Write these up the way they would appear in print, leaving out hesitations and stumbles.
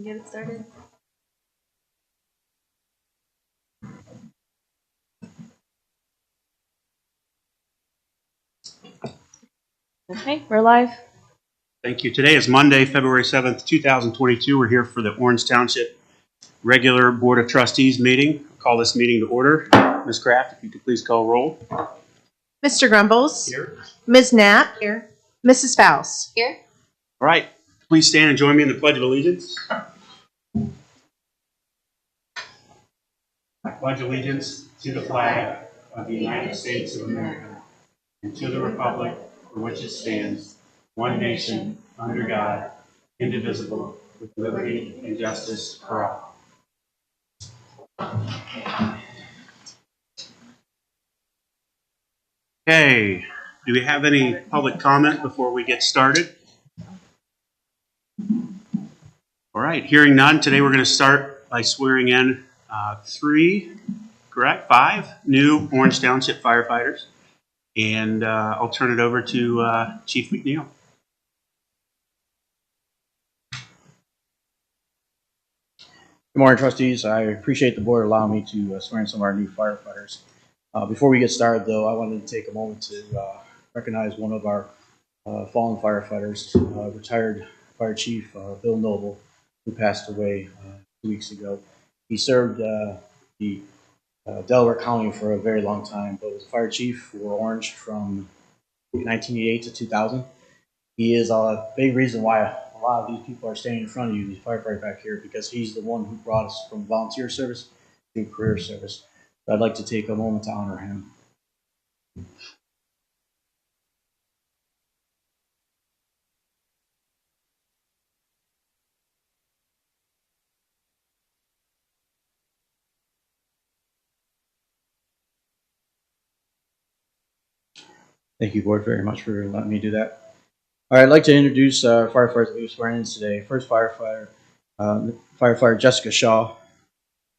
Get it started. Okay, we're live. Thank you. Today is Monday, February 7th, 2022. We're here for the Orange Township regular Board of Trustees meeting. I'll call this meeting to order. Ms. Kraft, if you could please call roll. Mr. Grumbles. Here. Ms. Knapp. Here. Mrs. Faust. Here. All right. Please stand and join me in the Pledge of Allegiance. I pledge allegiance to the flag of the United States of America and to the republic for which it stands, one nation, under God, indivisible, with liberty and justice for all. Okay, do we have any public comment before we get started? All right, hearing none, today we're going to start by swearing in five new Orange Township firefighters. And I'll turn it over to Chief McNeil. Good morning, trustees. I appreciate the board allowing me to swear in some of our new firefighters. Before we get started, though, I wanted to take a moment to recognize one of our fallen firefighters, retired Fire Chief Bill Noble, who passed away 2 weeks ago. He served the Delaware County for a very long time, but was a fire chief for Orange from 1988 to 2000. He is a big reason why a lot of these people are standing in front of you, these firefighters back here, because he's the one who brought us from volunteer service to career service. So I'd like to take a moment to honor him. Thank you, board, very much for letting me do that. All right, I'd like to introduce firefighters that we were swearing in today. First firefighter, firefighter Jessica Shaw,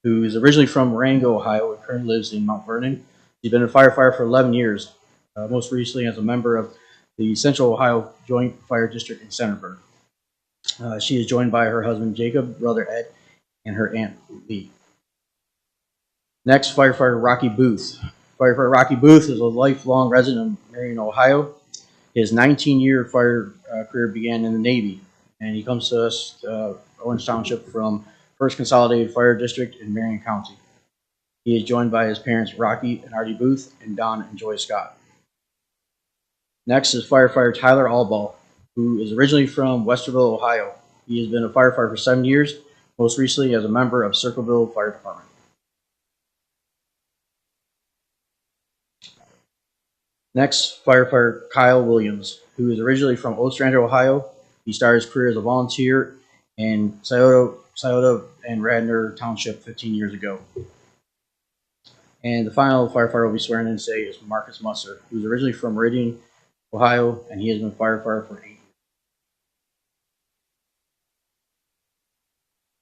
who is originally from Marengo, Ohio, and currently lives in Mount Vernon. She's been a firefighter for 11 years, most recently as a member of the Central Ohio Joint Fire District in Centerburg. She is joined by her husband Jacob, brother Ed, and her aunt Lee. Next, firefighter Rocky Booth. Firefighter Rocky Booth is a lifelong resident of Marion, Ohio. His 19-year fire career began in the Navy, and he comes to us, Orange Township, from First Consolidated Fire District in Marion County. He is joined by his parents Rocky and Artie Booth and Don and Joy Scott. Next is firefighter Tyler Allball, who is originally from Westerville, Ohio. He has been a firefighter for 7 years, most recently as a member of Circleville Fire Department. Next, firefighter Kyle Williams, who is originally from Ostrander, Ohio. He started his career as a volunteer in Scioto and Radnor Township 15 years ago. And the final firefighter we'll be swearing in today is Marcus Musser, who's originally from Meridian, Ohio, and he has been a firefighter for 8 years.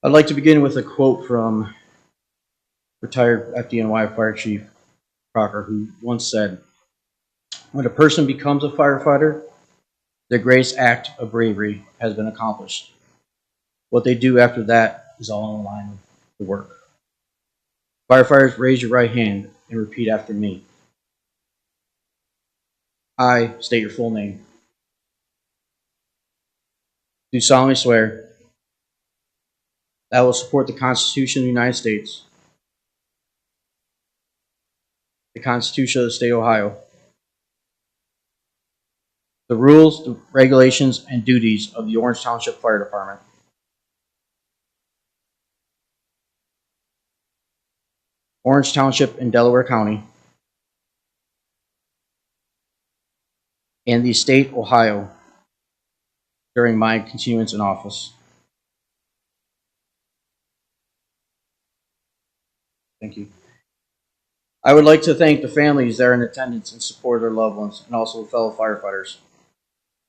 I'd like to begin with a quote from retired FDNY Fire Chief Crocker, who once said, "When a person becomes a firefighter, their greatest act of bravery has been accomplished. What they do after that is all in line with the work." Firefighters, raise your right hand and repeat after me. I state your full name. Do solemnly swear that I will support the Constitution of the United States, the Constitution of the State of Ohio, the rules, the regulations, and duties of the Orange Township Fire Department, Orange Township in Delaware County, and the state of Ohio during my continuance in office. Thank you. I would like to thank the families that are in attendance and support their loved ones, and also fellow firefighters.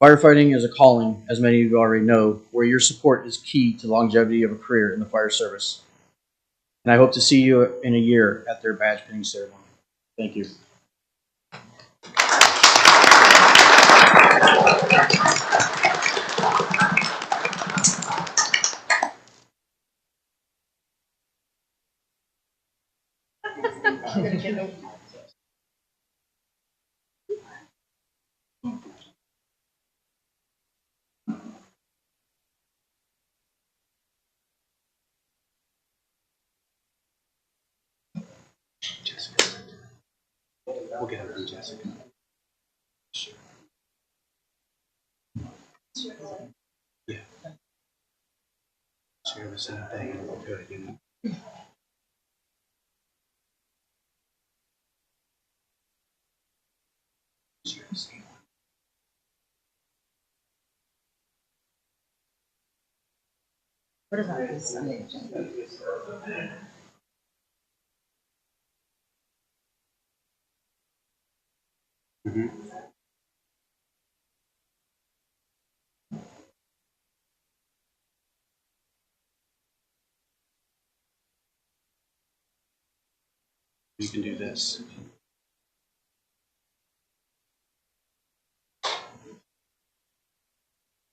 Firefighting is a calling, as many of you already know, where your support is key to the longevity of a career in the fire service. And I hope to see you in a year at their badge pinning ceremony. Thank you. Jessica. We'll get it from Jessica. Yeah. Share the same thing and we'll do it, you know. Share the same. What about this on the agenda? Mhm. You can do this.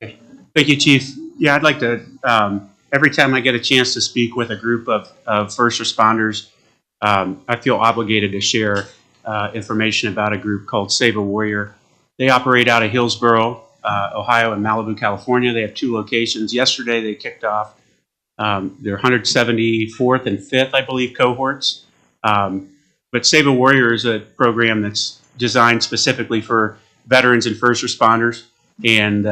Okay. Thank you, Chief. Yeah, I'd like to, every time I get a chance to speak with a group of first responders, I feel obligated to share information about a group called Save a Warrior. They operate out of Hillsborough, Ohio, and Malibu, California. They have 2 locations. Yesterday, they kicked off their 174th and 5th, I believe, cohorts. But Save a Warrior is a program that's designed specifically for veterans and first responders, and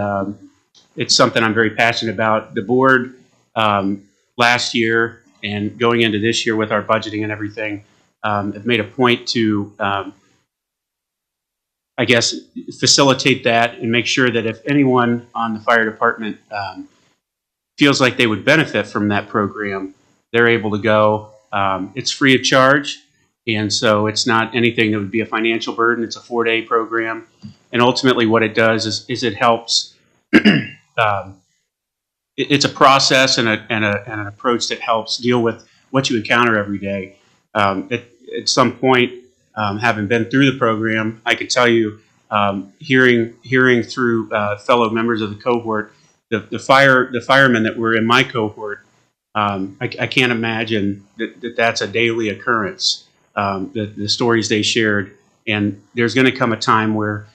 it's something I'm very passionate about. The board last year and going into this year with our budgeting and everything have made a point to, I guess, facilitate that and make sure that if anyone on the fire department feels like they would benefit from that program, they're able to go. It's free of charge, and so it's not anything that would be a financial burden. It's a 4-day program, and ultimately what it does is it helps. It's a process and an approach that helps deal with what you encounter every day. At some point, having been through the program, I could tell you, hearing through fellow members of the cohort, the firemen that were in my cohort, I can't imagine that's a daily occurrence. The stories they shared, and there's going to come a time where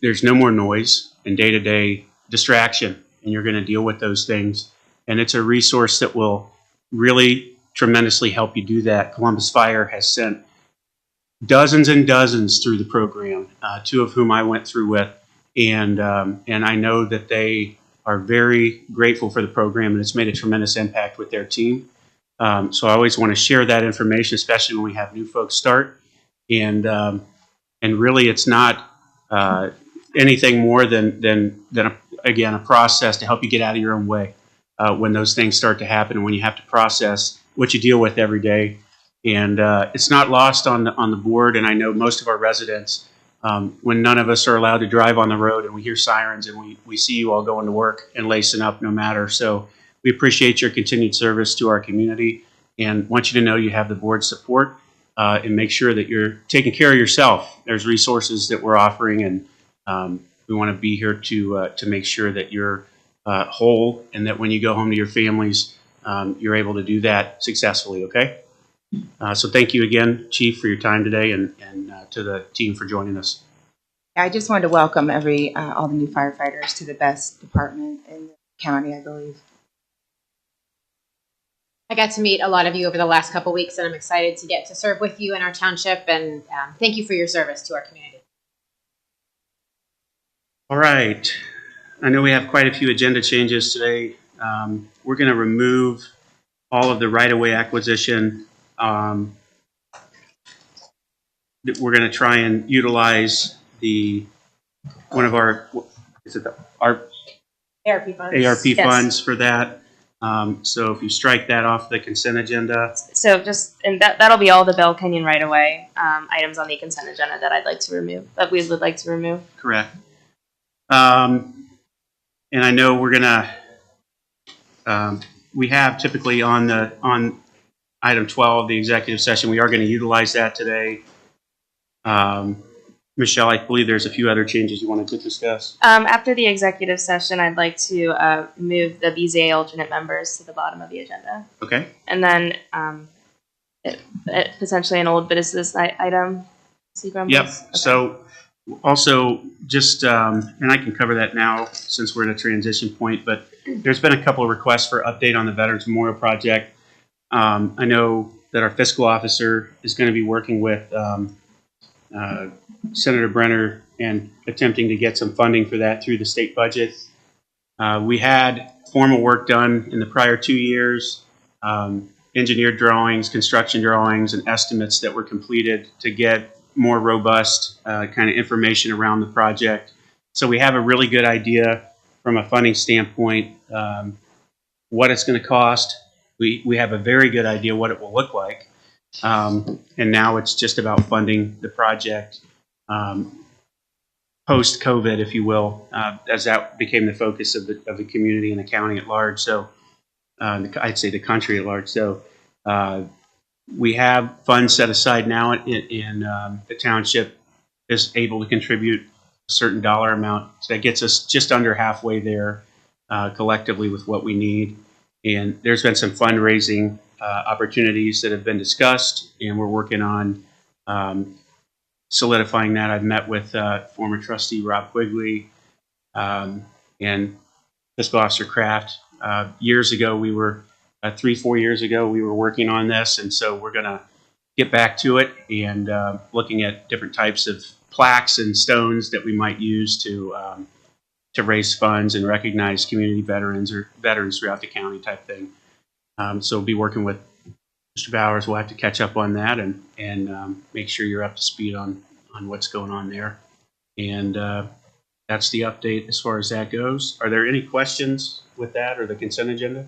there's no more noise and day-to-day distraction, and you're going to deal with those things. And it's a resource that will really tremendously help you do that. Columbus Fire has sent dozens and dozens through the program, 2 of whom I went through with, and I know that they are very grateful for the program, and it's made a tremendous impact with their team. So I always want to share that information, especially when we have new folks start. And really, it's not anything more than a process to help you get out of your own way when those things start to happen, and when you have to process what you deal with every day. And it's not lost on the board, and I know most of our residents, when none of us are allowed to drive on the road and we hear sirens and we see you all going to work and lacing up no matter. So we appreciate your continued service to our community and want you to know you have the board's support, and make sure that you're taking care of yourself. There's resources that we're offering, and we want to be here to make sure that you're whole, and that when you go home to your families, you're able to do that successfully, okay? So thank you again, Chief, for your time today, and to the team for joining us. I just wanted to welcome all the new firefighters to the best department in the county, I believe. I got to meet a lot of you over the last couple weeks, and I'm excited to get to serve with you in our township, and thank you for your service to our community. All right. I know we have quite a few agenda changes today. We're going to remove all of the right-of-way acquisition. We're going to try and utilize one of our ARP funds. ARP Yes. funds for that. So if you strike that off the consent agenda. So that'll be all the Bell Canyon right away items on the consent agenda that we would like to remove. Correct. And I know we're gonna, we have typically on item 12, the executive session, we are going to utilize that today. Michelle, I believe there's a few other changes you wanted to discuss. After the executive session, I'd like to move the BZA alternate members to the bottom of the agenda. Okay. And then potentially an old business item. Yep. Okay. So also just, and I can cover that now since we're at a transition point, but there's been a couple of requests for update on the Veterans Memorial Project. I know that our fiscal officer is going to be working with Senator Brenner and attempting to get some funding for that through the state budget. We had formal work done in the prior 2 years, engineered drawings, construction drawings, and estimates that were completed to get more robust kind of information around the project. So we have a really good idea from a funding standpoint what it's going to cost. We have a very good idea what it will look like. And now it's just about funding the project post-COVID, if you will, as that became the focus of the community and the county at large. So I'd say the country at large. So we have funds set aside now in the township is able to contribute a certain dollar amount. So that gets us just under halfway there collectively with what we need. And there's been some fundraising opportunities that have been discussed, and we're working on solidifying that. I've met with former trustee Rob Quigley and Fiscal Officer Kraft. Years ago, we were 3-4 years ago, we were working on this, and so we're going to get back to it and looking at different types of plaques and stones that we might use to raise funds and recognize community veterans or veterans throughout the county type thing. So we'll be working with Mr. Bowers. We'll have to catch up on that and make sure you're up to speed on what's going on there. And that's the update as far as that goes. Are there any questions with that or the consent agenda?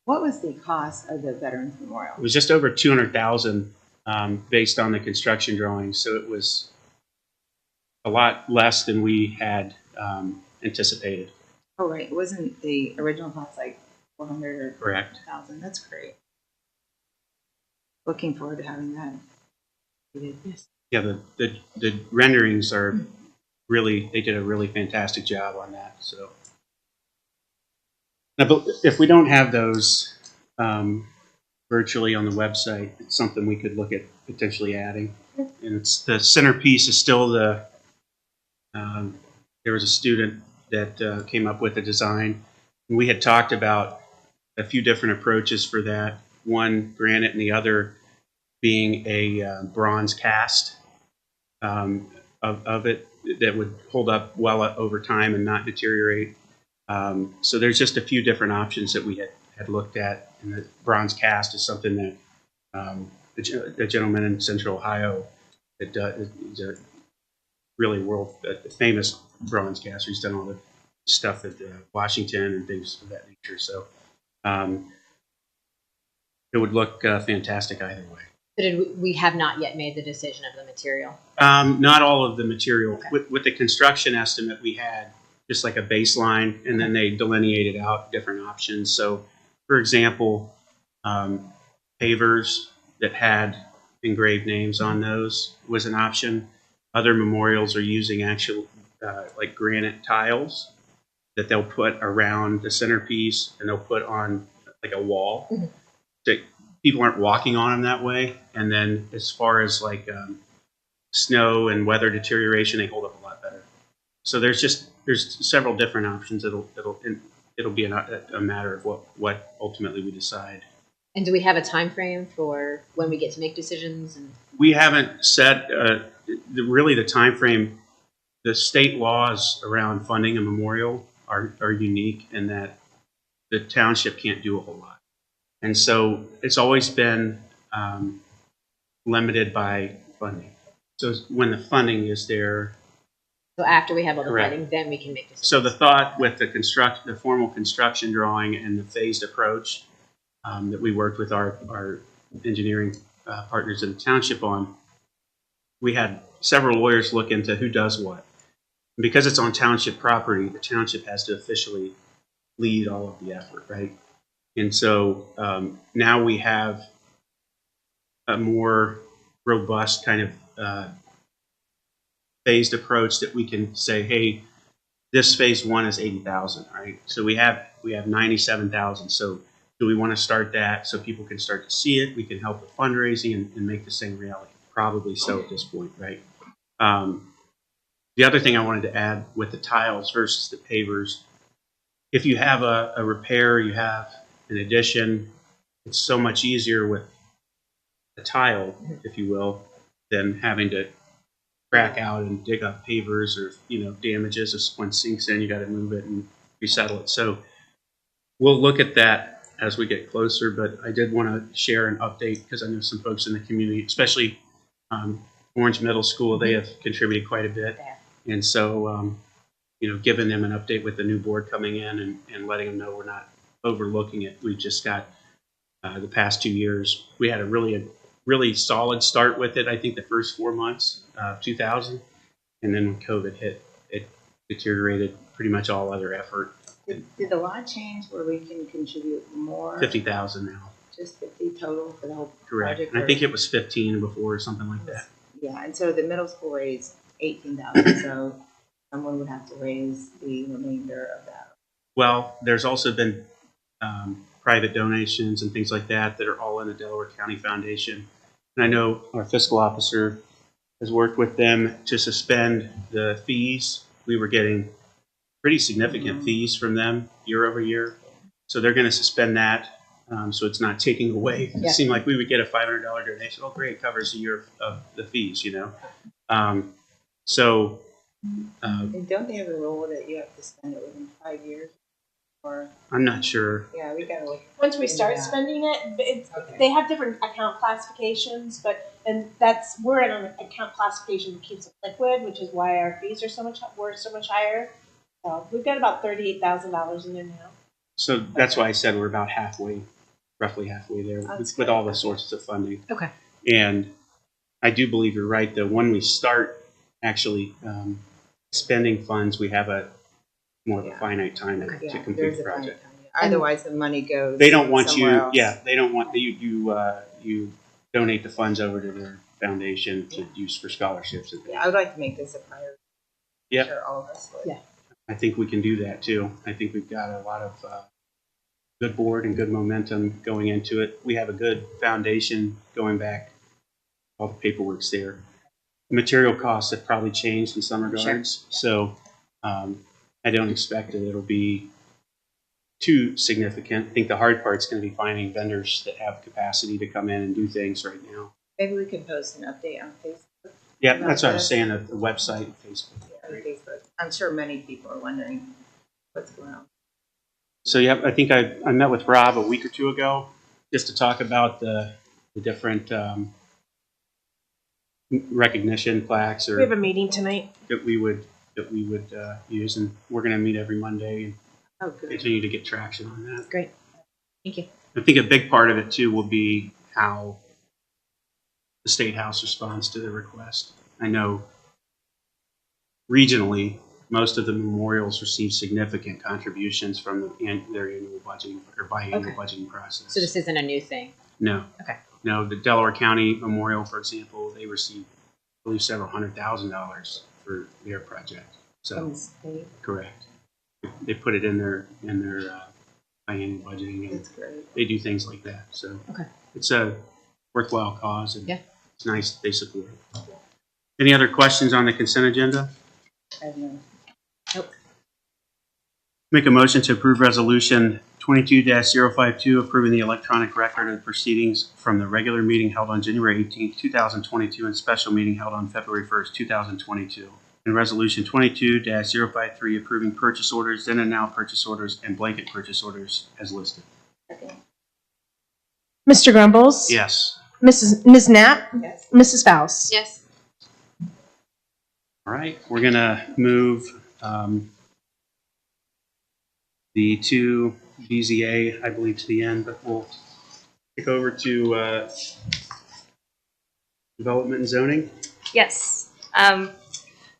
What was the cost of the Veterans Memorial? It was just over $200,000 based on the construction drawings. So it was a lot less than we had anticipated. Oh, right. It wasn't the original cost like 400 or Correct. 1,000. That's great. Looking forward to having that. Yes. Yeah, the renderings are really, they did a really fantastic job on that. So now, but if we don't have those virtually on the website, it's something we could look at potentially adding. And it's the centerpiece is still the there was a student that came up with a design. And we had talked about a few different approaches for that. One granite and the being a bronze cast of it that would hold up well over time and not deteriorate. So there's just a few different options that we had looked at, and the bronze cast is something that the gentleman in Central Ohio that is a really world famous bronze caster. He's done all the stuff at Washington and things of that nature. So it would look fantastic either way. But we have not yet made the decision of the material. Not all of the material. Okay. With the construction estimate, we had just like a baseline, and then they delineated out different options. So, for example, pavers that had engraved names on those was an option. Other memorials are using actual like granite tiles that they'll put around the centerpiece, and they'll put on like a wall. Mm-hmm. So people aren't walking on them that way. And then as far as like snow and weather deterioration, they hold up a lot better. So there's several different options. It'll be a matter of what ultimately we decide. And do we have a time frame for when we get to make decisions? And we haven't set really the time frame. The state laws around funding a memorial are unique in that the township can't do a whole lot. And so it's always been limited by funding. So when the funding is there. So after we have all the Correct. funding, then we can make decisions. So the thought with the formal construction drawing and the phased approach that we worked with our engineering partners in the township on, we had several lawyers look into who does what. And because it's on township property, the township has to officially lead all of the effort, right? And so now we have a more robust kind of phased approach that we can say, hey, this phase one is 80,000, right? So we have 97,000. So do we want to start that so people can start to see it? We can help with fundraising and make this thing reality. Probably so at this point, right? The other thing I wanted to add with the tiles versus the pavers, if you have a repair, you have an addition, it's so much easier with a tile, if you will, than having to crack out and dig up pavers or, damages. If one sinks in, you got to move it and resettle it. So we'll look at that as we get closer, but I did want to share an update because I know some folks in the community, especially Orange Middle School, they have contributed quite a bit. And so, giving them an update with the new board coming in and letting them know we're not overlooking it. We've just got the past 2 years, we had a really solid start with it. I think the first 4 months of 2000, and then when COVID hit, it deteriorated pretty much all other effort. Did the law change where we can contribute more? 50,000 now. Just 50 total for the whole Correct. project? And I think it was 15 before or something like that. Yeah, and so the middle school raised 18,000, so someone would have to raise the remainder of that. Well, there's also been private donations and things like that that are all in the Delaware County Foundation. And I know our fiscal officer has worked with them to suspend the fees. We were getting pretty significant fees from them year over year. So they're going to suspend that. So it's not taking away. It seemed like we would get a $500 donation. Oh, great, it covers a year of the fees, And don't they have a rule that you have to spend it within 5 years? Or I'm not sure. yeah, we gotta look. Once we start spending it, they have different account classifications, we're in an account classification that keeps it liquid, which is why our fees are so much higher. So we've got about $38,000 in there now. So that's why I said we're about roughly halfway there with all the sources of funding. Okay. And I do believe you're right, though. When we start actually spending funds, we have more of a finite time to complete the project. Otherwise, the money goes. They don't want somewhere you. else. Yeah, they don't want you donate the funds over to their foundation to use for scholarships. Yeah, I would like to make this a priority. Yep. Sure, all of us would. Yeah. I think we can do that too. I think we've got a lot of good board and good momentum going into it. We have a good foundation going back. All the paperwork's there. The material costs have probably changed in some regards. So I don't expect that it'll be too significant. I think the hard part's going to be finding vendors that have capacity to come in and do things right now. Maybe we can post an update on Facebook. Yeah, that's what I was saying, the website and Facebook. Yeah, on Facebook. I'm sure many people are wondering what's going on. So yeah, I think I met with Rob a week or two ago just to talk about the different recognition plaques We have a meeting tonight. that we would use, and we're going to meet every Monday and Oh, good. continue to get traction on that. Great. Thank you. I think a big part of it too will be how the State House responds to the request. I know regionally, most of the memorials receive significant contributions from their annual budgeting or biannual budgeting process. So this isn't a new thing. No. Okay. No, the Delaware County Memorial, for example, they receive, I believe, several $100,000 for their project. So From the state. correct. They put it in their biannual budgeting, and That's great. they do things like that. So Okay. it's a worthwhile cause, and Yeah. it's nice that they support it. Any other questions on the consent agenda? I have no. Make a motion to approve resolution 22-052, approving the electronic record of proceedings from the regular meeting held on January 18th, 2022, and special meeting held on February 1st, 2022. And resolution 22-053, approving purchase orders, then and now purchase orders, and blanket purchase orders as listed. Okay. Mr. Grumbles? Yes. Ms. Knapp? Yes. Mrs. Faust? Yes. All right, we're going to move the two BZA, I believe, to the end, but we'll kick over to development and zoning. Yes.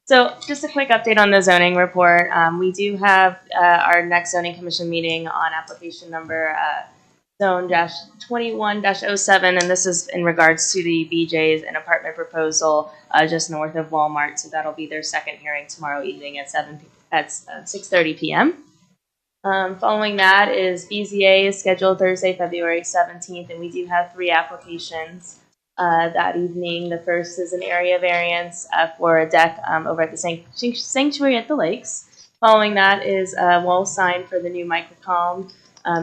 So just a quick update on the zoning report. We do have our next zoning commission meeting on application number zone-21-07, and this is in regards to the BJ's and apartment proposal just north of Walmart. So that'll be their second hearing tomorrow evening at 6:30 p.m. Following that is BZA is scheduled Thursday, February 17th, and we do have 3 applications that evening. The first is an area variance for a deck over at the sanctuary at the lakes. Following that is a wall sign for the new microcom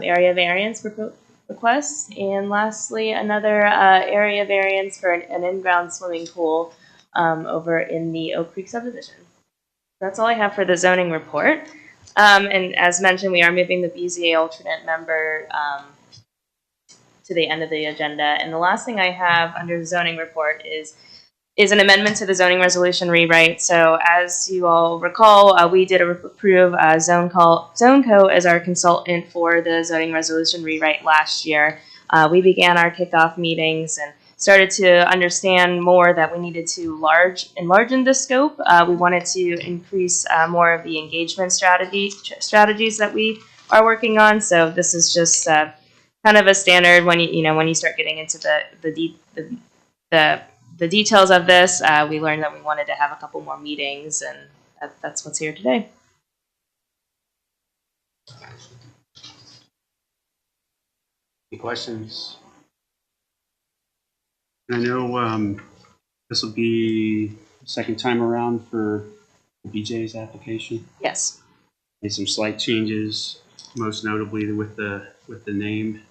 area variance request. And lastly, another area variance for an in-ground swimming pool over in the Oak Creek subdivision. That's all I have for the zoning report. And as mentioned, we are moving the BZA alternate member to the end of the agenda. And the last thing I have under the zoning report is an amendment to the zoning resolution rewrite. So as you all recall, we did approve ZoneCo as our consultant for the zoning resolution rewrite last year. We began our kickoff meetings and started to understand more that we needed to enlarge the scope. We wanted to increase more of the engagement strategies that we are working on. So this is just kind of a standard when you start getting into the details of this. We learned that we wanted to have a couple more meetings, and that's what's here today. Any questions? I know this will be the second time around for BJ's application. Yes. Made some slight changes, most notably with the name.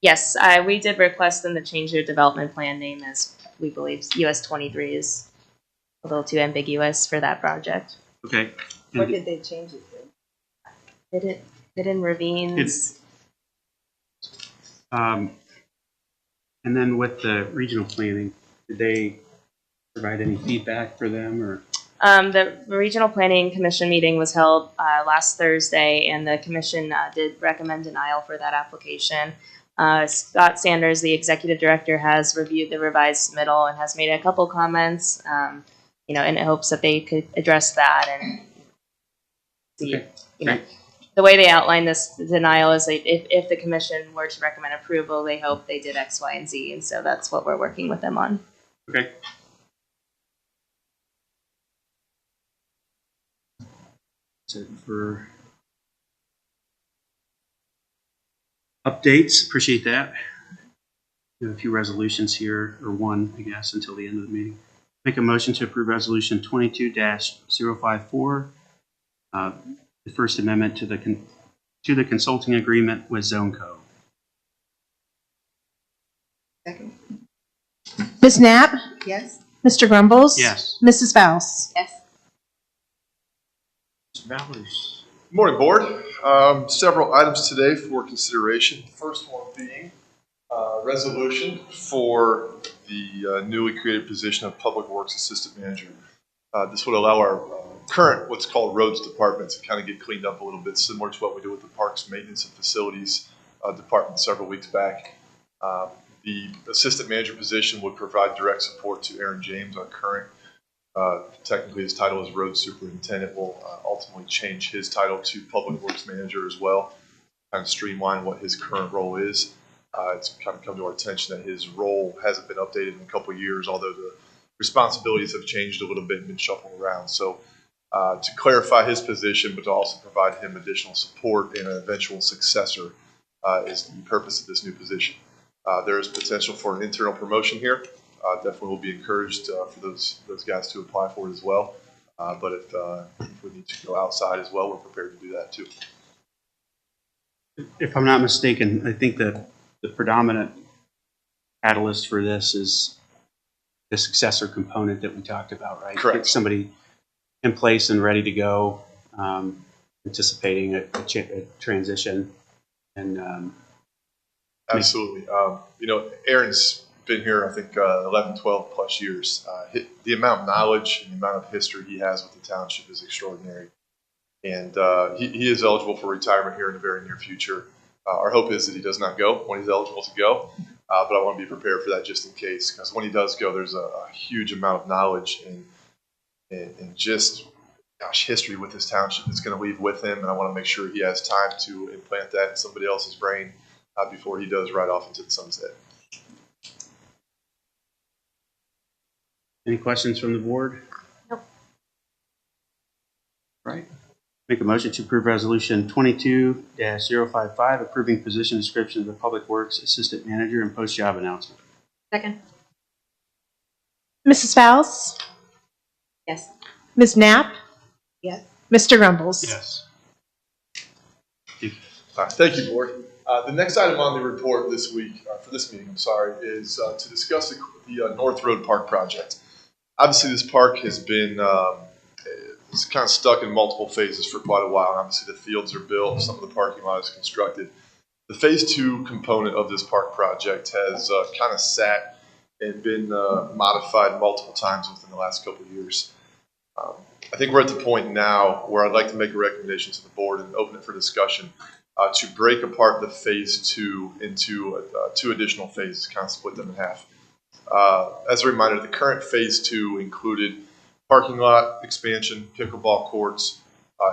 Yes, we did request them to change their development plan name, as we believe US 23 is a little too ambiguous for that project. Okay. What did they change it to? Hidden ravines. And then with the regional planning, did they provide any feedback for them or? The Regional Planning Commission meeting was held last Thursday, and the commission did recommend denial for that application. Scott Sanders, the executive director, has reviewed the revised submittal and has made a couple comments, in hopes that they could address that and see, Okay. The way they outline this denial is if the commission were to recommend approval, they hope they did X, Y, and Z, and so that's what we're working with them on. Okay. That's it for updates. Appreciate that. We have a few resolutions here, or one, I guess, until the end of the meeting. Make a motion to approve resolution 22-054, the First Amendment to the consulting agreement with ZoneCo. Second? Ms. Knapp? Yes? Mr. Grumbles? Yes. Mrs. Faust? Yes. Mr. Bowers. Good morning, Board. Several items today for consideration. The first one being resolution for the newly created position of Public Works Assistant Manager. This would allow our current, what's called Roads Department, to kind of get cleaned up a little bit, similar to what we do with the Parks Maintenance and Facilities Department several weeks back. The Assistant Manager position would provide direct support to Aaron James, our current. Technically, his title is Road Superintendent. Will ultimately change his title to Public Works Manager as well, kind of streamline what his current role is. It's kind of come to our attention that his role hasn't been updated in a couple of years, although the responsibilities have changed a little bit and been shuffled around. So to clarify his position, but to also provide him additional support and an eventual successor is the purpose of this new position. There is potential for an internal promotion here. Definitely will be encouraged for those guys to apply for it as well. But if we need to go outside as well, we're prepared to do that too. If I'm not mistaken, I think that the predominant catalyst for this is the successor component that we talked about, right? Correct. Get somebody in place and ready to go, anticipating a transition. And Absolutely. Aaron's been here, I think, 11, 12 plus years. The amount of knowledge and the amount of history he has with the township is extraordinary. And he is eligible for retirement here in the very near future. Our hope is that he does not go when he's eligible to go. But I want to be prepared for that just in case, because when he does go, there's a huge amount of knowledge and just, history with this township that's going to leave with him. And I want to make sure he has time to implant that in somebody else's brain before he does ride off into the sunset. any questions from the board? Nope. Right. Make a motion to approve resolution 22-055, approving position description of the Public Works Assistant Manager and post job announcement. Second. Mrs. Fowles? Yes. Ms. Knapp? Yes. Mr. Rumbles? Yes. Thank you, Board. The next item on the report this week, for this meeting, is to discuss the North Road Park project. Obviously, this park has been it's kind of stuck in multiple phases for quite a while. Obviously, the fields are built, some of the parking lot is constructed. The Phase 2 component of this park project has kind of sat and been modified multiple times within the last couple of years. I think we're at the point now where I'd like to make a recommendation to the board and open it for discussion to break apart the Phase 2 into 2 additional phases, kind of split them in half. As a reminder, the current Phase 2 included parking lot expansion, pickleball courts,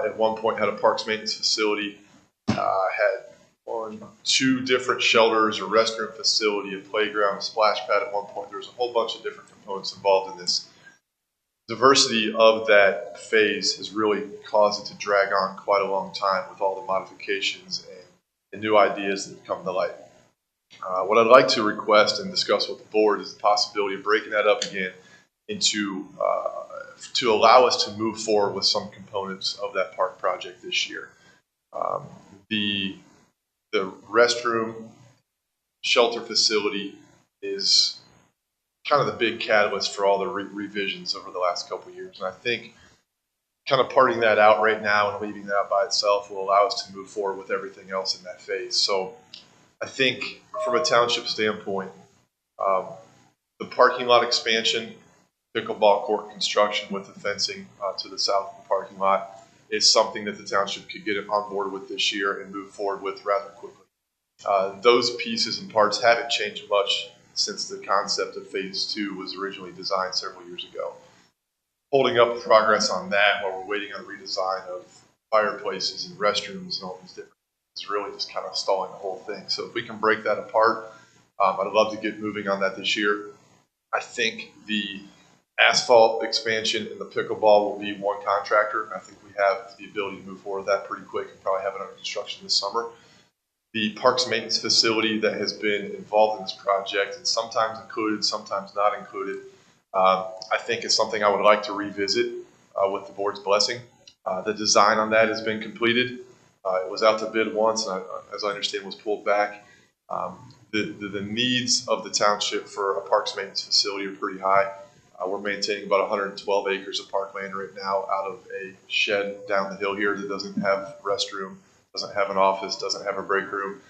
at one point had a parks maintenance facility, had 2 different shelters, a restroom facility, a playground, a splash pad at one point. There was a whole bunch of different components involved in this. Diversity of that phase has really caused it to drag on quite a long time with all the modifications and new ideas that have come to light. What I'd like to request and discuss with the board is the possibility of breaking that up again into to allow us to move forward with some components of that park project this year. The restroom shelter facility is kind of the big catalyst for all the revisions over the last couple of years. And I think kind of parting that out right now and leaving that by itself will allow us to move forward with everything else in that phase. So I think from a township standpoint, the parking lot expansion, pickleball court construction with the fencing to the south of the parking lot is something that the township could get on board with this year and move forward with rather quickly. Those pieces and parts haven't changed much since the concept of Phase 2 was originally designed several years ago. Holding up progress on that while we're waiting on redesign of fireplaces and restrooms and all these different things is really just kind of stalling the whole thing. So if we can break that apart, I'd love to get moving on that this year. I think the asphalt expansion and the pickleball will be one contractor. I think we have the ability to move forward with that pretty quick and probably have it under construction this summer. The parks maintenance facility that has been involved in this project and sometimes included, sometimes not included, I think is something I would like to revisit with the board's blessing. The design on that has been completed. It was out to bid once, and as I understand, was pulled back. The needs of the township for a parks maintenance facility are pretty high. We're maintaining about 112 acres of parkland right now out of a shed down the hill here that doesn't have a restroom, doesn't have an office, doesn't have a break room.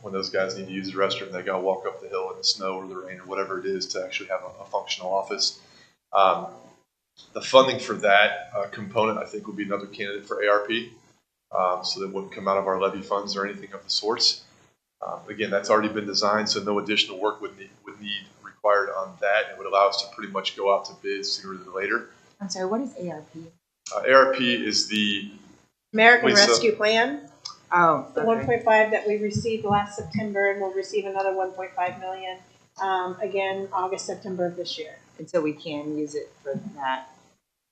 When those guys need to use the restroom, they got to walk up the hill in the snow or the rain or whatever it is to actually have a functional office. The funding for that component, I think, would be another candidate for ARP, so that wouldn't come out of our levy funds or anything of the sorts. Again, that's already been designed, so no additional work would need required on that. It would allow us to pretty much go out to bid sooner than later. I'm sorry, what is ARP? ARP is the American Lisa. Rescue Plan, Oh, the okay. 1.5 that we received last September, and we'll receive another 1.5 million again August, September of this year. And so we can use it for that.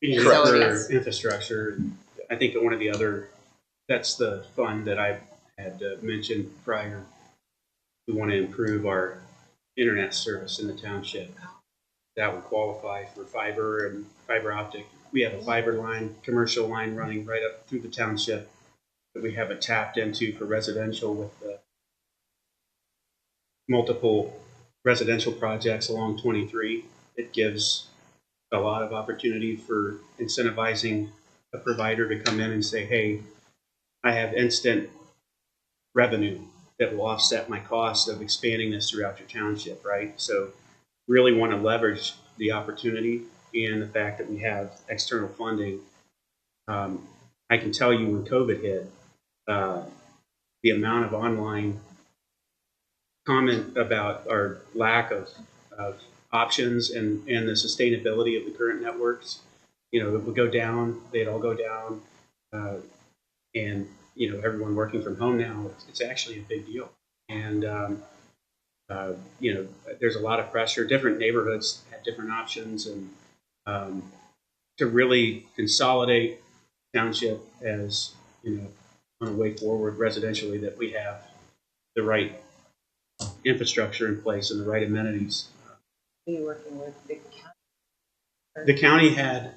For Facilities. infrastructure, and I think that one of the other, that's the fund that I had mentioned prior. We want to improve our internet service in the township. That would qualify for fiber and fiber optic. We have a fiber line, commercial line running right up through the township that we haven't tapped into for residential with the multiple residential projects along 23. It gives a lot of opportunity for incentivizing a provider to come in and say, hey, I have instant revenue that will offset my cost of expanding this throughout your township, right? So really want to leverage the opportunity and the fact that we have external funding. I can tell you when COVID hit, the amount of online comment about our lack of options and the sustainability of the current networks, it would go down, they'd all go down, and everyone working from home now, it's actually a big deal. And there's a lot of pressure. Different neighborhoods have different options, and to really consolidate township as, on a way forward residentially, that we have the right infrastructure in place and the right amenities. Are you working with the county? The county had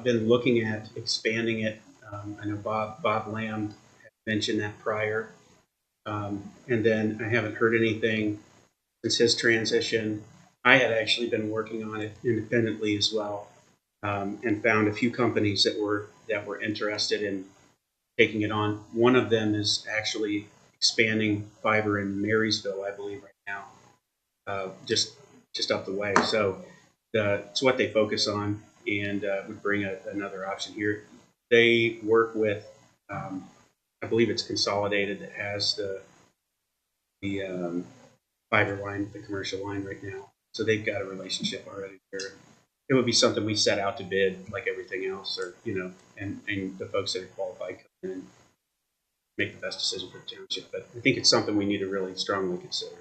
been looking at expanding it. I know Bob Lamb had mentioned that prior. And then I haven't heard anything since his transition. I had actually been working on it independently as well, and found a few companies that were interested in taking it on. One of them is actually expanding fiber in Marysville, I believe, right now, just up the way. So it's what they focus on, and would bring another option here. They work with, I believe it's Consolidated that has the fiber line, the commercial line right now. So they've got a relationship already there. It would be something we set out to bid like everything else, or, and the folks that are qualified come in and make the best decision for the township. But I think it's something we need to really strongly consider.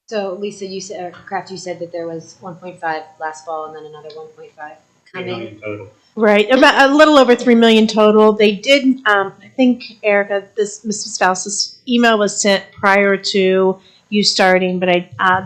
So Lisa, you said, or Kraft, you said that there was 1.5 last fall and then another 1.5 $3 coming. million total. Right, about a little over 3 million total. They did, I think, Erica, Mrs. Spouse's email was sent prior to you starting, but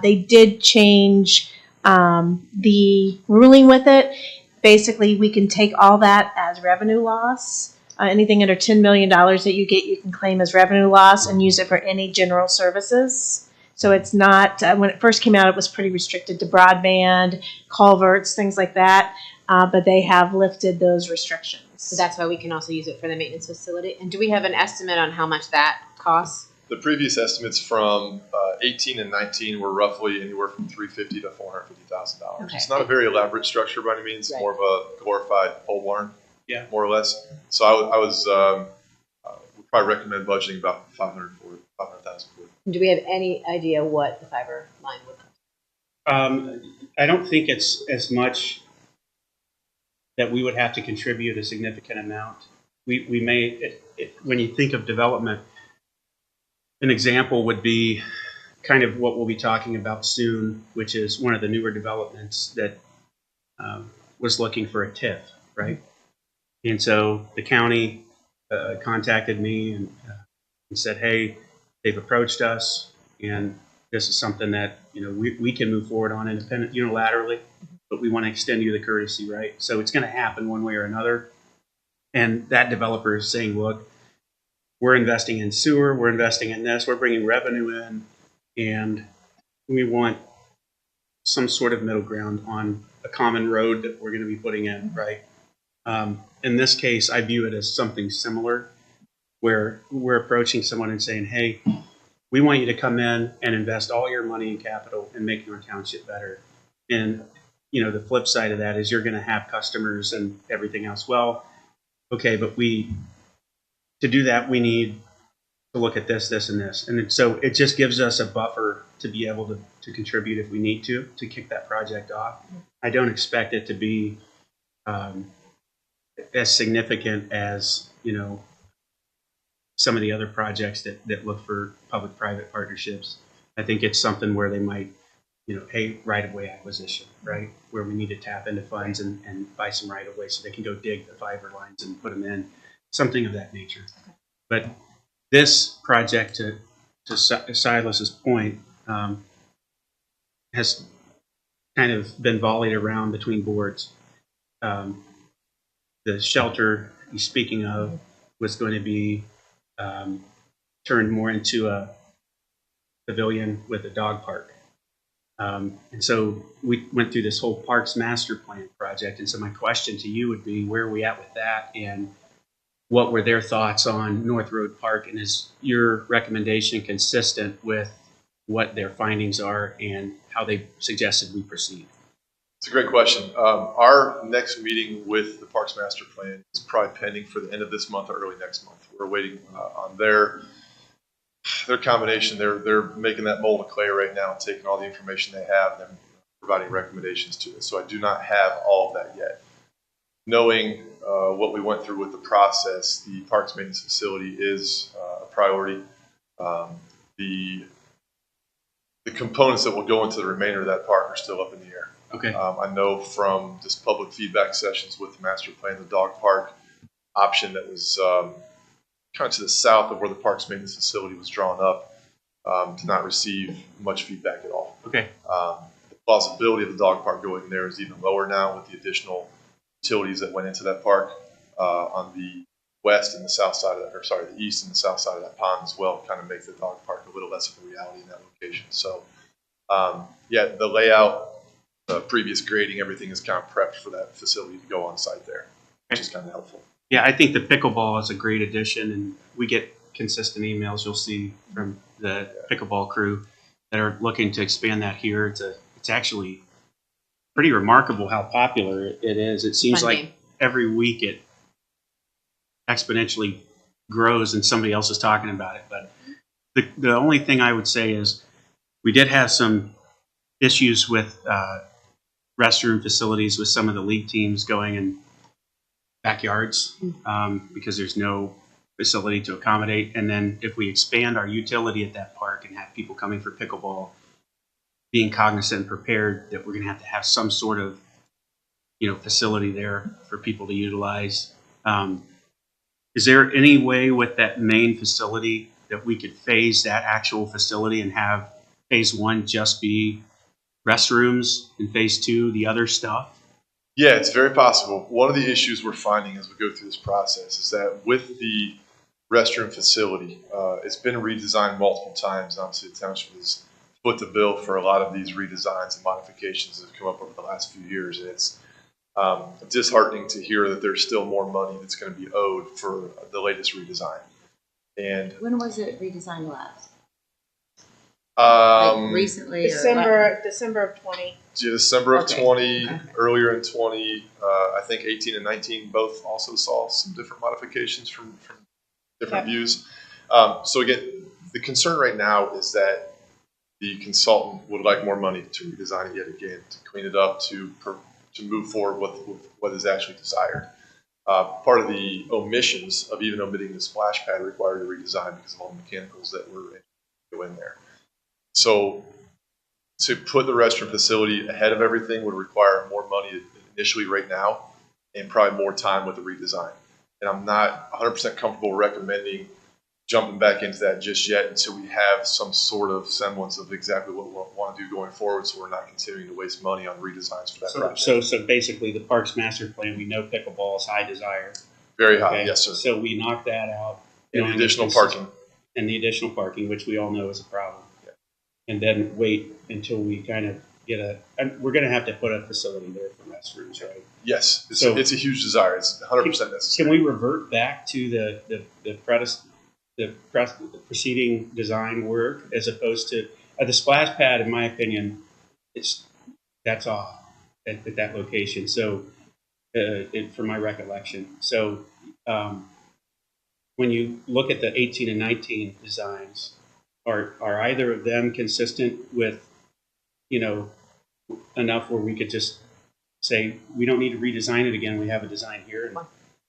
they did change the ruling with it. Basically, we can take all that as revenue loss. Anything under $10 million that you get, you can claim as revenue loss and use it for any general services. So it's not, when it first came out, it was pretty restricted to broadband, culverts, things like that. But they have lifted those restrictions. So that's why we can also use it for the maintenance facility. And do we have an estimate on how much that costs? The previous estimates from 18 and 19 were roughly anywhere from $350,000 to $450,000. Okay. It's not a very elaborate structure by any means. It's Right. more of a glorified pole barn, Yeah. more or less. So I was would probably recommend budgeting about $500,000 for it. Do we have any idea what the fiber line would cost? I don't think it's as much that we would have to contribute a significant amount. We may, when you think of development, an example would be kind of what we'll be talking about soon, which is one of the newer developments that was looking for a TIF, right? And so the county contacted me and said, hey, they've approached us, and this is something that we can move forward on unilaterally, but we want to extend you the courtesy, right? So it's going to happen one way or another. And that developer is saying, look, we're investing in sewer, we're investing in this, we're bringing revenue in, and we want some sort of middle ground on a common road that we're going to be putting in, right? In this case, I view it as something similar, where we're approaching someone and saying, hey, we want you to come in and invest all your money in capital and making our township better. And, the flip side of that is you're going to have customers and everything else. Well, okay, but to do that, we need to look at this, this, and this. And so it just gives us a buffer to be able to contribute if we need to kick that project off. I don't expect it to be as significant as, some of the other projects that look for public-private partnerships. I think it's something where they might, hey, right-of-way acquisition, right? Where we need to tap into funds and buy some right-of-way so they can go dig the fiber lines and put them in, something of that nature. But this project, to Silas's point, has kind of been volleyed around between boards. The shelter he's speaking of was going to be turned more into a pavilion with a dog park. And so we went through this whole Parks Master Plan project. And so my question to you would be, where are we at with that? And what were their thoughts on North Road Park? And is your recommendation consistent with what their findings are and how they suggested we proceed? It's a great question. Our next meeting with the Parks Master Plan is probably pending for the end of this month or early next month. We're waiting on their combination. They're making that mold of clay right now, taking all the information they have and providing recommendations to it. So I do not have all of that yet. Knowing what we went through with the process, the Parks Maintenance Facility is a priority. The components that will go into the remainder of that park are still up in the air. Okay. I know from just public feedback sessions with the master plan, the dog park option that was kind of to the south of where the parks maintenance facility was drawn up did not receive much feedback at all. Okay. The plausibility of the dog park going there is even lower now with the additional utilities that went into that park on the west and the south side of that, or sorry, the east and the south side of that pond as well, kind of makes the dog park a little less of a reality in that location. So, yeah, the layout, the previous grading, everything is kind of prepped for that facility to go on site there, which is kind of helpful. Yeah, I think the pickleball is a great addition, and we get consistent emails you'll see from the pickleball crew that are looking to expand that here. It's actually pretty remarkable how popular it is. It seems Fun like game. every week it exponentially grows and somebody else is talking about it. But the only thing I would say is we did have some issues with restroom facilities with some of the league teams going in backyards because there's no facility to accommodate. And then if we expand our utility at that park and have people coming for pickleball, being cognizant and prepared that we're going to have some sort of, facility there for people to utilize. Is there any way with that main facility that we could phase that actual facility and have phase 1 just be restrooms and phase 2 the other stuff? Yeah, it's very possible. One of the issues we're finding as we go through this process is that with the restroom facility, it's been redesigned multiple times. Obviously, the township has foot the bill for a lot of these redesigns and modifications that have come up over the last few years. And it's disheartening to hear that there's still more money that's going to be owed for the latest redesign. And When was it redesigned last? um, Like recently? December of 20. December of Okay. 20, Okay. earlier in 20, I think 18 and 19 both also saw some different modifications from different views. So again, the concern right now is that the consultant would like more money to redesign it yet again, to clean it up, to move forward with what is actually desired. Part of the omissions of even omitting the splash pad required a redesign because of all the mechanicals that were go in there. So to put the restroom facility ahead of everything would require more money initially right now and probably more time with the redesign. And I'm not 100% comfortable recommending jumping back into that just yet until we have some sort of semblance of exactly what we want to do going forward, so we're not continuing to waste money on redesigns for that project. So basically the parks master plan, we know pickleball is high desire. Very high, Okay? yes, sir. So we knock that out. And the additional parking. And the additional parking, which we all know is a problem. Yeah. And then wait until we kind of and we're going to have to put a facility there for restrooms, right? Yes, So- it's a huge desire. It's 100% necessary. Can we revert back to the preceding design work as opposed to the splash pad? In my opinion, that's off at that location. So, from my recollection, so when you look at the 18 and 19 designs, are either of them consistent with, enough where we could just say we don't need to redesign it again? We have a design here. And,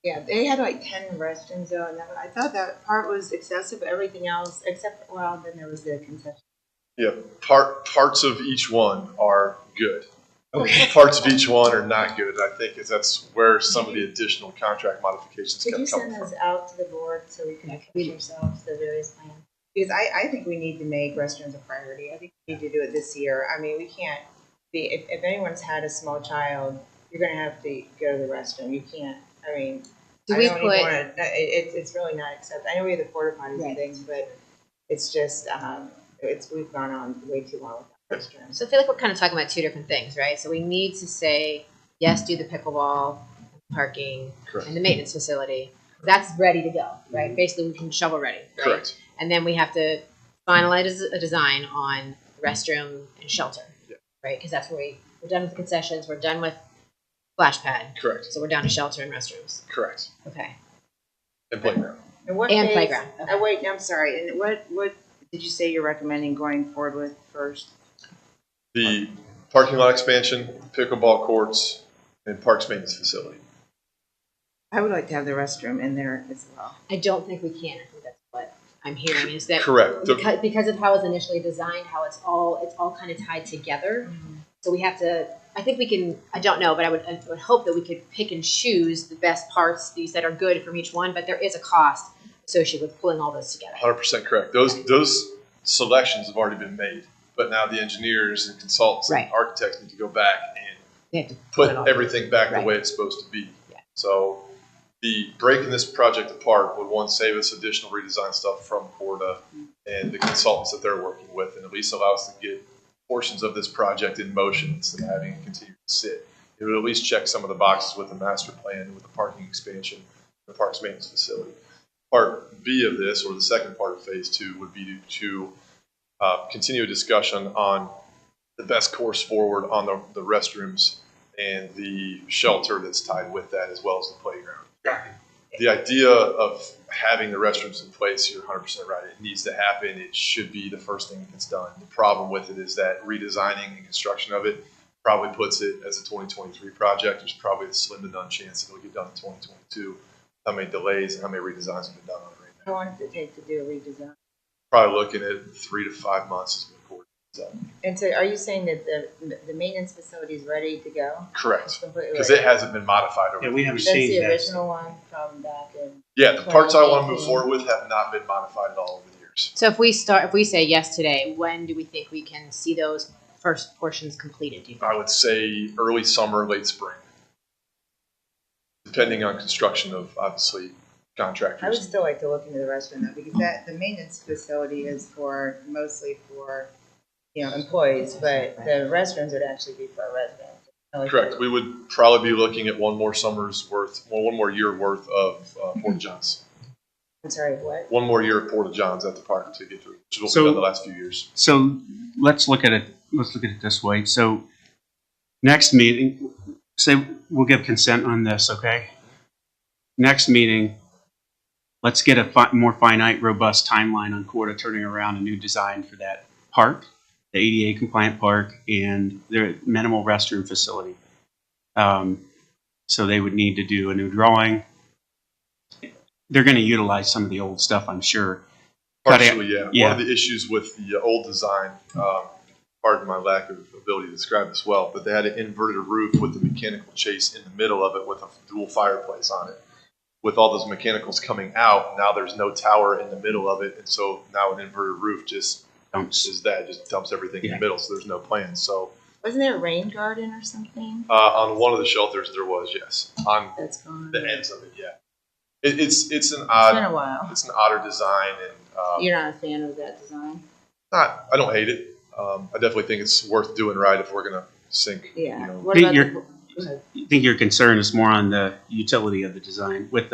Yeah, they had like 10 restrooms though, and I thought that part was excessive, but everything else, except, well, then there was the concession. Yeah, parts of each one are good. Okay. Parts of each one are not good. I think that's where some of the additional contract modifications Could you kept send coming from. those out to the board so we can attach ourselves to the various plans? Because I think we need to make restrooms a priority. I think we need to do it this year. I mean, we can't be, if anyone's had a small child, you're gonna have to go to the restroom. You can't, I mean, Do I we don't even put- wanna, it's really not acceptable. I know we have the porta potties and things, but it's just, we've gone on way too long without restrooms. So I feel like we're kind of talking about two different things, right? So we need to say, yes, do the pickleball, parking, Correct. and the maintenance facility. That's ready to go, right? Basically, we can shovel ready, right? Correct. And then we have to finalize a design on restroom and shelter, Yeah. right? Because that's where we're done with the concessions, we're done with splash pad, Correct. so we're down to shelter and restrooms. Correct. Okay. And playground. And what And phase- playground, okay. Oh, wait, I'm sorry. And what did you say you're recommending going forward with first? The parking lot expansion, pickleball courts, and parks maintenance facility. I would like to have the restroom in there as well. I don't think we can. I think that's what I'm hearing is that Correct. because of how it's initially designed, how it's all kind of tied together. So we have to I think we can, I don't know, but I would hope that we could pick and choose the best parts, these that are good from each one, but there is a cost associated with pulling all those together. 100% correct. Those selections have already been made, but now the engineers and consultants and Right. architects need to go back and They have to put it all everything back the Right. way it's supposed to be. Yeah. So the breaking this project apart would, one, save us additional redesign stuff from Porta and the consultants that they're working with, and at least allow us to get portions of this project in motion instead of having it continue to sit. It would at least check some of the boxes with the master plan, with the parking expansion, the parks maintenance facility. Part B of this, or the second part of phase 2, would be to continue a discussion on the best course forward on the restrooms and the shelter that's tied with that, as well as the playground. The idea of having the restrooms in place, you're 100% right. It needs to happen. It should be the first thing that gets done. The problem with it is that redesigning and construction of it probably puts it as a 2023 project. There's probably a slim to none chance that it'll get done in 2022. How many delays and how many redesigns have been done on it right now? How long does it take to do a redesign? Probably looking at 3 to 5 months is what Court said. And so are you saying that the maintenance facility is ready to go? It's Correct. completely Because ready? it hasn't been modified over Yeah, the we years. haven't That's changed the that. original one from back in. Yeah, the parts I want to move 2018. forward with have not been modified at all over the years. So if we say yes today, when do we think we can see those first portions completed? Do you think? I would say early summer, late spring, depending on construction of, obviously, I would contractors. still like to look into the restroom though, because the maintenance facility is mostly for, employees, but the restrooms would actually be for our residents. Correct. We would probably be looking at one more year worth of Porta Johns. I'm sorry, what? One more year of Porta Johns at the park to get through, which is what So- we've done the last few years. So let's look at it this way. So next meeting, say we'll give consent on this, okay? Next meeting, let's get a more finite, robust timeline on Corda turning around a new design for that park, the ADA compliant park, and their minimal restroom facility. So they would need to do a new drawing. They're going to utilize some of the old stuff, I'm sure. Cut it- Partially, yeah. yeah. One of the issues with the old design, pardon my lack of ability to describe this well, but they had an inverted roof with the mechanical chase in the middle of it with a dual fireplace on it. With all those mechanicals coming out, now there's no tower in the middle of it, and so now an inverted roof just dumps everything in Yeah. the middle, so there's no plan. So Wasn't there a rain garden or something? on one of the shelters there was, yes. On That's gone. the ends of it, yeah. It's an It's been a odd while. it's an odder design, and You're not a fan of that design? I don't hate it. I definitely think it's worth doing right if we're gonna sink. Yeah. You know, What about You're- go ahead. I think your concern is more on the utility of the design with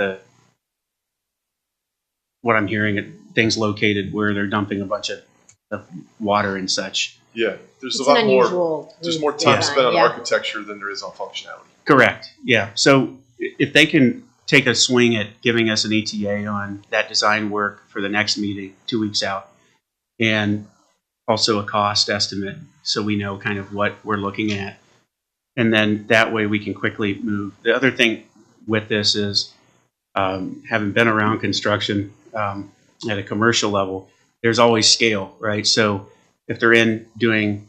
what I'm hearing, things located where they're dumping a bunch of water and such. yeah, there's It's a lot an more. unusual. There's more time design, spent on yeah. architecture than there is on functionality. Correct. Yeah. So if they can take a swing at giving us an ETA on that design work for the next meeting, 2 weeks out, and also a cost estimate so we know kind of what we're looking at. And then that way we can quickly move. The other thing with this is having been around construction at a commercial level, there's always scale, right? So if they're in doing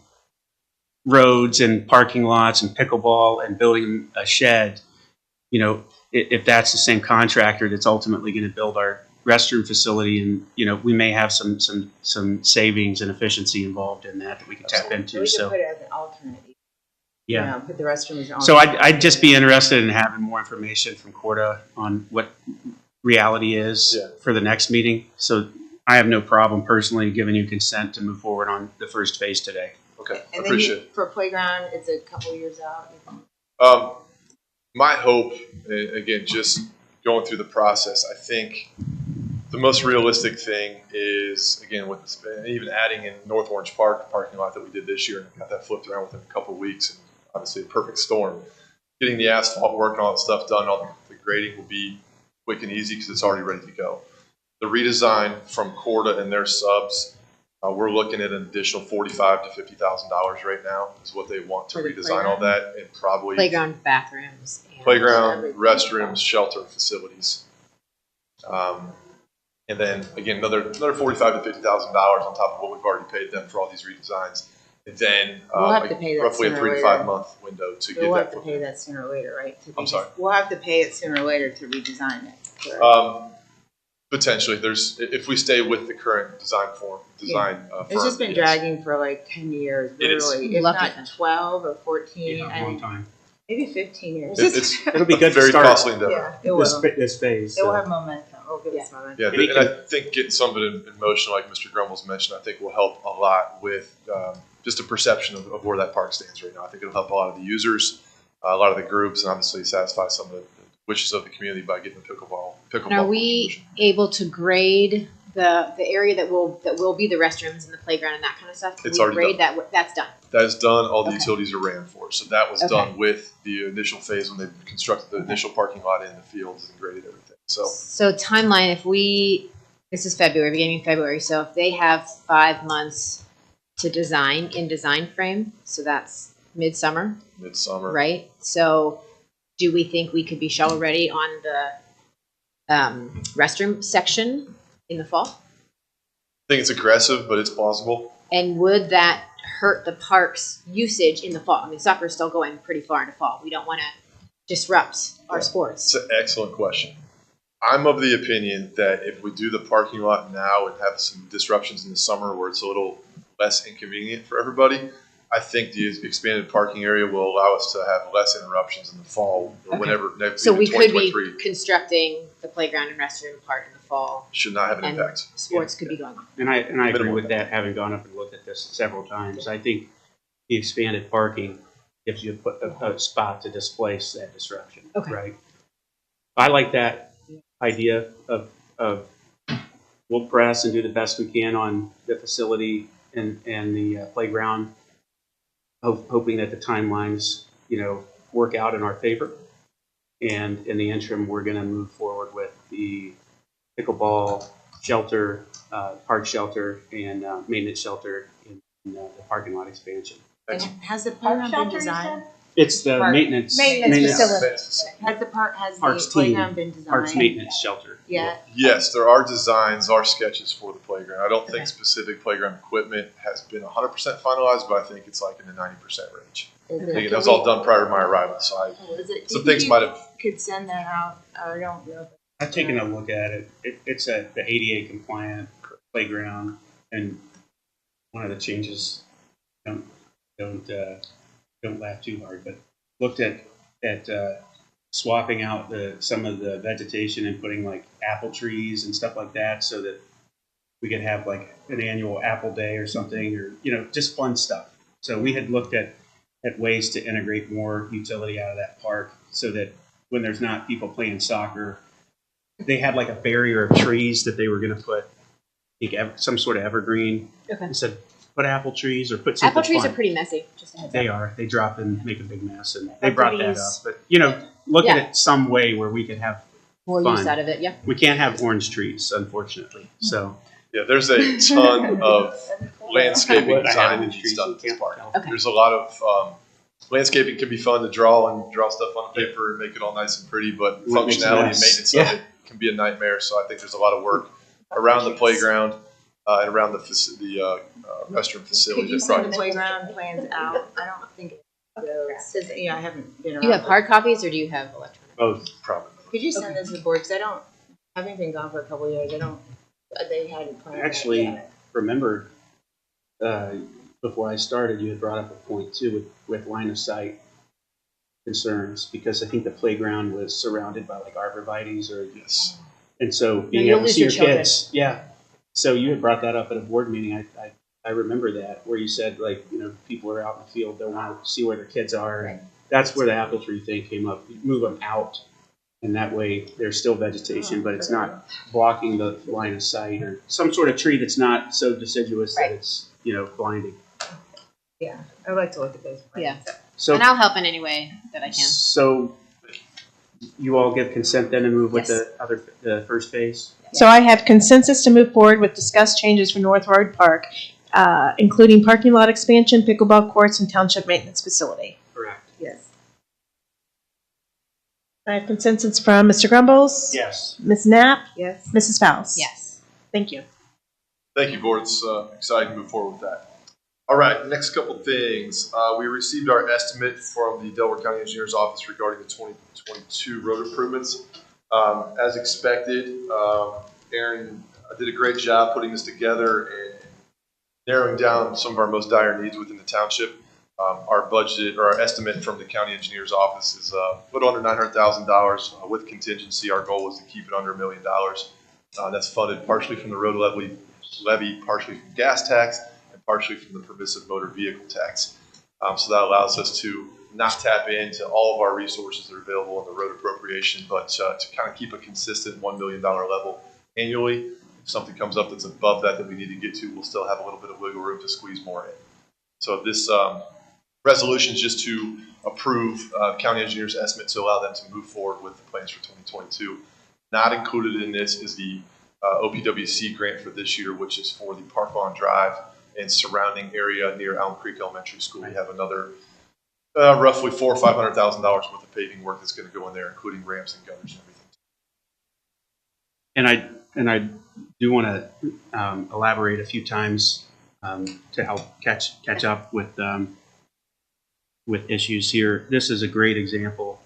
roads and parking lots and pickleball and building a shed, if that's the same contractor that's ultimately going to build our restroom facility, and we may have some savings and efficiency involved in that we can tap So into. we So could put it as an alternate. yeah. Put the restroom as an So alternate. I'd just be interested in having more information from Corda on what reality is Yeah. for the next meeting. So I have no problem personally giving you consent to move forward on the first phase today. Okay, I And then appreciate it. for playground, it's a couple years out. You think? My hope, again, just going through the process, I think the most realistic thing is, again, with this, even adding in North Orange Park, the parking lot that we did this year, and got that flipped around within a couple of weeks, and obviously a perfect storm. Getting the asphalt work and all that stuff done, all the grading will be quick and easy because it's already ready to go. The redesign from Corda and their subs, we're looking at an additional $45,000 to $50,000 right now is what they want to For the redesign all that, and probably Playground, bathrooms. and- playground, Everything. restrooms, shelter facilities. And then again, another $45,000 to $50,000 on top of what we've already paid them for all these redesigns. And then We'll have to pay that roughly a sooner 3 or to later. 5 month window to get We'll have that. to pay that sooner or later, right? I'm sorry? We'll have to pay it sooner or later to redesign it. correct? Potentially, if we stay with the current design. It's just been yes. dragging for like 10 years, It is. literally. If Lucky. not 12 or 14, Yeah, I a long mean, time. maybe 15 years. It's It'll be a good to very start costly endeavor. Yeah, it this, will. this phase. It will so. have momentum. It'll give us momentum. Yeah, And and I think getting some of it in motion, like Mr. Grumbles mentioned, I think will help a lot with just a perception of where that park stands right now. I think it'll help a lot of the users, a lot of the groups, and obviously satisfy some of the wishes of the community by getting the pickleball. And are we able to grade the area that will be the restrooms and the playground and that kind of stuff? Can It's we already grade that? That's done. That is done. All the Okay. utilities are ran for. So that was Okay. done with the initial phase when they constructed the initial parking lot in the fields and graded everything. So Timeline, this is February, beginning of February, so if they have 5 months to design in design frame, so that's midsummer, midsummer. right? So do we think we could be shovel ready on the restroom section in the fall? I think it's aggressive, but it's plausible. And would that hurt the park's usage in the fall? I mean, soccer is still going pretty far into fall. We don't want to disrupt our sports. It's an excellent question. I'm of the opinion that if we do the parking lot now and have some disruptions in the summer where it's a little less inconvenient for everybody, I think the expanded parking area will allow us to have less interruptions in the fall or whenever next. So we could be 2023 constructing the playground and restroom part in the fall. should not have an And impact. sports could be going on. And I agree Minimal. with that, having gone up and looked at this several times. I think the expanded parking gives you a spot to displace that disruption, Okay. right? I like that idea of we'll press and do the best we can on the facility and the playground, hoping that the timelines, work out in our favor. And in the interim, we're going to move forward with the pickleball shelter, park shelter, and maintenance shelter in the parking lot expansion. And has the Park playground been shelter, you designed? It's the Park- maintenance facility. Has the Parks playground team, been designed? parks maintenance shelter. Yeah. Yes, there are designs, are sketches for the playground. I don't think specific playground equipment has been 100% finalized, but I think it's like in the 90% range. Is I it- think that was all done prior to my arrival, so Oh, is it- do some you things think might you have. Could send that out. I don't know. I've taken a look at it. It's the ADA compliant playground, and one of the changes, don't laugh too hard, but looked at swapping out some of the vegetation and putting like apple trees and stuff like that, so that we could have like an annual apple day or something, or just fun stuff. So we had looked at ways to integrate more utility out of that park, so that when there's not people playing soccer, they had like a barrier of trees that they were going to put, I think, some sort of evergreen. Okay. And said, put apple trees or put something Apple trees fun. are pretty messy. Just a heads They up. are. They drop and make a big mess, and they Like brought that leaves. up. But look at Yeah. it some way where we could have. More fun. use out of it, yeah. We can't have orange trees, unfortunately. So Yeah, there's a ton of landscaping What I design have that in needs trees done you at this can't park. tell. Okay. There's a lot of landscaping can be fun to draw stuff on paper and make it all nice and pretty, but When it makes a functionality and mess. maintenance Yeah. of it can be a nightmare. So I think there's a lot of work around the playground and around the restroom facility. Could you that send probably- the playground plans out? I don't think it I haven't been around. Do you have hard copies or do you have electronic? both. Probably. Could you send this to the board? Because having been gone for a couple of years, they had a plan. Actually, remember before I started, you had brought up a point too with line of sight concerns, because I think the playground was surrounded by like arborvitaes Yes. and so being you'll able to lose see your your children. kids. Yeah. So you had brought that up at a board meeting. I remember that, where you said like, people are out in the field, they want to see where their kids are. Right. That's where the apple tree thing came up. You move them out, and that way there's still vegetation, but it's not blocking the line of sight, or some sort of tree that's not so deciduous Right. that it's, blinding. Yeah, I'd like to look at those plans. Yeah. So, And I'll help in any way that I can. so you all give consent then to move with Yes. the first phase? So I have consensus to move forward with discussed changes for North Road Park, including parking lot expansion, pickleball courts, and township maintenance facility. Correct. Yes. I have consensus from Mr. Grumbles, Yes. Ms. Knapp, Yes. Mrs. Fowles. Yes. Thank you. Thank you, board. It's exciting to move forward with that. All right, next couple things. We received our estimate from the Delaware County Engineer's Office regarding the 2022 road improvements. As expected, Aaron did a great job putting this together and narrowing down some of our most dire needs within the township. Our budget or our estimate from the county engineer's office is a little under $900,000 with contingency. Our goal was to keep it under $1 million. That's funded partially from the road levy, partially from gas tax, and partially from the permissive motor vehicle tax. So that allows us to not tap into all of our resources that are available in the road appropriation, but to kind of keep a consistent $1 million level annually. If something comes up that's above that we need to get to, we'll still have a little bit of wiggle room to squeeze more in. So this resolution is just to approve county engineer's estimate to allow them to move forward with the plans for 2022. Not included in this is the OPWC grant for this year, which is for the Park Lawn Drive and surrounding area near Elm Creek Elementary School. We have another roughly $400,000 or $500,000 worth of paving work that's going to go in there, including ramps and gutters and everything. And I do want to elaborate a few times to help catch up with issues here. This is a great example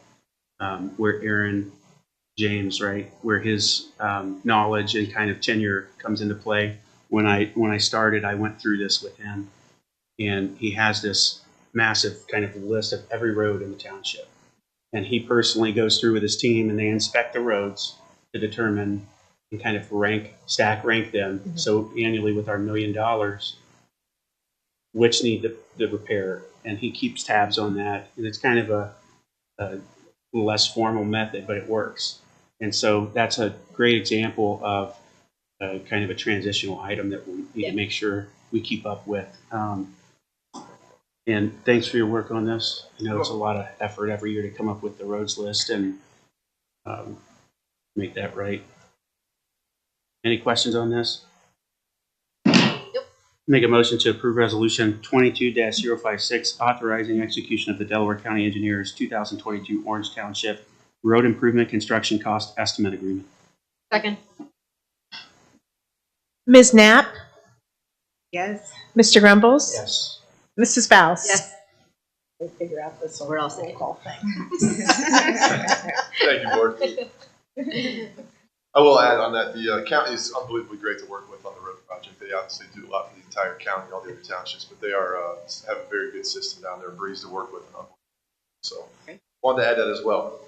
where Aaron James, right, where his knowledge and kind of tenure comes into play. When I started, I went through this with him, and he has this massive kind of list of every road in the township, and he personally goes through with his team, and they inspect the roads to determine and kind of stack rank them. Mm-hmm. So annually, with our $1 million, which need the repair, and he keeps tabs on that, and it's kind of a less formal method, but it works. And so that's a great example of kind of a transitional item that we need to make sure we keep up with. And thanks for your work on this. I know it's a lot of effort every year to come up with the roads list and make that right. Any questions on this? Make a motion to approve resolution 22-056, authorizing execution of the Delaware County Engineers 2022 Orange Township Road Improvement Construction Cost Estimate Agreement. Second. Ms. Knapp, Yes. Mr. Grumbles, Yes. Mrs. Faust. Yes. We'll figure out this We're all saying call thing. Thank you, Board. I will add on that the county is unbelievably great to work with on the road project. They obviously do a lot for the entire county and all the other townships, but they are have a very good system down there, a breeze to work with. So, wanted to add that as well.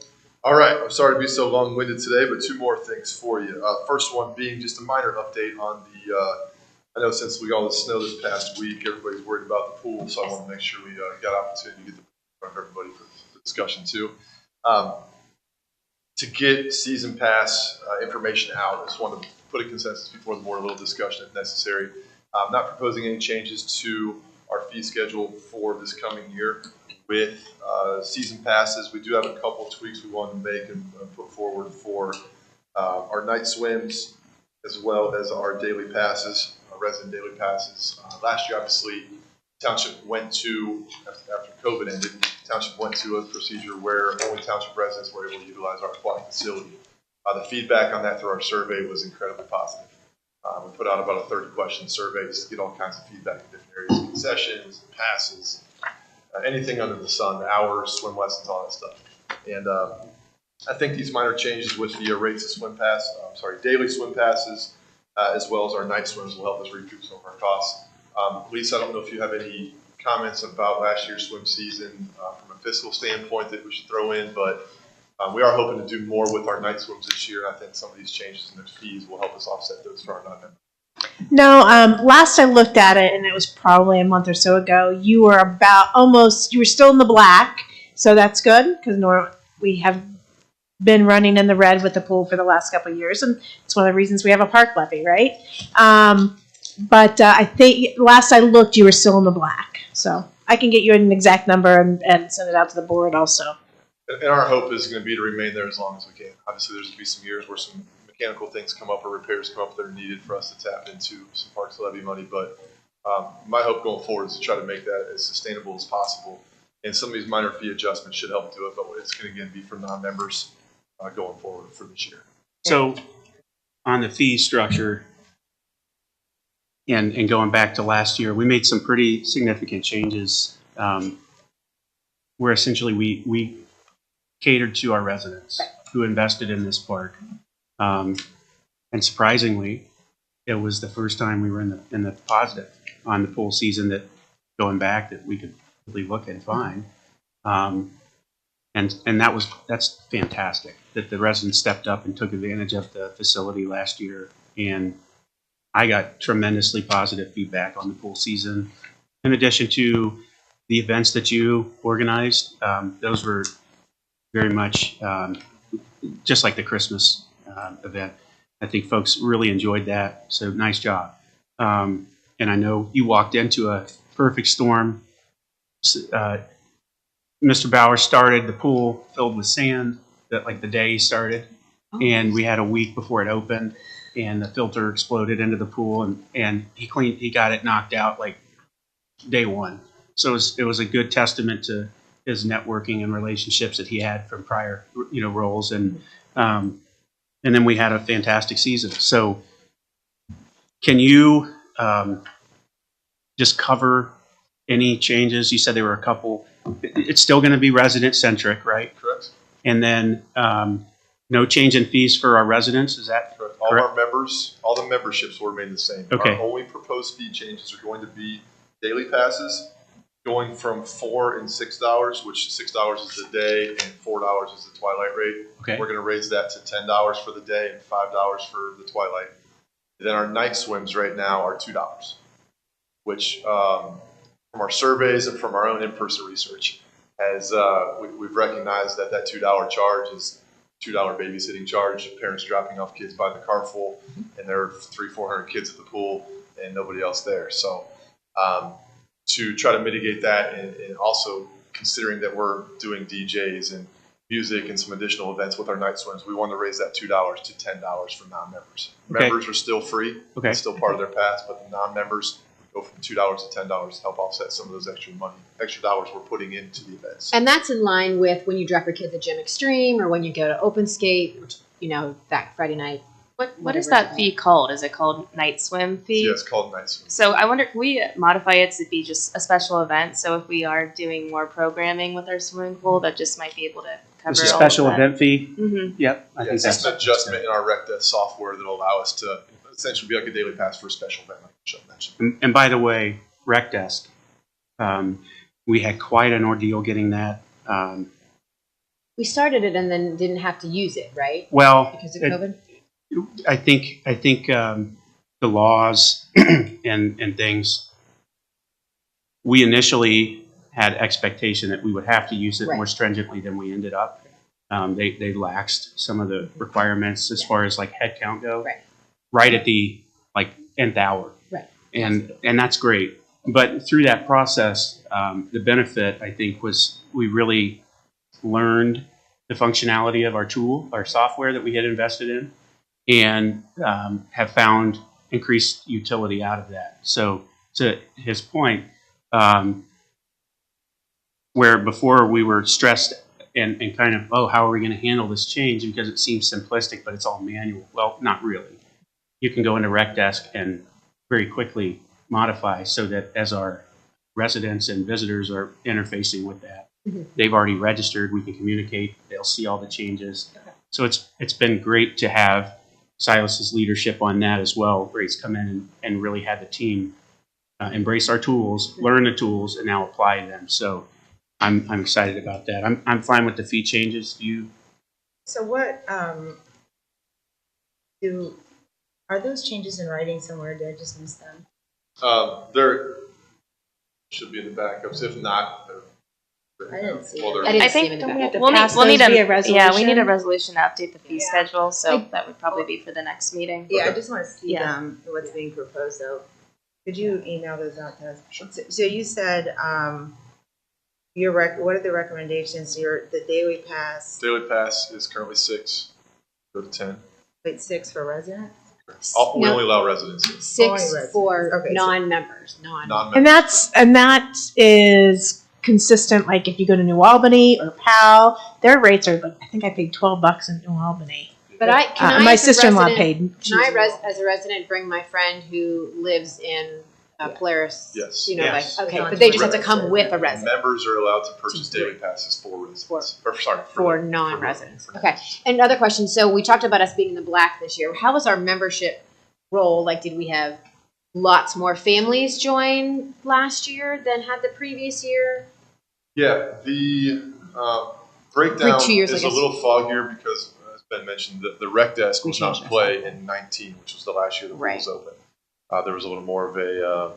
All right, I'm sorry to be so long-winded today, but two more things for you. First one being just a minor update on the, I know since we got all the snow this past week, everybody's worried about the pool, so I want to make sure we got opportunity to get the pool in front of everybody for the discussion too. To get season pass information out, I just want to put a consensus before the board, a little discussion if necessary. I'm not proposing any changes to our fee schedule for this coming year. With season passes, we do have a couple of tweaks we want to make and put forward for our night swims, as well as our daily passes, our resident daily passes. Last year, obviously, Township went to, after COVID ended, Township went to a procedure where only Township residents were able to utilize our aquatic facility. The feedback on that through our survey was incredibly positive. We put out about a 30-question survey just to get all kinds of feedback in different areas, concessions, passes, anything under the sun, hours, swim lessons, all that stuff. And I think these minor changes with the rates of swim pass, daily swim passes, as well as our night swims will help us recoup some of our costs. Lisa, I don't know if you have any comments about last year's swim season from a fiscal standpoint that we should throw in, but we are hoping to do more with our night swims this year. I think some of these changes in the fees will help us offset those for our non-members. No, last I looked at it, and it was probably a month or so ago, you were you were still in the black, so that's good, because we have been running in the red with the pool for the last couple of years, and it's one of the reasons we have a park levy, right? But I think last I looked, you were still in the black, so I can get you an exact number and send it out to the board also. And our hope is going to be to remain there as long as we can. Obviously, there's going to be some years where some mechanical things come up or repairs come up that are needed for us to tap into some parks levy money. But my hope going forward is to try to make that as sustainable as possible. And some of these minor fee adjustments should help do it, but it's going to again be for non-members going forward for this year. So on the fee structure, and going back to last year, we made some pretty significant changes where essentially we catered to our residents who invested in this park. And surprisingly, it was the first time we were in the positive on the pool season that going back that we could really look and find. And that's fantastic that the residents stepped up and took advantage of the facility last year. And I got tremendously positive feedback on the pool season. In addition to the events that you organized, those were very much just like the Christmas event. I think folks really enjoyed that. So nice job. And I know you walked into a perfect storm. Mr. Bauer started the pool filled with sand that like the day he started, and we had a week before it opened, and the filter exploded into the pool, and he got it knocked out like day one. So it was a good testament to his networking and relationships that he had from prior roles, and then we had a fantastic season. So can you just cover any changes? You said there were a couple. It's still going to be resident centric, right? Correct. And then no change in fees for our residents. Is that correct? All correct? our members, all the memberships will remain the same. Okay. Our only proposed fee changes are going to be daily passes, going from $4 and $6, which $6 is the day and $4 is the twilight rate. Okay. We're going to raise that to $10 for the day and $5 for the twilight. And then our night swims right now are $2, which from our surveys and from our own in-person research, as we've recognized that $2 charge is $2 babysitting charge, parents dropping off kids by the car full, and there are 300-400 kids at the pool and nobody else there. So to try to mitigate that, and also considering that we're doing DJs and music and some additional events with our night swims, we want to raise that $2 to $10 for non-members. Okay. Members are still free. Okay. It's still part of their pass, but the non-members go from $2 to $10 to help offset some of those extra dollars we're putting into the events. And that's in line with when you drop your kids at Gym Extreme or when you go to Open Skate, which, that Friday night. What is that fee called? Is it called night swim fee? Yeah, it's called night swim. So I wonder, can we modify it to be just a special event? So if we are doing more programming with our swimming pool, that just might be able to cover There's a all special of that. event fee. Mm-hmm. Yep. I Yeah, think it's that's an adjustment in our RecDesk software that will allow us to essentially be like a daily pass for a special event, like Michelle mentioned. And by the way, RecDesk, we had quite an ordeal getting that. We started it and then didn't have to use it, right? Well, Because of COVID? I think the laws and things. We initially had expectation that we would have to use it more stringently than we ended up. They laxed some of the requirements as far as like head count go. Right at the nth hour. Right. And that's great. But through that process, the benefit I think was we really learned the functionality of our tool, our software that we had invested in, and have found increased utility out of that. So to his point, where before we were stressed and kind of, how are we going to handle this change? Because it seems simplistic, but it's all manual. Well, not really. You can go into RecDesk and very quickly modify so that as our residents and visitors are interfacing with that, they've already registered, we can communicate, they'll see all the changes. So it's been great to have Silas's leadership on that as well, where he's come in and really had the team embrace our tools, learn the tools, and now apply them. So I'm excited about that. I'm fine with the fee changes. So what are those changes in writing somewhere? Did I just miss them? There should be in the backups. If not, they're I didn't see well, it. they're- I didn't I see think him in the we have back. to pass those via we resolution? need a resolution to update the fee Yeah. schedule, so that would probably be for the next meeting. Yeah, I just want to see Yeah. what's being proposed though. Could you email those out to us? So you said what are the recommendations? The daily pass, daily pass is currently 6, go to 10. 6 for residents. We only allow residents. 6 residents. for Okay, so- non-members. Non-members. And that is consistent. Like if you go to New Albany or Powell, their rates are like I think I paid $12 in New Albany. Yeah. But My sister-in-law paid. Can I, as a resident, bring my friend who lives in Polaris? Yes. You know, Yes. like, okay, but they just have to come with a And resident members are allowed to purchase daily passes for residents. for non-residents. Okay. And another question. So we talked about us being in the black this year. How was our membership roll? Like, did we have lots more families join last year than had the previous year? Yeah, the breakdown Like 2 years, I is a guess. little foggier because, as Ben mentioned, the rec desk We was not changed in play in 19, which was the last year the pool Right. was open. There was a little more of a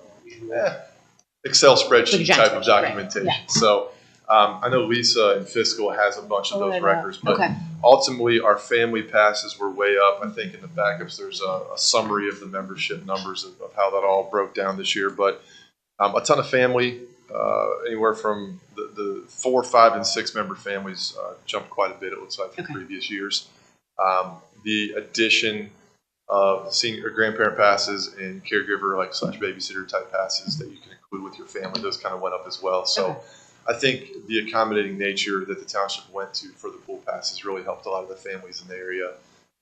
Excel spreadsheet Like a type of spreadsheet, right. documentation. Yeah. So I know Lisa in Fiscal has a bunch of those records, but Okay. ultimately our family passes were way up. I think in the backups there's a summary of the membership numbers of how that all broke down this year. But a ton of family, anywhere from the 4, 5, and 6 member families jumped quite a bit, it looks like, from Okay. previous years. The addition of senior or grandparent passes and caregiver / babysitter type passes that you can include with your family, those kind of went up as well. So Okay. I think the accommodating nature that the township went to for the pool passes really helped a lot of the families in the area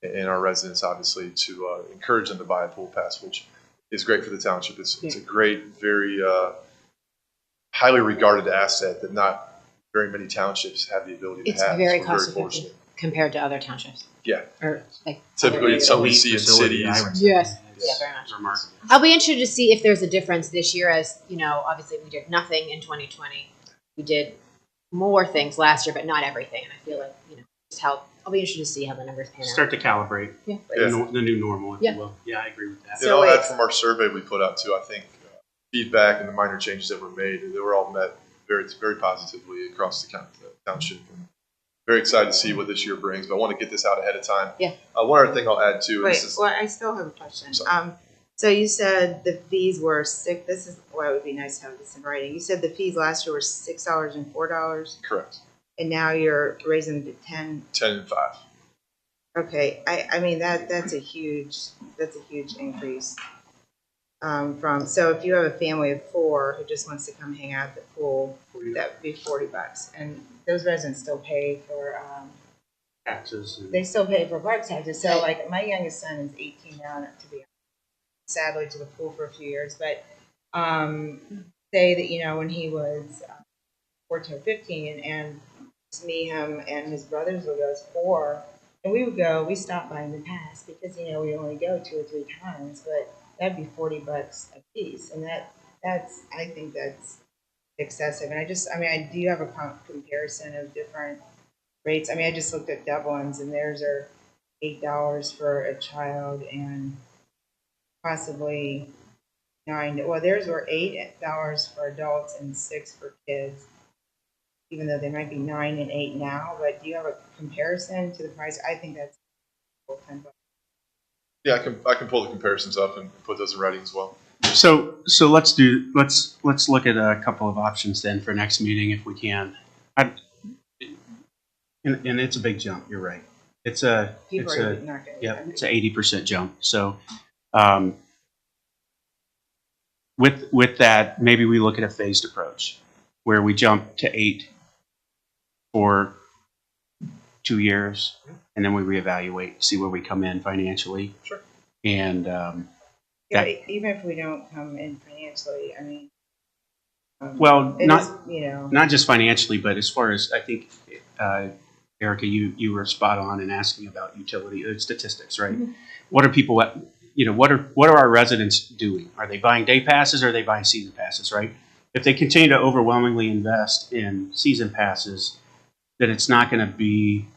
and our residents, obviously, to encourage them to buy a pool pass, which is great for the township. It's a great, very highly regarded asset that not very many townships have the ability to It's have. very So we're cost very effective fortunate. compared to other townships. Yeah. Or like Typically, it's something we Elite see in facility, I cities. would say. Yes. It's Yeah, very much. remarkable. I'll be interested to see if there's a difference this year, as you know, obviously we did nothing in 2020. We did more things last year, but not everything. And I feel like, just how I'll be interested to see how the numbers pan out. Start to calibrate Yeah. the new normal, if Yeah. you will. Yeah, I agree with that. And I'll add from our survey we put out too, I think feedback and the minor changes that were made, they were all met very, very positively across the township. And very excited to see what this year brings, but I want to get this out ahead of time. Yeah. One other thing I'll add too. Wait, This is, well, I still have a question. Sorry. So you said the fees were $6. This is why it would be nice to have this in writing. You said the fees last year were $6 and $4, correct. and now you're raising them to 10. 10 and 5. Okay, I mean that's a huge increase. So if you have a family of 4 who just wants to come hang out at the pool, that would be $40, and those residents still pay for Taxes. And they still pay for park taxes. So like my youngest son is 18 now, to be sadly to the pool for a few years, but say that when he was 14 or 15, and it's me, him, and his brothers would go as 4, and we stopped buying the pass because we only go 2 or 3 times, but that'd be $40 a piece, and I think that's excessive. And I do have a comparison of different rates. I just looked at Dublin's, and theirs are $8 for a child and possibly $9. Well, theirs were $8 for adults and $6 for kids, even though they might be $9 and $8 now. But do you have a comparison to the price? I think that's $10. Yeah, I can pull the comparisons up and put those in writing as well. So let's look at a couple of options then for next meeting if we can. And it's a big jump. You're right. It's a People are not going to. yeah, it's an 80% jump. So with that, maybe we look at a phased approach where we jump to 8 for 2 years, and then we reevaluate, see where we come in financially. Sure. And Even if we don't come in financially, well, it not is, not just financially, but as far as I think, Erica, you were spot on in asking about utility statistics, right? Mm-hmm. What are people? What are our residents doing? Are they buying day passes or are they buying season passes, right? If they continue to overwhelmingly invest in season passes, then it's not going to be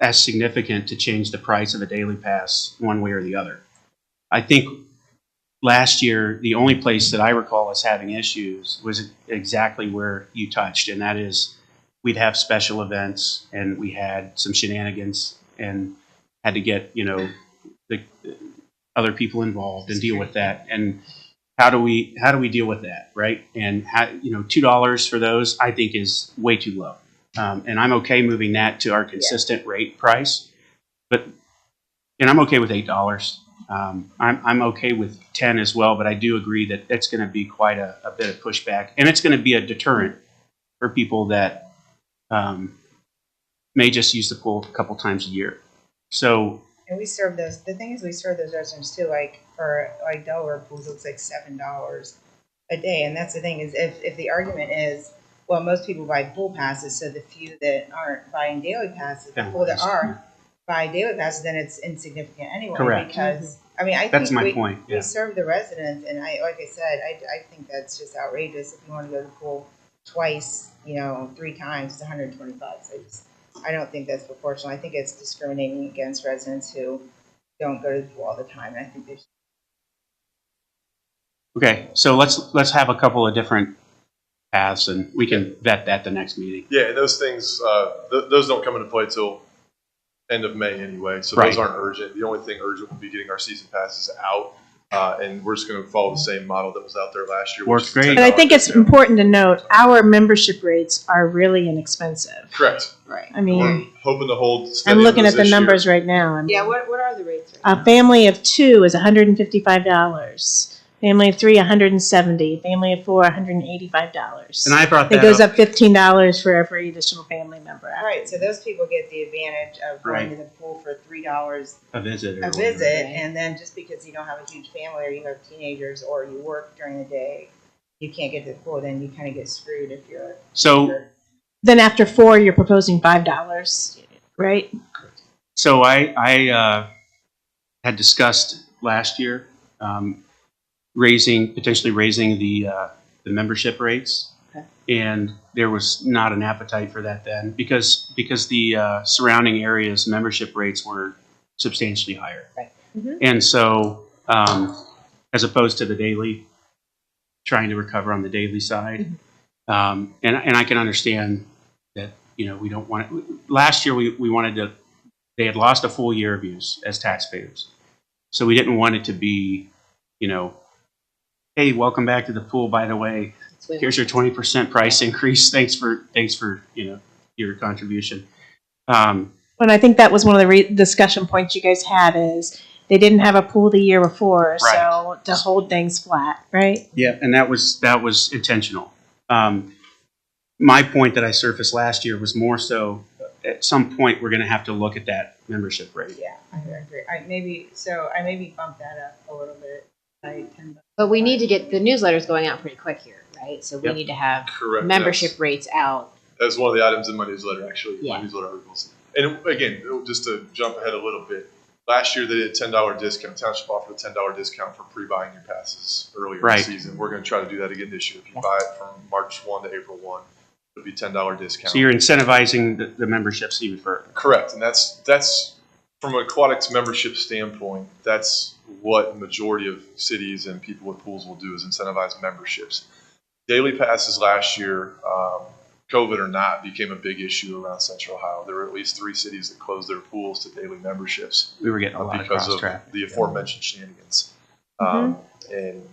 as significant to change the price of a daily pass one way or the other. I think last year, the only place that I recall us having issues was exactly where you touched, and that is we'd have special events and we had some shenanigans and had to get, the other people involved and deal with that. And how do we deal with that, right? And $2 for those, I think, is way too low. And I'm okay moving that to our consistent rate price, and I'm okay with $8. I'm okay with 10 as well, but I do agree that it's going to be quite a bit of pushback, and it's going to be a deterrent for people that may just use the pool a couple times a year. So And we serve those, the thing is, we serve those restrooms too, like for like Delaware pools, it's like $7 a day. And that's the thing is if the argument is, well, most people buy pool passes, so the few that aren't buying daily passes, the people that are buy daily passes, then it's insignificant anyway. Correct. Because, I mean, I that's think my point. we serve the residents, and like I said, I think that's just outrageous. If you want to go to the pool twice, 3 times, it's $125. So I don't think that's proportional. I think it's discriminating against residents who don't go to the pool all the time. And I think there's Okay, so let's have a couple of different paths, and we can vet that the next meeting. Yeah, and those things, those don't come into play till end of May anyway, so Right. those aren't urgent. The only thing urgent would be getting our season passes out, and we're just going to follow the same model that was out there last year. Works which is great. And I think it's discount. important to note, our membership rates are really inexpensive. Correct. right. I We're mean, hoping to hold steady. I'm on looking those at the this year. numbers right now. I mean, Yeah, what are the rates right a family of 2 is $155. Family of 3, $170. Family of 4, $185. And I brought It that goes up. up $15 for every additional family member. All right, so those people get the advantage of going Right. to the pool for $3 A visit. Or a whatever. visit, and then just because you don't have a huge family or you have teenagers or you work during the day, you can't get to the pool, then you kind of get screwed if you're. So Then after 4, you're proposing $5, right? So I had discussed last year potentially raising the membership rates, Okay. and there was not an appetite for that then because the surrounding areas membership rates were substantially higher, Right. Mhm. and so as opposed to the daily, trying to recover on the daily side, and I can understand that we don't want it. Last year we wanted to. They had lost a full year of use as taxpayers. So we didn't want it to be, hey, welcome back to the pool, by the way. now? Here's your 20% price increase. Thanks for your contribution. And I think that was one of the discussion points you guys had is they didn't have a pool the year before, so to hold things flat, right? Yeah, and that was intentional. My point that I surfaced last year was more so at some point we're going to have to look at that membership rate. Yeah, I agree. I maybe bump that up a little bit by $10. But we need to get the newsletters going out pretty quick here, right? So we Yep. need to have Correct. membership rates out. That's one of the items in my newsletter, actually. Yeah. My newsletter articles. And again, just to jump ahead a little bit, last year they did a $10 discount. Township offered a $10 discount for pre-buying your passes earlier in Right. the season. We're going to try to do that again this year. If you Yes. buy it from March 1 to April 1, it'll be $10 discount. So you're incentivizing the memberships even further. Correct, and that's from an aquatics membership standpoint. That's what the majority of cities and people with pools will do is incentivize memberships. Daily passes last year, COVID or not, became a big issue around Central Ohio. There were at least 3 cities that closed their pools to daily memberships We were getting a lot of because cross of traffic. the aforementioned shenanigans. And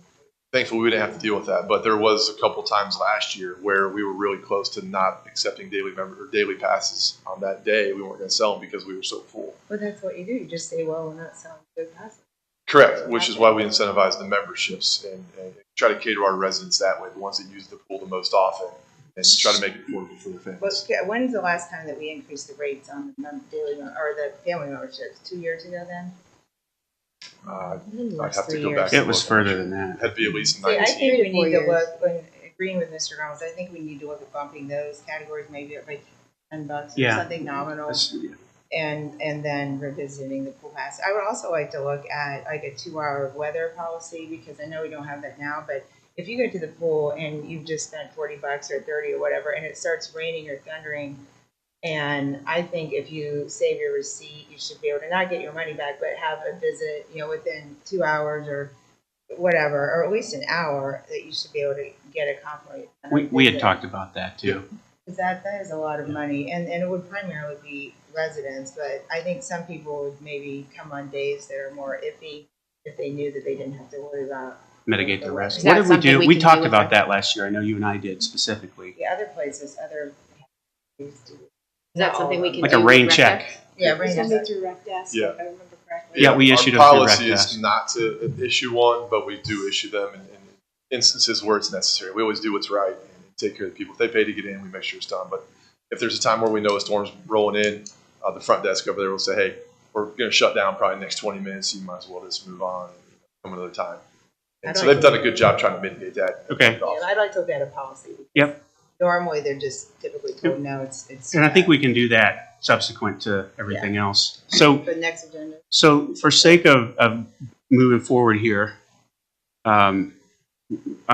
thankfully, we didn't have to deal with that. But there was a couple times last year where we were really close to not accepting daily passes on that day. We weren't going to sell them because we were so full. But that's what you do. You just say, well, we're not selling good passes. Correct, which is why we incentivize the memberships and try to cater our residents that way, the ones that use the pool the most often, and try to make it affordable for their families. But when's the last time that we increased the rates on the the family memberships? 2 years ago, then. I'd have to go back. It and was look. further than that. Had to be at least See, I 19. think we 3 to 4 need to years. look. When agreeing with Mr. Gomes, I think we need to look at bumping those categories maybe up by $10 or Yeah. something nominal. That's- And then revisiting the pool pass. I would also like to look at like a 2-hour weather policy because I know we don't have that now, but if you go to the pool and you've just spent $40 or 30 or whatever, and it starts raining or thundering, and I think if you save your receipt, you should be able to not get your money back, but have a visit, within 2 hours or whatever, or at least an hour, that you should be able to get a complimentary. We had talked about that too. Because that is a lot of money, and it would primarily be residents, but I think some people would maybe come on days that are more iffy if they knew that they didn't have to worry about. Mitigate the risk. Is What that did we something do? we We can talked do with about our- that last year. I know you and I did specifically. The other places, other. Is that something we can Like do a with rain rec check. deck? Yeah, It's rain gonna be check. through rec desk, Yeah. if I remember correctly. Yeah, we issued them Our through rec policy is desk. not to issue one, but we do issue them in instances where it's necessary. We always do what's right and take care of the people. If they pay to get in, we make sure it's done. But if there's a time where we know a storm's rolling in, the front desk over there will say, hey, we're going to shut down probably the next 20 minutes. So you might as well just move on and come another time. And so they've done a good job trying to mitigate that. Okay. Yeah, I'd like to look at a policy. Yep. Normally, they're just typically told, no, it's. And I think we can do that subsequent to everything else. So, For the next agenda. so for sake of moving forward here, I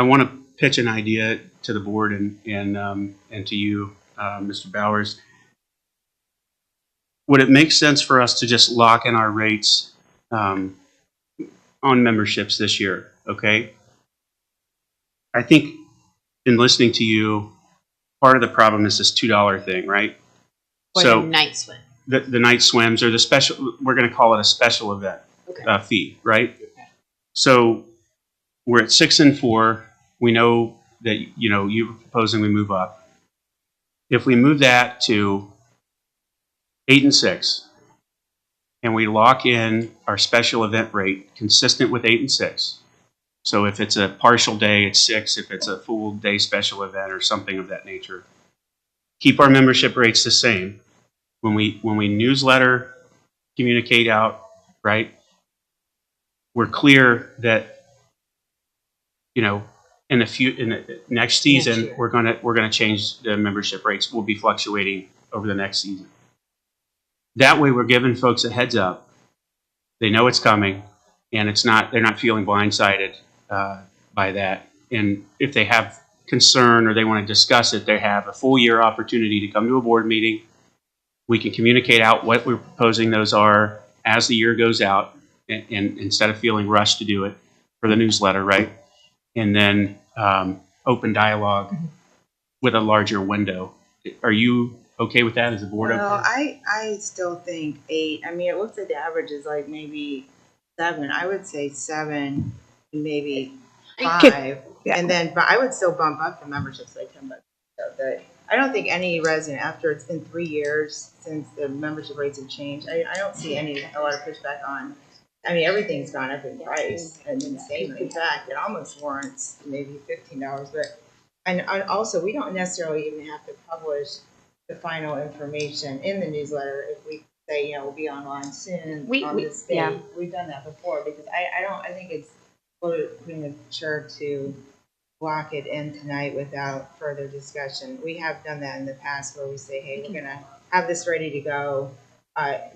want to pitch an idea to the board and to you, Mr. Bowers. Would it make sense for us to just lock in our rates on memberships this year? Okay. I think in listening to you, part of the problem is this $2 thing, right? Or So the night swim. the night swims or the special, we're going to call it a special event fee, right? So we're at 6 and 4. We know that, you know, you're proposing we move up. If we move that to 8 and 6, and we lock in our special event rate consistent with 8 and 6. So if it's a partial day, it's 6. If it's a full day special event or something of that nature, keep our membership rates the same. When we newsletter, communicate out, right? We're clear that, you know, in the next season, we're gonna change the membership rates. We'll be fluctuating over the next season. That way, we're giving folks a heads up. They know it's coming, and they're not feeling blindsided by that. And if they have concern or they want to discuss it, they have a full year opportunity to come to a board meeting. We can communicate out what we're proposing those are as the year goes out, and instead of feeling rushed to do it for the newsletter, right? And then open dialogue with a larger window. Are you okay with that as a board? Well, Okay? I still think 8. I mean, it looks like the average is like maybe 7. I would say 7, maybe 5, and then but I would still bump up the memberships by $10. So that I don't think any resident, after it's been 3 years since the membership rates have changed, I don't see a lot of pushback on. I mean, everything's gone up in price and insanely. In fact, it almost warrants maybe $15. But and also, we don't necessarily even have to publish the final information in the newsletter if we say, you know, we'll be online soon on this date. yeah. We've done that before because I think it's a little premature to lock it in tonight without further discussion. We have done that in the past where we say, hey, we're gonna have this ready to go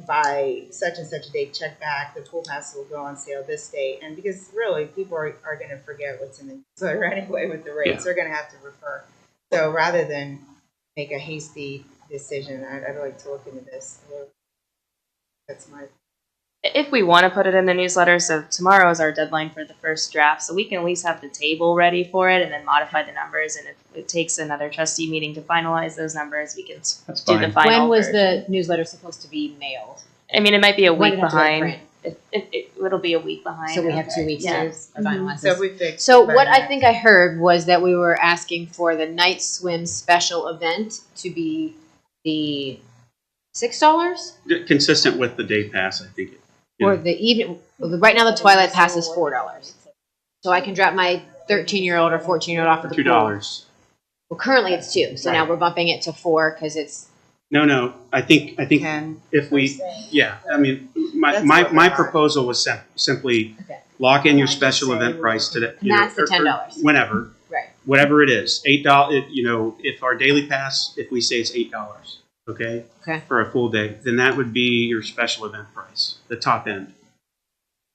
by such and such a date, check back, the pool passes will go on sale this date. And because really people are going to forget what's in the newsletter anyway with the rates, they're going to have to refer. So rather than make a hasty decision, I'd like to look into this. That's my. If we want to put it in the newsletter, so tomorrow is our deadline for the first draft, so we can at least have the table ready for it and then modify the numbers. And if it takes another trustee meeting to finalize those numbers, we can That's do fine. the final. When was version. the newsletter supposed to be mailed? I mean, it might be a When week did it have to go behind. print? It'll be a week behind. So we have 2 weeks Yeah. to finalize So this. we fixed. So by what I next- think I heard was that we were asking for the night swim special event to be the $6 Consistent with the day pass, I think. or the even. Right now, the Twilight Pass is $4. So I can drop my 13-year-old or 14-year-old off at the pool. $2. Well, currently it's 2, so now we're bumping it to 4 because it's. No. I think 10. if we, yeah. I mean, That's my what we are. proposal was simply Okay. lock in your special event price today. And that's the $10. Whenever. Right. Whatever it is, $8. You know, if our daily pass, if we say it's $8, okay, for a full day, then that would be your special event price, the top end.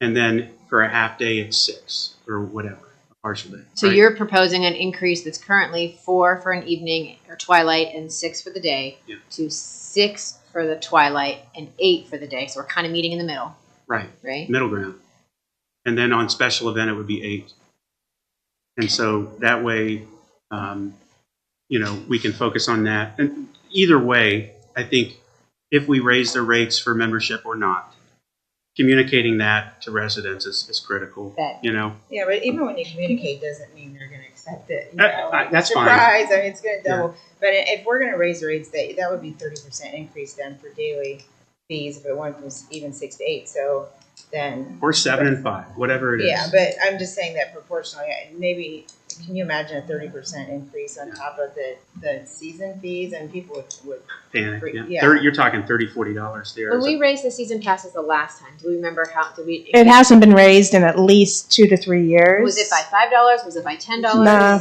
And then for a half day, it's 6 or whatever, a partial day. So right? you're proposing an increase that's currently 4 for an evening or twilight and 6 for the day Yeah. to 6 for the twilight and 8 for the day. So we're kind of meeting in the middle, right, right? middle ground. And then on special event, it would be 8. And so that way, you know, we can focus on that. And either way, I think if we raise the rates for membership or not, communicating that to residents is critical. You know, Yeah, but even when you communicate, doesn't mean they're going to accept it. You know? that's fine. Surprise! I mean, it's going to double. But if we're going to raise the rates, that would be 30% increase then for daily fees if it went from even 6 to 8. So then. Or 7 and 5, whatever it is. Yeah, but I'm just saying that proportionally, maybe can you imagine a 30% increase on top of the season fees? And people would Panic, yeah. Yeah. You're talking $30-$40 there. When we raised the season passes the last time, do we remember how? Did we? It hasn't been raised in at least 2 to 3 years. Was it by $5? Was it by $10? Nah.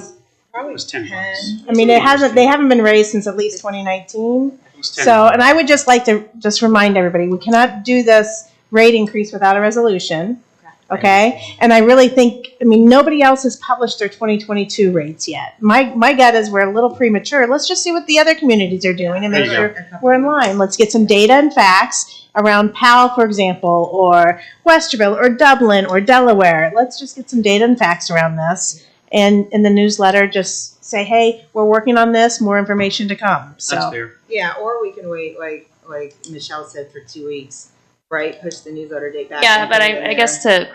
probably It was $10. I mean, they haven't been raised since at least 2019. It was 10. So, and I would just like to just remind everybody, we cannot do this rate increase without a resolution. Okay, and I really think, I mean, nobody else has published their 2022 rates yet. My gut is we're a little premature. Let's just see what the other communities are doing and make There sure we're in line. Let's get some data and facts around Powell, for example, or Westerville, or Dublin, or Delaware. Let's just get some data and facts around this, and in the newsletter, just say, hey, we're working on this. More information to come. So That's fair. Yeah, or we can wait, like Michelle said, for 2 weeks, right? Push the newsletter date back. Yeah, and but put it in I there. guess to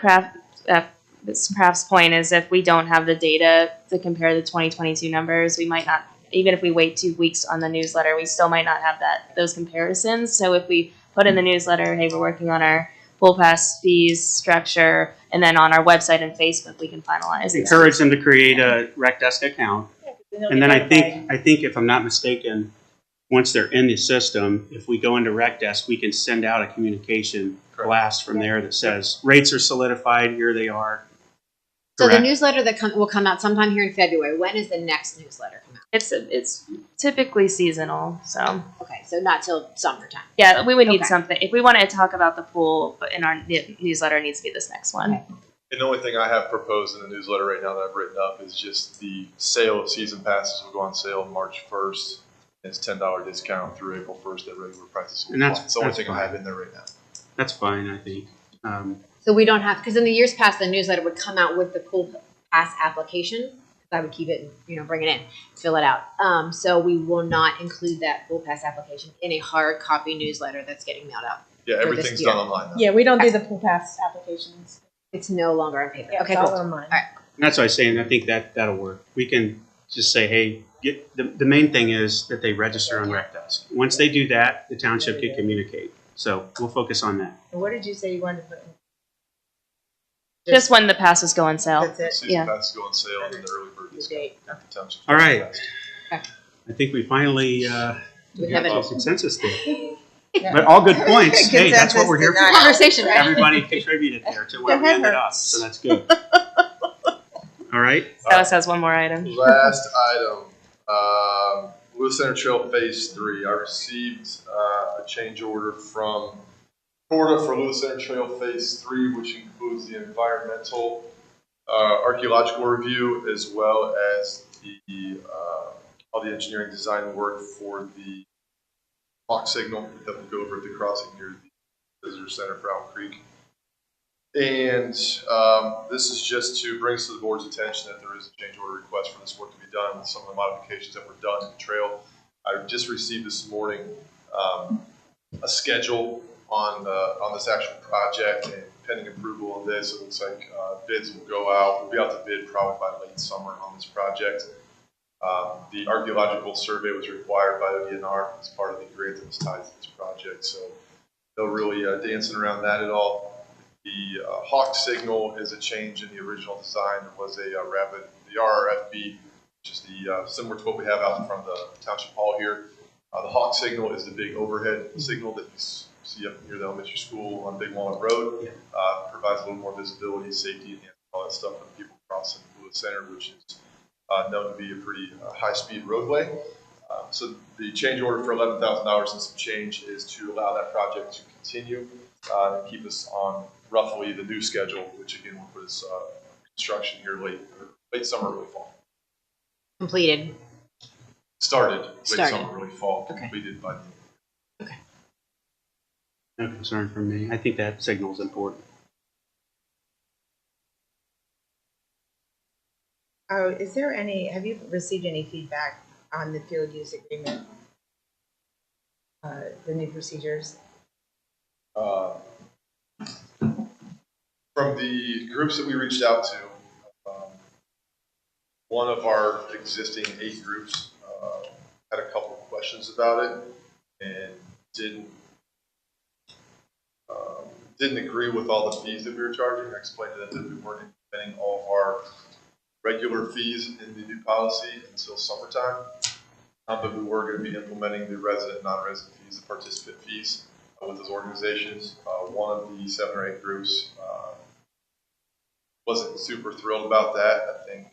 Craft's point is if we don't have the data to compare the 2022 numbers, we might not, even if we wait 2 weeks on the newsletter, we still might not have those comparisons. So if we put in the newsletter, hey, we're working on our pool pass fees structure, and then on our website and Facebook, we can finalize it. Encourage them to create a rec desk account. And then I think if I'm not mistaken, once they're in the system, if we go into rec desk, we can send out a communication blast from there that says rates are solidified, here they are. So the Correct. newsletter that will come out sometime here in February. When is the next newsletter come out? It's typically seasonal, so Okay, so not till summertime. yeah, we would need Okay. something if we want to talk about the pool. But in our newsletter, it needs to be this next one. Okay. And the only thing I have proposed in the newsletter right now that I've written up is just the sale of season passes will go on sale March 1st. It's $10 discount through April 1st at regular prices. And that's- It's the only that's thing I fine. have in there right now. That's fine, I think. So we don't have, because in the years past, the newsletter would come out with the pool pass application. I would keep it, bring it in, fill it out. So we will not include that pool pass application in a hard copy newsletter that's getting mailed out. Yeah, For this everything's year. done online now. yeah, we don't do the pool pass applications. It's no longer on paper. Yeah, Okay, it's all cool. online. All right. And that's what I was saying. I think that'll work. We can just say, hey, the main thing is that they register on rec desk. Once they do that, the township can communicate. So we'll focus on that. And what did you say you wanted to put in? Just when the passes go on sale. That's it. Season Yeah. passes go on sale and then the early bird The discount date. at the township. All right. I think we finally We have got a a consensus there. But all good points. Hey, that's what we're here for. conversation, right? Everybody contributed there to where we ended up, so that's good. All right. Dallas has one more item. Last item, Lewis Center Trail Phase 3. I received a change order from Florida for Lewis Center Trail Phase 3, which includes the environmental archaeological review as well as the all the engineering design work for the hawk signal that will go over at the crossing near the visitor center for Owl Creek. And this is just to bring to the board's attention that there is a change order request for this work to be done with some of the modifications that were done in the trail. I just received this morning a schedule on this actual project, and pending approval of this, it looks like bids will go out. We'll be out to bid probably by late summer on this project. The archaeological survey was required by the DNR as part of the grant that was tied to this project, so no really dancing around that at all. The hawk signal is a change in the original design. There was a the RRFB, which is the similar to what we have out in front of the township hall here. The hawk signal is the big overhead signal that you see up near the elementary school on Big Walnut Road. Provides a little more visibility, safety, and all that stuff when people cross in Lewis Center, which is known to be a pretty high-speed roadway. So the change order for $11,000 and some change is to allow that project to continue and keep us on roughly the new schedule, which again will put us construction here late summer, early fall. Completed. Started late Started. summer, early fall, Okay. completed by the No concern from me. I think that signal is important. Oh, is there have you received any feedback on the field use agreement? The new procedures? From the groups that we reached out to, one of our existing 8 groups had a couple of questions about it and didn't agree with all the fees that we were charging. I explained to them that we weren't implementing all of our regular fees in the new policy until summertime. But we were going to be implementing the resident and non-resident fees, the participant fees with those organizations. One of the 7 or 8 groups wasn't super thrilled about that. I think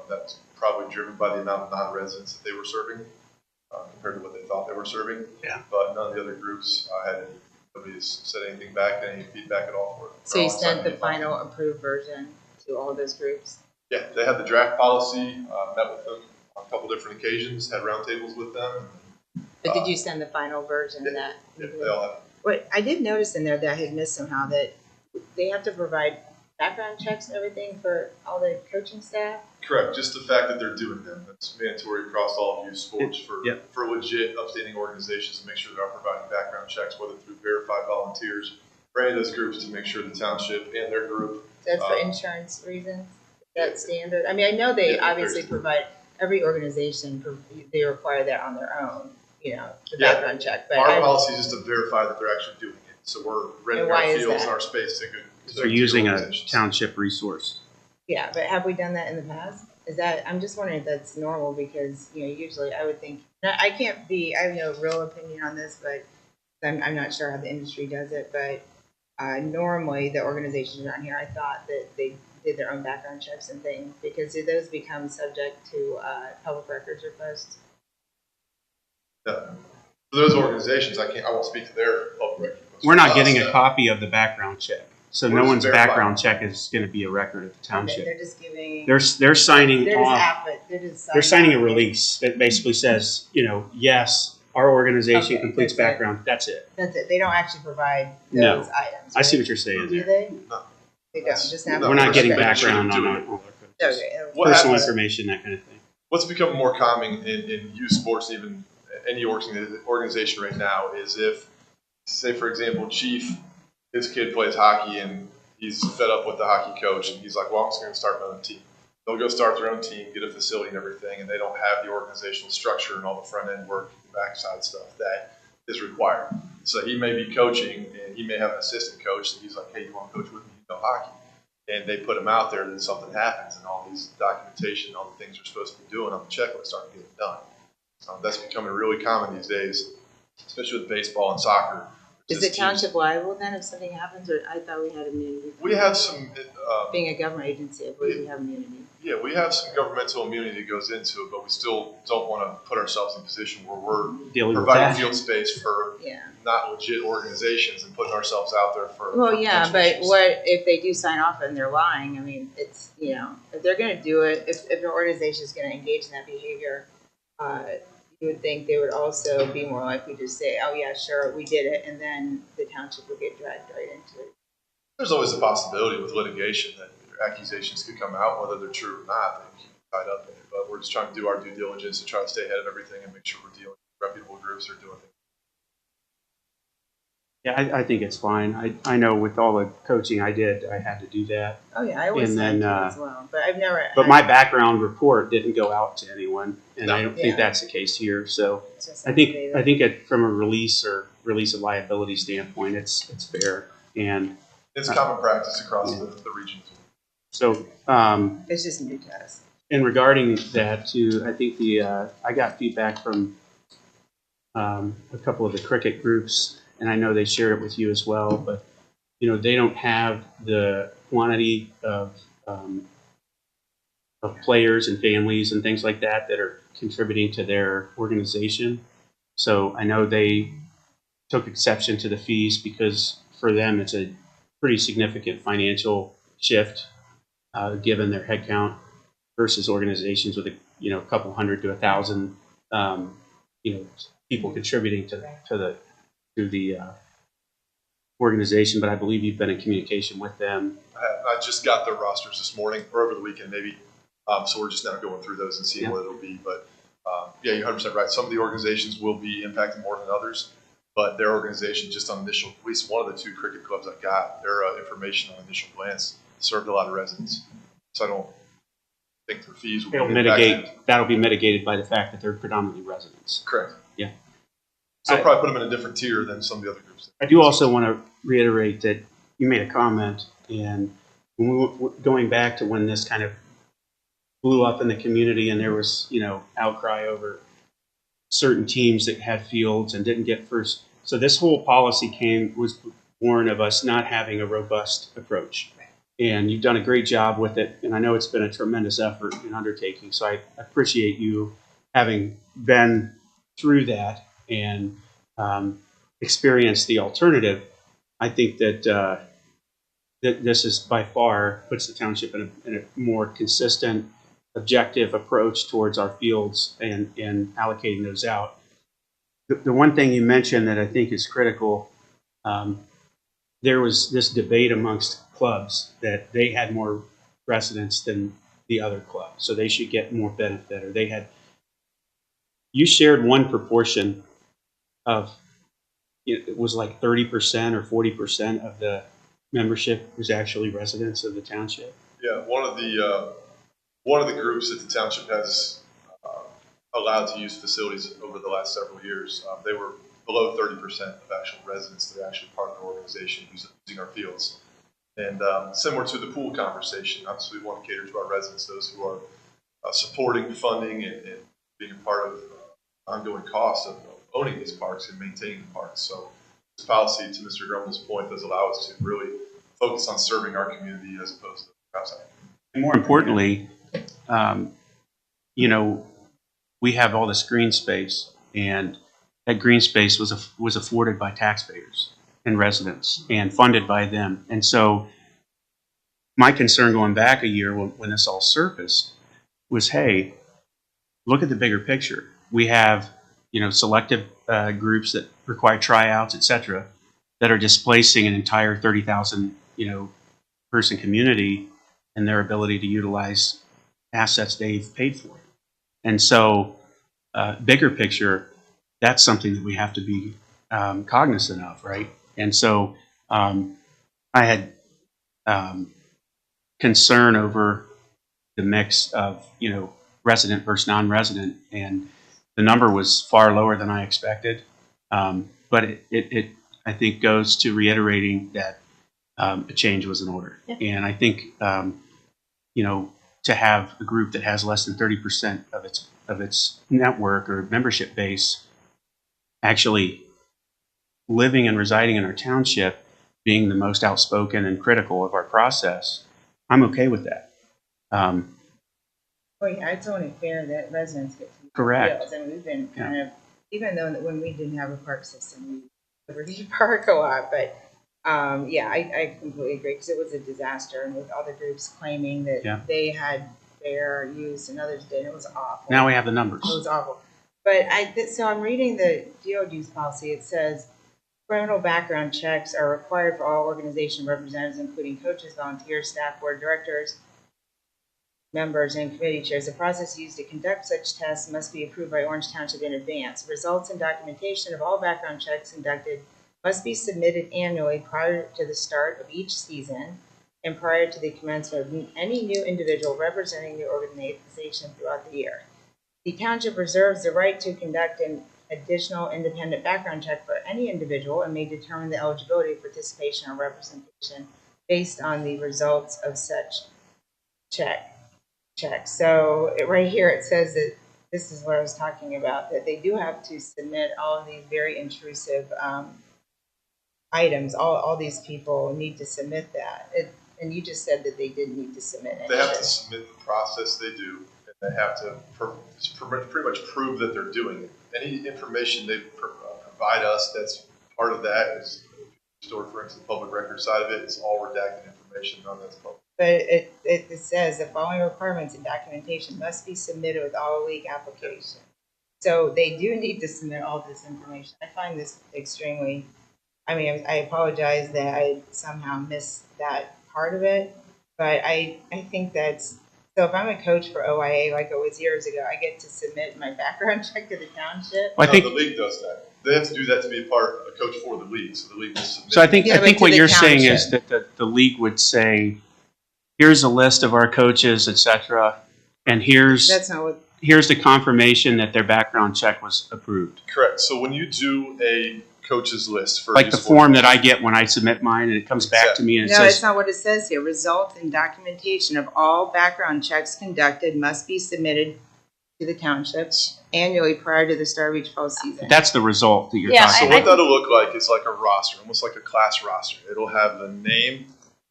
that's probably driven by the amount of non-residents that they were serving compared to what they thought they were serving. Yeah. But none of the other groups nobody's said anything back, any feedback at all for it. So you sent the final approved version to all those groups? Yeah, they had the draft policy, met with them on a couple different occasions, had roundtables with them. But did you send the final version of that? Yeah, they all have. What I did notice in there that I had missed somehow, that they have to provide background checks and everything for all the coaching staff? Correct, just the fact that they're doing them. That's mandatory across all of youth sports for legit upstanding organizations to make sure they are providing background checks, whether through verified volunteers or any of those groups, to make sure the township and their group. That's for insurance reasons? That's standard? I mean, I know they obviously provide, every organization, they require that on their own, the background check. But our policy is just to verify that they're actually doing it. So we're renting our fields and our space to They're using a township resource. Yeah, but have we done that in the past? I'm just wondering if that's normal, because, usually I would think, I have no real opinion on this, but I'm not sure how the industry does it, but normally the organizations around here, I thought that they did their own background checks and things, because do those become subject to public records requests? Yeah. For those organizations, I won't speak to their public record. We're not getting a copy of the background check. So We're no just one's verifying. background check is going to be a record at the township. They're just giving. They're signing They're just off. they're Signing a release that basically says, yes, our organization Okay, completes that's it. background. That's it. That's it. They don't actually provide No. those items. I see right? what you're saying Do there. they? No. They don't. Just now. No, We're not getting Okay. background on Doing our Okay. What personal happens- information, that kind of thing. What's become more common in youth sports, even any organization right now, is if, say for example, Chief, his kid plays hockey and he's fed up with the hockey coach, and he's like, well, I'm just going to start my own team. They'll go start their own team, get a facility and everything, and they don't have the organizational structure and all the front end work, the backside stuff that is required. So he may be coaching, and he may have an assistant coach, and he's like, hey, you want to coach with me? You know hockey. And they put him out there, and then something happens, and all these documentation, all the things you're supposed to be doing on the checklist aren't getting done. That's becoming really common these days, especially with baseball and soccer. Is the township liable then if something happens, or I thought we had immunity? We have some, Being a government agency, I believe we have immunity. yeah, we have some governmental immunity that goes into it, but we still don't want to put ourselves in a position where we're Dealing with providing that. field space for Yeah. not legit organizations and putting ourselves out there for. Well, for yeah, potential but issues. what if they do sign off and they're lying? I mean, it's, if they're going to do it, if an organization is going to engage in that behavior, you would think they would also be more likely to say, oh, yeah, sure, we did it, and then the township would get dragged right into it. There's always a possibility with litigation that accusations could come out, whether they're true or not, they keep tied up in it. But we're just trying to do our due diligence to try to stay ahead of everything and make sure we're dealing with reputable groups that are doing things. Yeah, I think it's fine. I know with all the coaching I did, I had to do that. Oh, yeah, I always And sign then, as well, but I've never. But my background report didn't go out to anyone, and I don't Yeah. think that's the case here. So It's just I think affidavit. from a release of liability standpoint, it's fair. And It's common practice across the region. so It's just new to us. in regarding that too, I think I got feedback from a couple of the cricket groups, and I know they shared it with you as well. But they don't have the quantity of players and families and things like that that are contributing to their organization. So I know they took exception to the fees because for them it's a pretty significant financial shift given their headcount versus organizations with a couple hundred to 1,000 people contributing to the organization. But I believe you've been in communication with them. I just got their rosters this morning or over the weekend maybe. So we're just now going through those and seeing what it'll be. But yeah, you're 100% right. Some of the organizations will be impacted more than others, but their organization just on initial, at least one of the 2 cricket clubs I got, their information on initial glance served a lot of residents. So I don't think their fees will be impacted. That'll be mitigated by the fact that they're predominantly residents. Correct. Yeah. So I'll probably put them in a different tier than some of the other groups. I do also want to reiterate that you made a comment, and when going back to when this kind of blew up in the community, and there was, outcry over certain teams that had fields and didn't get first. So this whole policy was born of us not having a robust approach. And you've done a great job with it, and I know it's been a tremendous effort and undertaking. So I appreciate you having been through that and experienced the alternative. I think that that this is by far puts the township in a more consistent, objective approach towards our fields and allocating those out. The one thing you mentioned that I think is critical, there was this debate amongst clubs that they had more residents than the other club, so they should get more benefit, or you shared one proportion of, it was like 30% or 40% of the membership was actually residents of the township. Yeah, one of the groups that the township has allowed to use facilities over the last several years, they were below 30% of actual residents that are actually part of the organization using our fields. And similar to the pool conversation, obviously we want to cater to our residents, those who are supporting, funding, and being a part of ongoing costs of owning these parks and maintaining the parks. So this policy, to Mr. Grummel's point, does allow us to really focus on serving our community as opposed to outside. And more importantly, we have all this green space, and that green space was afforded by taxpayers and residents and funded by them. And so my concern going back a year when this all surfaced was, hey, look at the bigger picture. We have, selective groups that require tryouts, et cetera, that are displacing an entire 30,000, person community and their ability to utilize assets they've paid for. And so, bigger picture, that's something that we have to be cognizant of, right? And so, I had concern over the mix of, resident versus non-resident, and the number was far lower than I expected. But it I think goes to reiterating that a change was in order. Yeah. And I think, to have a group that has less than 30% of its network or membership base actually living and residing in our township, being the most outspoken and critical of our process, I'm okay with that. Well, yeah, it's only fair that residents get to use Correct. fields. And we've been kind of, even though when we didn't have a park system, we Liberty Park a lot, but I completely agree, because it was a disaster, and with other groups claiming that they had fair use and others didn't, it was awful. Now we have the numbers. It was awful. But so I'm reading the field use policy. It says criminal background checks are required for all organization representatives, including coaches, volunteers, staff, board directors, members, and committee chairs. The process used to conduct such tests must be approved by Orange Township in advance. Results and documentation of all background checks conducted must be submitted annually prior to the start of each season and prior to the commencement of any new individual representing the organization throughout the year. The township reserves the right to conduct an additional independent background check for any individual and may determine the eligibility of participation or representation based on the results of such check. So right here it says that this is what I was talking about, that they do have to submit all of these very intrusive items. All these people need to submit that. And you just said that they didn't need to submit it. They have to submit the process they do, and they have to pretty much prove that they're doing it. Any information they provide us that's part of that is stored, for instance, the public record side of it. It's all redacted information, none that's public. But it says the following requirements and documentation must be submitted with all league applications. So they do need to submit all this information. I find this extremely, I apologize that I somehow missed that part of it, but I think that's, so if I'm a coach for OIA like it was years ago, I get to submit my background check to the township. Well, I think the league does that. They have to do that to be a coach for the league. So the league will submit. So I think what you're saying township is that the league would say, here's a list of our coaches, et cetera, and here's the confirmation that their background check was approved. Correct. So when you do a coaches list for Like youth the sports. form that I get when I submit mine and it comes back to me and it No, it's says, not what it says here. Result and documentation of all background checks conducted must be submitted to the township annually prior to the start of each fall season. that's the result that you're Yeah, talking So about. what that'll look like is like a roster, almost like a class roster. It'll have the name,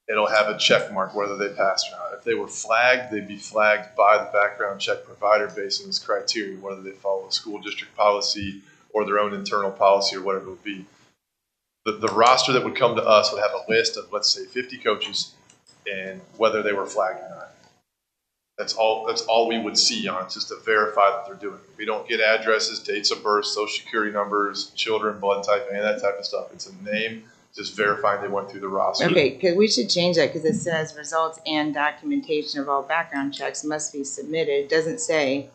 it'll have a check mark whether they passed or not. If they were flagged, they'd be flagged by the background check provider based on this criteria, whether they follow a school district policy or their own internal policy or whatever it would be. The roster that would come to us would have a list of, let's say, 50 coaches and whether they were flagged or not. That's all we would see on it, just to verify that they're doing it. We don't get addresses, dates of birth, social security numbers, children, blood type, any of that type of stuff. It's a name, just verifying they went through the roster. Okay, because we should change that because it says results and documentation of all background checks must be submitted. It doesn't say,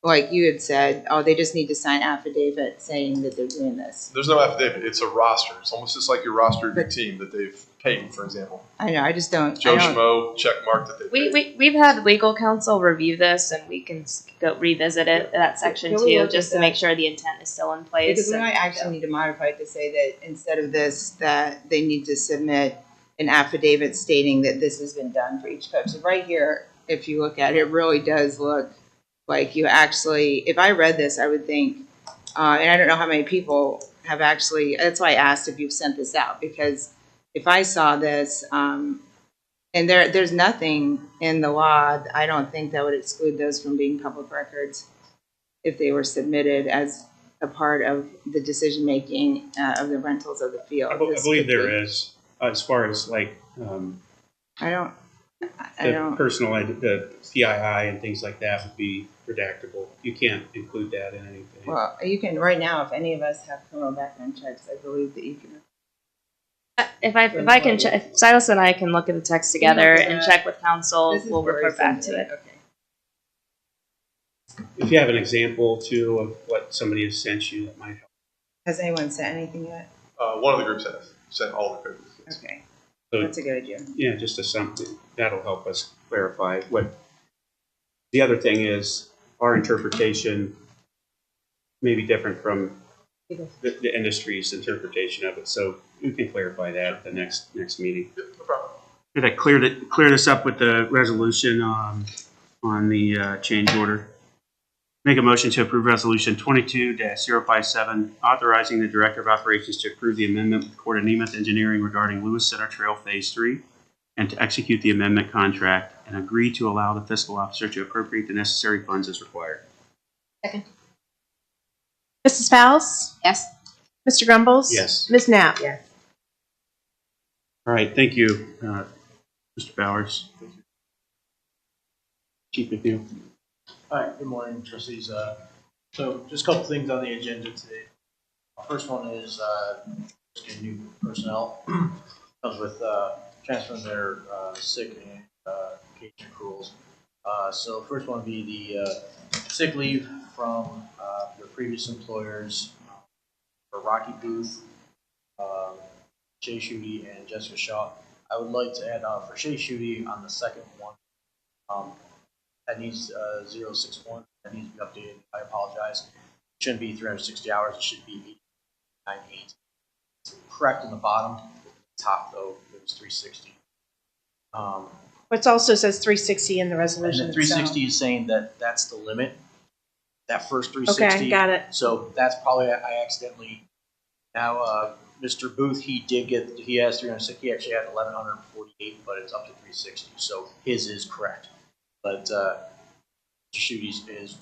like you had said, oh, they just need to sign affidavit saying that they're doing this. There's no affidavit. It's a roster. It's almost just like your roster of your team that they've paid, for example. I know, I just don't. Joe I don't Schmo, check mark that they paid. We've had legal counsel review this, and we can go revisit it, that section Can we too, look just at to make that? sure the intent is still in place. Because we and- might actually need to modify it to say that instead of this, that they need to submit an affidavit stating that this has been done for each coach. So right here, if you look at it, it really does look like you actually, if I read this, I would think, and I don't know how many people have actually, that's why I asked if you've sent this out, because if I saw this, and there's nothing in the law, I don't think that would exclude those from being public records if they were submitted as a part of the decision-making of the rentals of the field. I believe there is, as far as like I don't, the personal, the PII and things like that would be redactable. You can't include that in anything. well, you can, right now, if any of us have criminal background checks, I believe that you can. If I can check, if Silas and I can look at the text together and check with counsel, This is we'll report back worrisome to it. Okay. If you have an example too of what somebody has sent you, that might help. Has anyone sent anything yet? One of the groups has sent all the coaches. Okay, So, that's a good idea. yeah, just a something that'll help us clarify what. The other thing is our interpretation may be different from the industry's interpretation of it, so we can clarify that at the next meeting. Yep, no problem. Did I clear this up with the resolution on the change order? Make a motion to approve resolution 22-057, authorizing the Director of Operations to approve the amendment with Court of Nemeth Engineering regarding Lewis Center Trail Phase 3, and to execute the amendment contract and agree to allow the fiscal officer to appropriate the necessary funds as required. Second. Mrs. Pals? Yes. Mr. Grumbles? Yes. Ms. Knapp? Yes. All right, thank you, Mr. Bowers. Chief McNeil. Hi, good morning, trustees. So just a couple things on the agenda today. First one is just new personnel. Comes with transferring their sick and vacation accruals. So first one would be the sick leave from their previous employers for Rocky Booth, Shay Schutte, and Jessica Shaw. I would like to add for Shay Schutte on the second one. That needs 061. That needs to be updated. I apologize. It shouldn't be 360 hours. It should be 898. It's correct in the bottom. Top though, it was 360. It also says 360 in the And resolution the 360 is saying that that's the limit. That first itself. 360. Okay, got it. So that's probably I accidentally. Now Mr. Booth, he has 360. He actually had 1148, but it's up to 360. So his is correct. But Schutte's is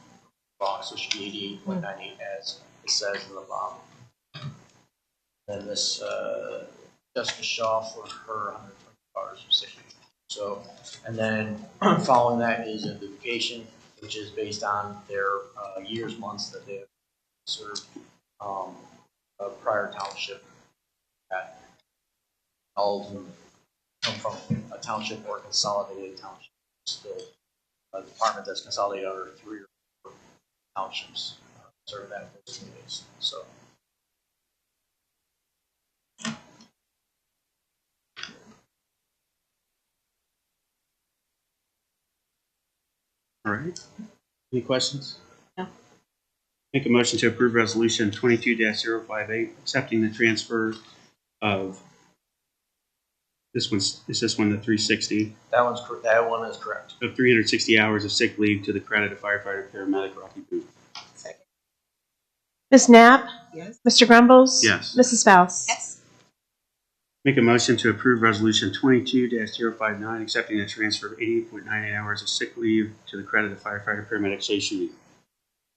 wrong, so it should be 88.98 as it says in the bottom. And this Jessica Shaw for her $120 for sick leave. So, and then following that is a vacation, which is based on their years, months that they have served a prior township. That all of them come from a township or a consolidated township. Still a department that's consolidated under 3 or 4 townships serve that those communities. So. All right. Any questions? No. Make a motion to approve resolution 22-058, accepting the transfer of, is this one the 360? That one is correct. Of 360 hours of sick leave to the credit of firefighter paramedic Rocky Booth. Second. Ms. Knapp? Yes. Mr. Grumbles? Yes. Mrs. Faust? Yes. Make a motion to approve resolution 22-059, accepting the transfer of 88.98 hours of sick leave to the credit of firefighter paramedic Shay Shooty.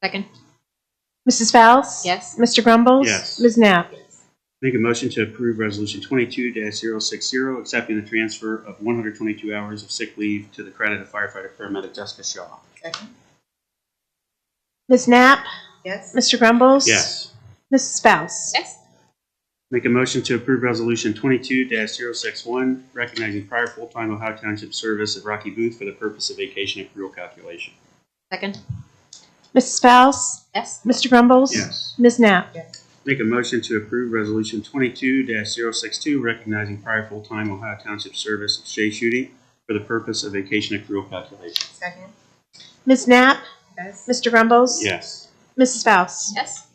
Second. Mrs. Faust? Yes. Mr. Grumbles? Yes. Ms. Knapp? Make a motion to approve resolution 22-060, accepting the transfer of 122 hours of sick leave to the credit of firefighter paramedic Jessica Shaw. Second. Ms. Knapp? Yes. Mr. Grumbles? Yes. Mrs. Faust? Yes. Make a motion to approve resolution 22-061, recognizing prior full-time Ohio Township service of Rocky Booth for the purpose of vacation accrual calculation. Second. Mrs. Faust? Yes. Mr. Grumbles? Yes. Ms. Knapp? Yes. Make a motion to approve resolution 22-062, recognizing prior full-time Ohio Township service of Shay Shooty for the purpose of vacation accrual calculation. Second. Ms. Knapp? Yes. Mr. Grumbles? Yes. Mrs. Faust? Yes.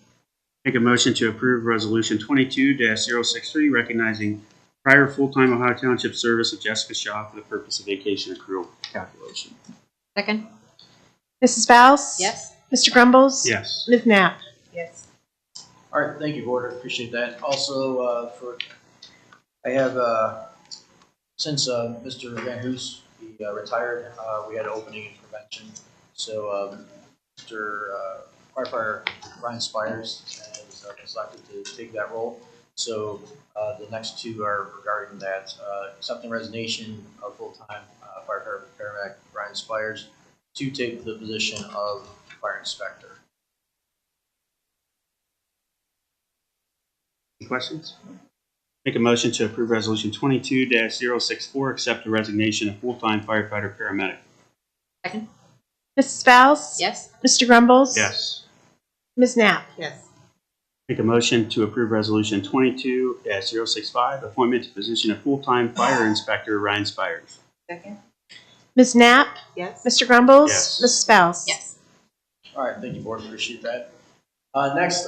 Make a motion to approve resolution 22-063, recognizing prior full-time Ohio Township service of Jessica Shaw for the purpose of vacation accrual calculation. Second. Mrs. Faust? Yes. Mr. Grumbles? Yes. Ms. Knapp? Yes. All right, thank you, Board. I appreciate that. Also, I have, since Mr. Van Hoos, he retired, we had an opening in prevention. So Mr. Firefighter Ryan Spires has been selected to take that role. So the next two are regarding that, accepting resignation of full-time firefighter paramedic Ryan Spires to take the position of fire inspector. Any questions? Make a motion to approve resolution 22-064, accept the resignation of full-time firefighter paramedic. Second. Mrs. Faust? Yes. Mr. Grumbles? Yes. Ms. Knapp? Yes. Make a motion to approve resolution 22-065, appointment to position of full-time fire inspector Ryan Spires. Second. Ms. Knapp? Yes. Mr. Grumbles? Yes. Mrs. Faust? Yes. All right, thank you, Board. Appreciate that. Next,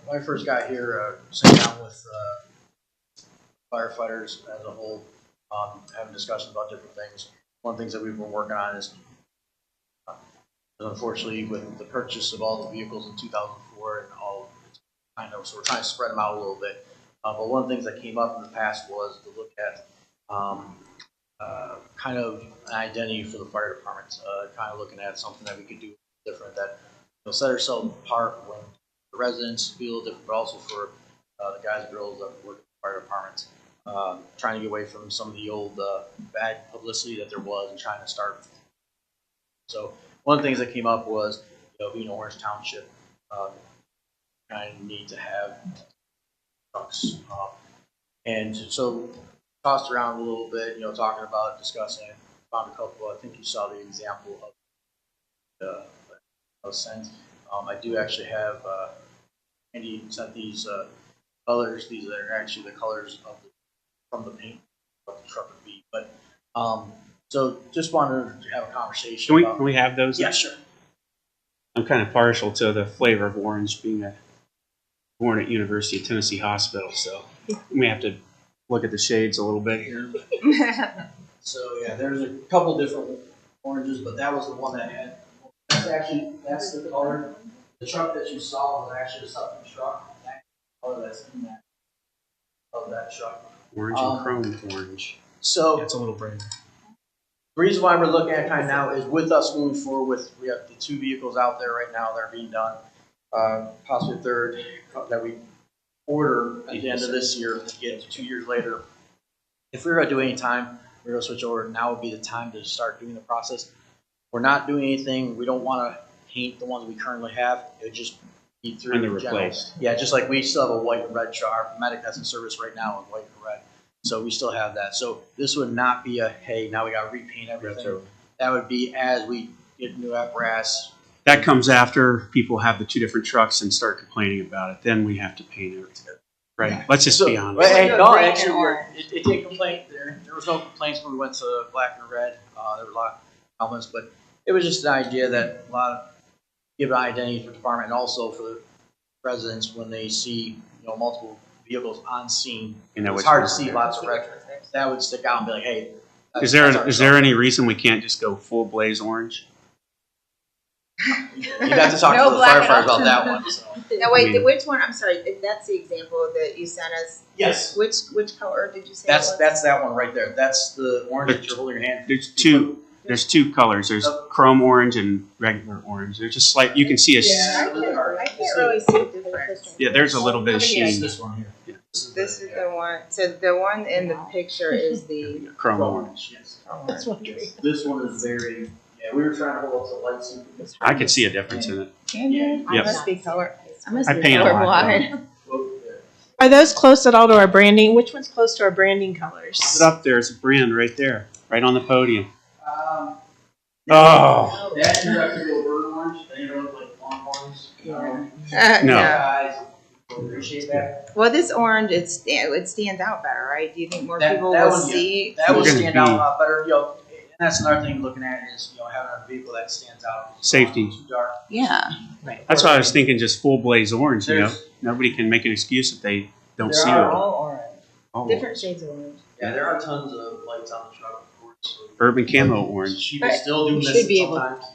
when I first got here, sat down with firefighters as a whole, having discussions about different things. One of the things that we've been working on is, unfortunately, with the purchase of all the vehicles in 2004 and all, so we're trying to spread them out a little bit. But one of the things that came up in the past was to look at kind of an identity for the fire department, kind of looking at something that we could do different that set ourselves apart when the residents feel different, but also for the guys and girls that work in the fire department. Trying to get away from some of the old bad publicity that there was and trying to start. So one of the things that came up was, being Orange Township, kind of need to have trucks. And so tossed around a little bit, talking about discussing it. Found a couple, I think you saw the example of the sent. I do actually have, Andy sent these colors. These are actually the colors of from the paint what the truck would be. But so just wanted to have a conversation. Can we have those? Yeah, sure. I'm kind of partial to the flavor of orange, being born at University of Tennessee Hospital, so we have to look at the shades a little bit here. So yeah, there's a couple different oranges, but that was the one that had. That's the color. The truck that you saw was actually a Sutton truck. That color that's in that of that truck. Orange and chrome orange. So It's a little brighter. the reason why we're looking at it kind of now is with us moving forward we have the two vehicles out there right now that are being done. Possibly a third that we order at the end of this year to get 2 years later. If we were going to do any time, we're going to switch over. Now would be the time to start doing the process. We're not doing anything. We don't want to paint the ones we currently have. It would just be through And they're the general. replaced. Yeah, just like we still have a white and red truck. Our medic that's in service right now is white and red. So we still have that. So this would not be a, hey, now we got to repaint everything. That would be as we get new apparatus. That comes after people have the two different trucks and start complaining about it. Then we have to paint everything. Right? Yeah. Let's just So- be honest. Well, hey, We'll do no, green and actually, orange. it did complain. There was no complaints when we went to black and red. There were a lot of comments, but it was just an idea that a lot of give an identity for the department and also for the residents when they see, multiple vehicles on scene. You know, It's which hard to one's see there. lots of red. That would stick out and be like, hey. Is there any reason we can't just go full blaze orange? You'd have to talk No to the black at firefighter all. about that one, so. Now wait, I mean- which one? I'm sorry. That's the example that you sent us. Yes. Which color did you say? That's that one right there. That's the orange that you're holding in your hand. There's two colors. There's chrome orange and regular orange. There's just like you can see a I can't really see the difference. yeah. There's a little bit of Over here. sheen. This one here. Yeah. This is the one. So the one in the picture is the. Chrome orange. Yes. That's what I'm This one is very. Yeah, we were trying to hold up to light so we could. I could see a difference in it. Can you? I Yep. must be color. I must I be paint a lot. colorblind. Are those close at all to our branding? Which one's close to our branding colors? Put it up there. There's a brand right there, right on the podium. Um, Oh That's your reputable bird orange. They don't look like longhorns. Yeah. No. Guys, appreciate that. Well, this orange, it stands out better, right? Do you think more That- people that will one, yeah. see? That would We're gonna stand out a be- lot better, and that's another thing looking at is, having a vehicle that stands out. Safety. Too dark. Yeah. That's why I was thinking just full blaze orange. You know, There's- nobody can make an excuse if they don't There see are it. All orange. Oh, Different shades of orange. Yeah, there are tons of lights on the truck, of course. So urban camo orange. people But still do we miss should it be able- sometimes.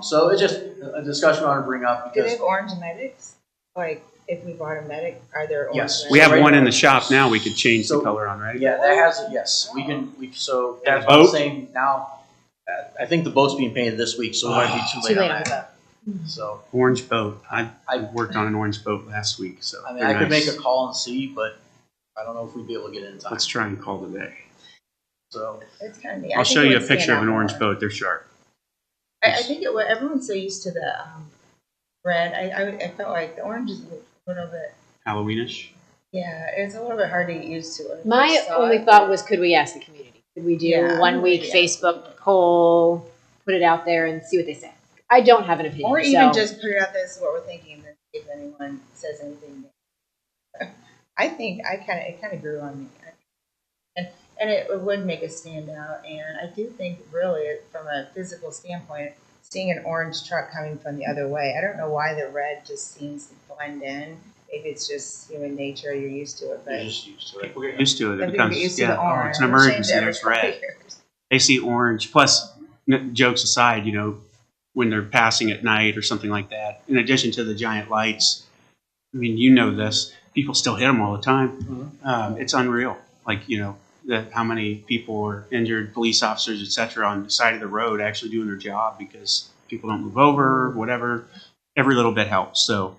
So it's just a discussion I want to bring up Do they because have orange medics? Like, if we bought a medic, are there orange Yes. medics? We have right one in now- the shop now. We could change the So- color on, right? yeah, that has yes. So that's what Boat? I'm saying now. I think the boat's being painted this week, so it might be too late on that. So Orange boat. I I worked on an orange boat last week, so I mean, they're I could nice. make a call and see, but I don't know if we'd be able to get it in time. Let's try and call today. So It's kind of neat. I I'll think show it you a would stand picture of out an orange more. boat. They're sharp. I think everyone's so used to the red. I felt like the orange is a little bit. Halloweenish. Yeah, it's a little bit hard to get used to. when I My first saw only it. thought was, could we ask the community? Could we do Yeah, 1 week yeah. Facebook poll, put it out there and see what they say? I don't have an opinion. Or even so- just put it out there, this is what we're thinking, and then see if anyone says anything. I think it kind of grew on me. And it would make us stand out. And I do think really from a physical standpoint, seeing an orange truck coming from the other way, I don't know why the red just seems to blend in. Maybe it's just human nature, you're used to it, but you're just used to it. People get used to it. I It think we get becomes used to the yeah. Oh, orange. it's an We change emergency. every There's red. couple years. They see orange. Plus, jokes aside, when they're passing at night or something like that, in addition to the giant lights, I mean, you know this, people still hit them all the time. It's unreal. Like, how many people are injured, police officers, et cetera, on the side of the road actually doing their job because people don't move over, whatever. Every little bit helps. So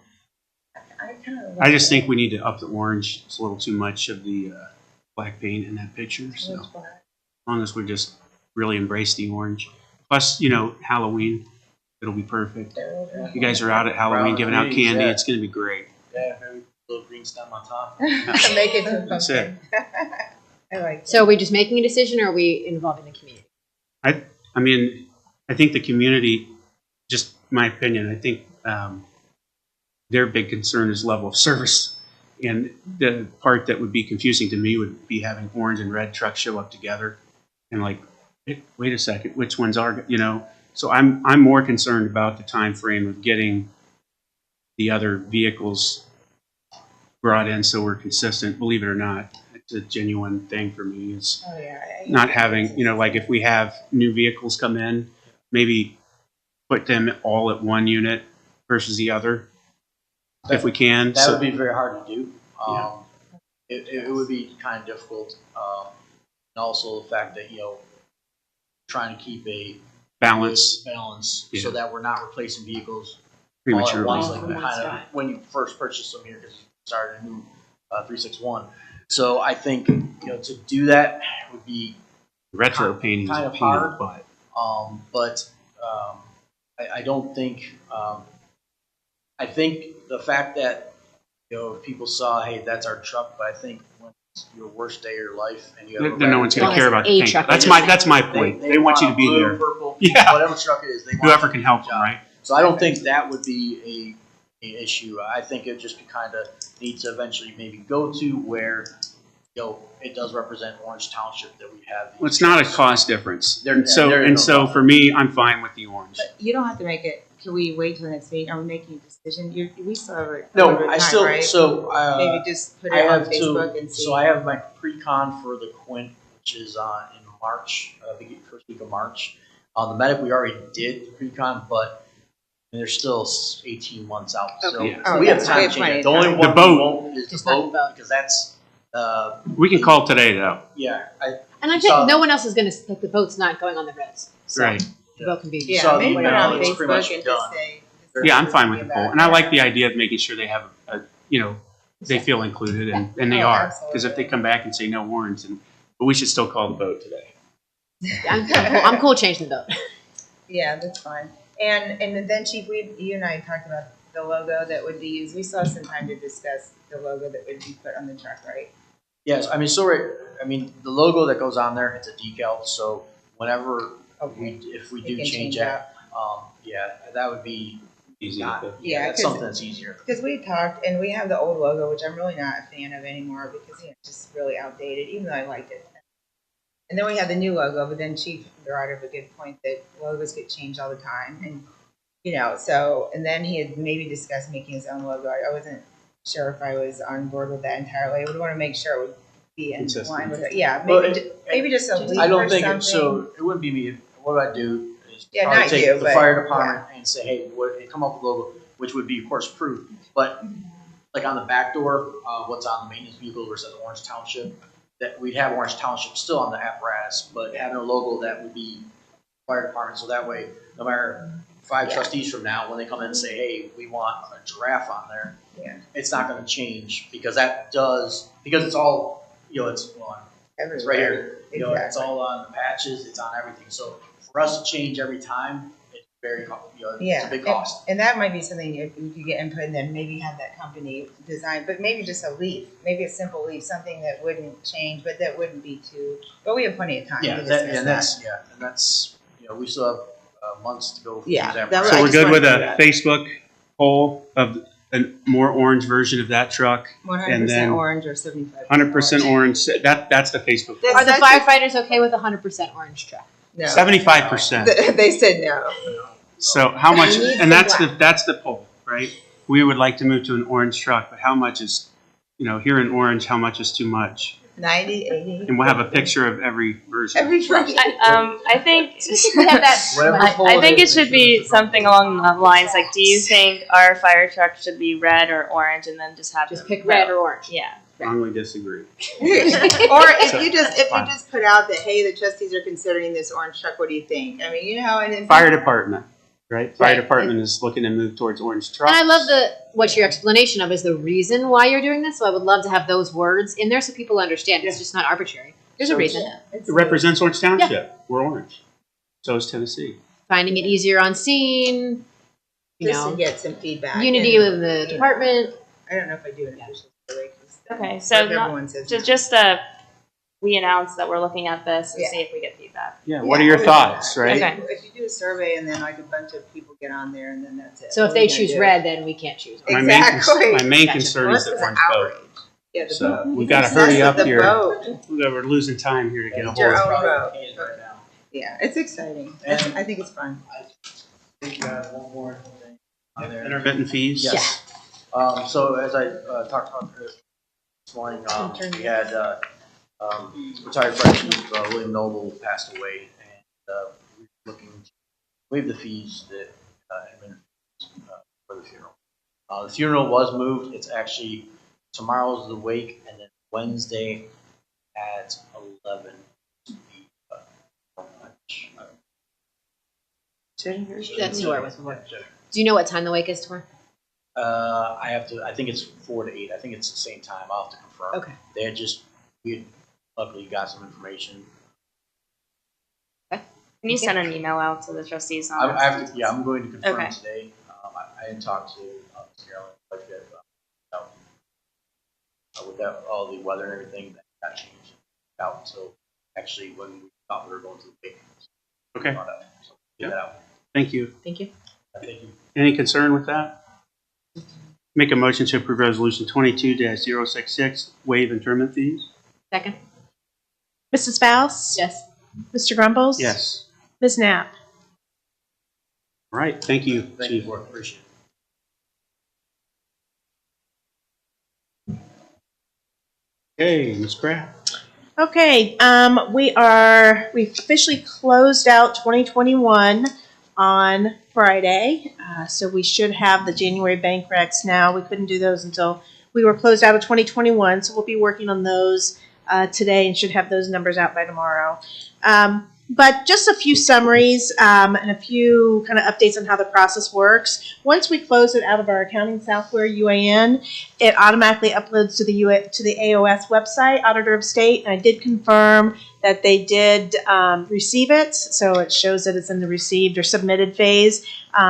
I just think we need to up the orange. It's a little too much of the black paint in that picture. So as long as we just really embrace the orange. Plus, Halloween, it'll be perfect. You guys are out at Halloween giving out candy. Yeah. It's going to be great. Yeah, maybe a little green stem on top. Make it to That's it. I like it. So are we just making a decision or are we involving the community? I mean, I think the community, just my opinion, I think their big concern is level of service. And the part that would be confusing to me would be having orange and red trucks show up together and like, wait a second, which ones are, So I'm more concerned about the time frame of getting the other vehicles brought in so we're consistent. Believe it or not, it's a genuine thing for me. It's Oh, yeah. not having, like if we have new vehicles come in, maybe put them all at one unit versus the other, if we can. That So would be very hard to do. Yeah. It would be kind of difficult. And also the fact that, trying to keep a balance balance Yeah. so that we're not replacing vehicles all at prematurely. once, All like from one kind of spot. when you first purchased them here because you started a new 361. So I think, to do that would be Retro painting is kind a of pain in the hard. butt. But I don't think. I think the fact that if people saw, hey, that's our truck, but I think when it's your worst day of your life and you have a Then no one's going Well, to care about a the paint. truck. That's my point. They want you to be blue, there. Purple, Yeah. whatever truck it is, they want Whoever you can to help do the them, job. right? So I don't think that would be a issue. I think it just be kind of need to eventually maybe go to where it does represent Orange Township that we have. Well, it's not a cost difference. There- So, there is and no so cost. for me, I'm fine with the orange. But you don't have to make it, can we wait till the next meeting? Are we making a decision? We still have a little No, bit of I time, still, right? so, Maybe just put I it on have Facebook and see. so I have my pre-con for the Quint, which is in March, the first week of March. The medic, we already did the pre-con, but they're still 18 months out. So Okay. Oh, we have that's- time we to have change plenty it. of The only time. one The boat. we won't is Just the not the boat, boat. because that's, We can call today though. yeah, And I So- think no one else is going to, like, the boat's not going on the roads. So Right. the boat can be. Yeah, saw the maybe put it email, on it's pretty much Facebook and done. just say. Yeah, I'm fine with the about poll. it. And I like the idea of making sure they have they feel included and they Oh, are. absolutely. Because if they come back and say no orange, but we should still call the vote today. I'm cool changing the boat. Yeah, that's fine. And then Chief, you and I talked about the logo that would be used. We still have some time to discuss the logo that would be put on the truck, right? yes, I mean, the logo that goes on there, it's a decal, so whenever if we It do can change change that, yeah, that would be Easy. not, Yeah, that's 'cause- something that's easier. Because we talked, and we have the old logo, which I'm really not a fan of anymore because it's just really outdated, even though I liked it. And then we have the new logo, but then Chief brought up a good point that logos get changed all the time, and and then he had maybe discussed making his own logo. I wasn't sure if I was on board with that entirely. I would want to make sure it would be in Consistent. line with it. Yeah, Well, maybe just a leaf I don't or think something. so. It wouldn't be me. What I'd do is Yeah, probably not take you, the but- fire department and say, hey, come up with a logo, which would be, of course, proof. But like on the back door, what's on the maintenance vehicle where it says Orange Township, that we'd have Orange Township still on the apparatus, but having a logo that would be fire department. So that way, no matter 5 trustees from now, when they come in and say, hey, we want a giraffe on there, it's not going to change because it's all, it's right here. It's all on the patches, it's on everything. So for us to change every time, it's very, it's a big cost. And that might be something if you could get input and then maybe have that company design, but maybe just a leaf, maybe a simple leaf, something that wouldn't change, but that wouldn't be too. But we have plenty of time to discuss that. And that's we still have months to go. Yeah, through that So I we're just good wanted with to a do that. Facebook poll of a more orange version of that truck. 100% orange or 75%. 100% orange. That's the Facebook poll. Are the That's- firefighters okay with 100% orange truck? No. 75%. They said no. So how much? We need And some that's the poll, right? We would like to move to an orange truck, but how much is, here in orange, how much is too much? 90, 80. And we'll have a picture of every version. Every truck. I think We have that. Whatever poll I think it is, should be something along the lines like, do you think our fire truck should be red or orange, and then just have Just them pick vote. red or orange. Yeah. Strongly disagree. Or if So, you fine. just put out that, hey, the trustees are considering this orange truck, what do you think? I mean, and then Fire department, right? Fire Right. department is looking to move towards orange trucks. And I love what your explanation of is the reason why you're doing this. So I would love to have those words in there so people understand. It's just not arbitrary. There's a So reason. It represents Orange Township. We're orange. So is Tennessee. Finding it easier on scene. just to get some feedback. Unity and- with the department. I don't know if I do an official survey. 'cause Okay, so everyone says no. just we announce that we're looking at this and Yeah. see if we get feedback. Yeah. What are your thoughts, Yeah. right? Okay. If you do a survey and then like a bunch of people get on there and then that's it. So if What they are we gonna choose do? red, then we can't choose orange. Exactly. My main Gotcha. concern Well, is this the is an orange boat. outrage. Yeah, the So boat. we've got to It's hurry not up the here. boat. We're losing time here to get a It's your hold own of boat. right now. Yeah, it's exciting. And- I think it's fun. I think you have one more thing on there. intermittent fees. Yes. So as I talked about this morning, we had retired Fire Chief William Noble passed away, and we were looking to waive the fees that had been for the funeral. The funeral was moved. It's actually tomorrow's the wake, and then Wednesday at 11. That's who I was before. Do you know what time the wake is tomorrow? I think it's 4 to 8. I think it's the same time. I'll have to confirm. Okay. They had we luckily got some information. Can you send an email out to the trustees on I have to, I'm going to confirm Okay. today. I didn't talk to Carolyn quite yet with that, all the weather and everything that got changed out until actually when we thought we were going to the big. Okay. So get that out. Thank you. Thank you. Thank you. Any concern with that? Make a motion to approve resolution 22-066, waive intermittent fees. Second? Mrs. Faust? Yes. Mr. Grumbles? Yes. Ms. Knapp? All right, thank you, Thank you, Chief. Board. Appreciate it. Okay, Ms. Kraft. Okay, we officially closed out 2021 on Friday, so we should have the January bank recs now. We couldn't do those until we were closed out of 2021, so we'll be working on those today and should have those numbers out by tomorrow. But just a few summaries and a few kind of updates on how the process works. Once we close it out of our accounting software, UAN, it automatically uploads to the AOS website, Auditor of State, and I did confirm that they did receive it, so it shows that it's in the received or submitted phase.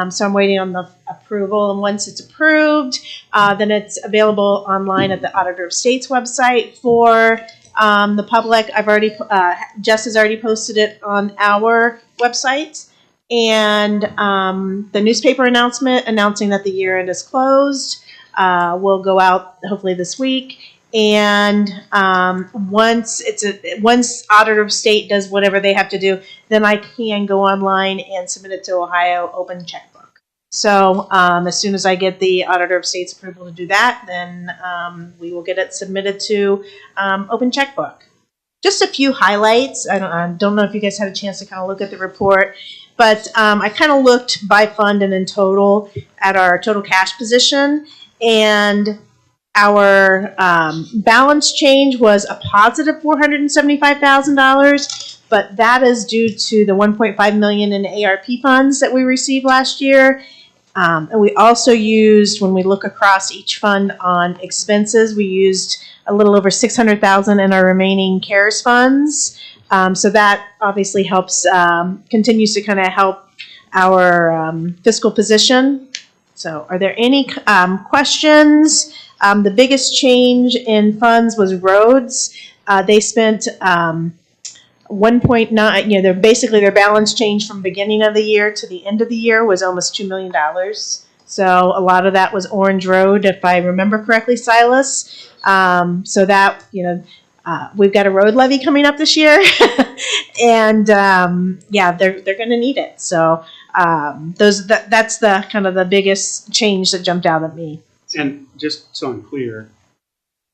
So I'm waiting on the approval, and once it's approved, then it's available online at the Auditor of State's website for the public. I've already, Jess has already posted it on our website, and the newspaper announcement announcing that the year end is closed will go out hopefully this week. And once Auditor of State does whatever they have to do, then I can go online and submit it to Ohio Open Checkbook. So as soon as I get the Auditor of State's approval to do that, then we will get it submitted to Open Checkbook. Just a few highlights. I don't know if you guys had a chance to kind of look at the report, but I kind of looked by fund and in total at our total cash position, and our balance change was a positive $475,000, but that is due to the $1.5 million in ARP funds that we received last year. And we also used, when we look across each fund on expenses, we used a little over $600,000 in our remaining CARES funds. So that obviously helps, continues to kind of help our fiscal position. So are there any questions? The biggest change in funds was roads. They spent 1.9, their balance change from beginning of the year to the end of the year was almost $2 million. So a lot of that was Orange Road, if I remember correctly, Silas. So that, we've got a road levy coming up this year, and they're going to need it. So that's the kind of the biggest change that jumped out at me. And just so I'm clear,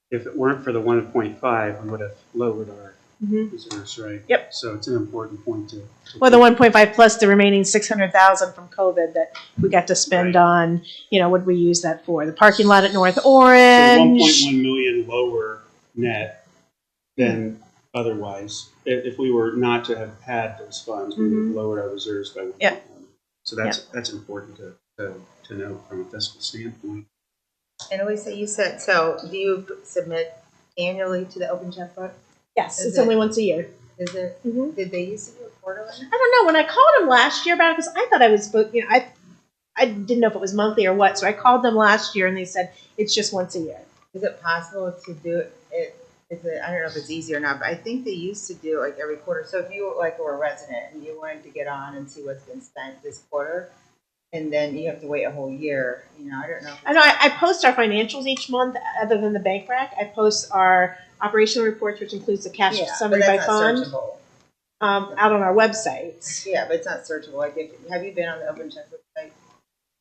if it weren't for the 1.5, we would have lowered our reserves, right? Yep. So it's an important point to. Well, the 1.5 plus the remaining 600,000 from COVID that we got to spend on, what did we use that for? The parking lot at North Orange. So 1.1 million lower net than otherwise. If we were not to have had those funds, we would have lowered our reserves by 1.1. Yeah. So that's important to know from a fiscal standpoint. And Elisa, you said, so do you submit annually to the Open Checkbook? Yes, Is it's it? only once a year. Is it? Mhm. Did they used to do it quarterly? I don't know. When I called them last year about it, because I thought I was supposed, I didn't know if it was monthly or what. So I called them last year and they said it's just once a year. Is it possible to do it? I don't know if it's easy or not, but I think they used to do it like every quarter. So if you were a resident and you wanted to get on and see what's been spent this quarter, and then you have to wait a whole year, I don't know. I know I post our financials each month, other than the bank rec. I post our operational reports, which includes the cash summary by fund, out on our website. Yeah, but it's not searchable. Like, have you been on the Open Checkbook site?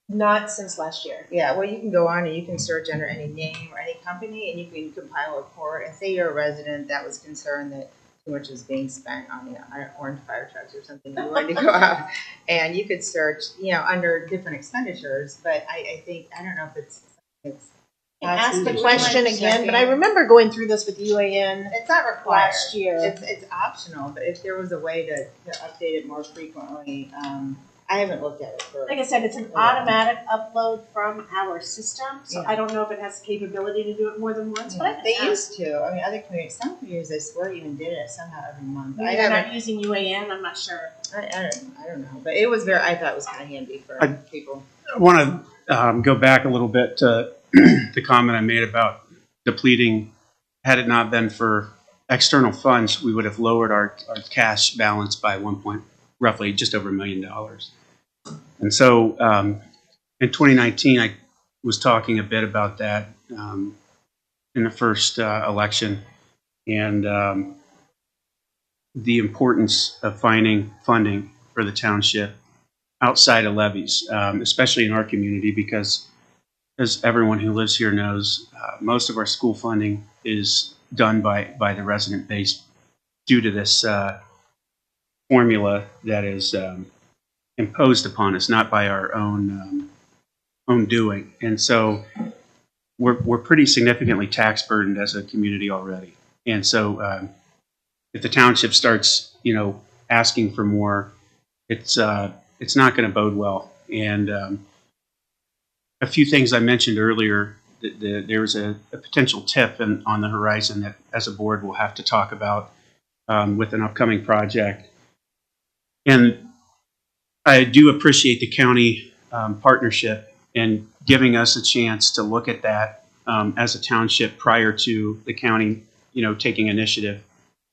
Not since last year. Yeah, well, you can go on and you can search under any name or any company, and you can compile a report. And say you're a resident that was concerned that too much was being spent on, orange fire trucks or something. You wanted to go out, and you could search, under different expenditures. But I think, I don't know if it's Ask the question again, but I remember going through this with UAN. It's not required last year. It's optional, but if there was a way to update it more frequently, I haven't looked at it for. Like I said, it's an automatic upload from our system, so I don't know if it has the capability to do it more than once. But They used to. I mean, other communities, some communities, I swear, even did it somehow every month. Maybe they're not using UAN. I'm not sure. I don't know, but it was I thought it was kind of handy for people. I want to go back a little bit to the comment I made about depleting. Had it not been for external funds, we would have lowered our cash balance by roughly just over $1 million. And so in 2019, I was talking a bit about that in the first election. and the importance of finding funding for the township outside of levies, especially in our community, because as everyone who lives here knows, most of our school funding is done by the resident base due to this formula that is imposed upon us, not by our own doing. And so we're pretty significantly tax burdened as a community already. And so if the township starts, asking for more, it's not going to bode well. And a few things I mentioned earlier, there's a potential tip on the horizon that, as a board, we'll have to talk about with an upcoming project. And I do appreciate the county partnership and giving us a chance to look at that as a township prior to the county, taking initiative.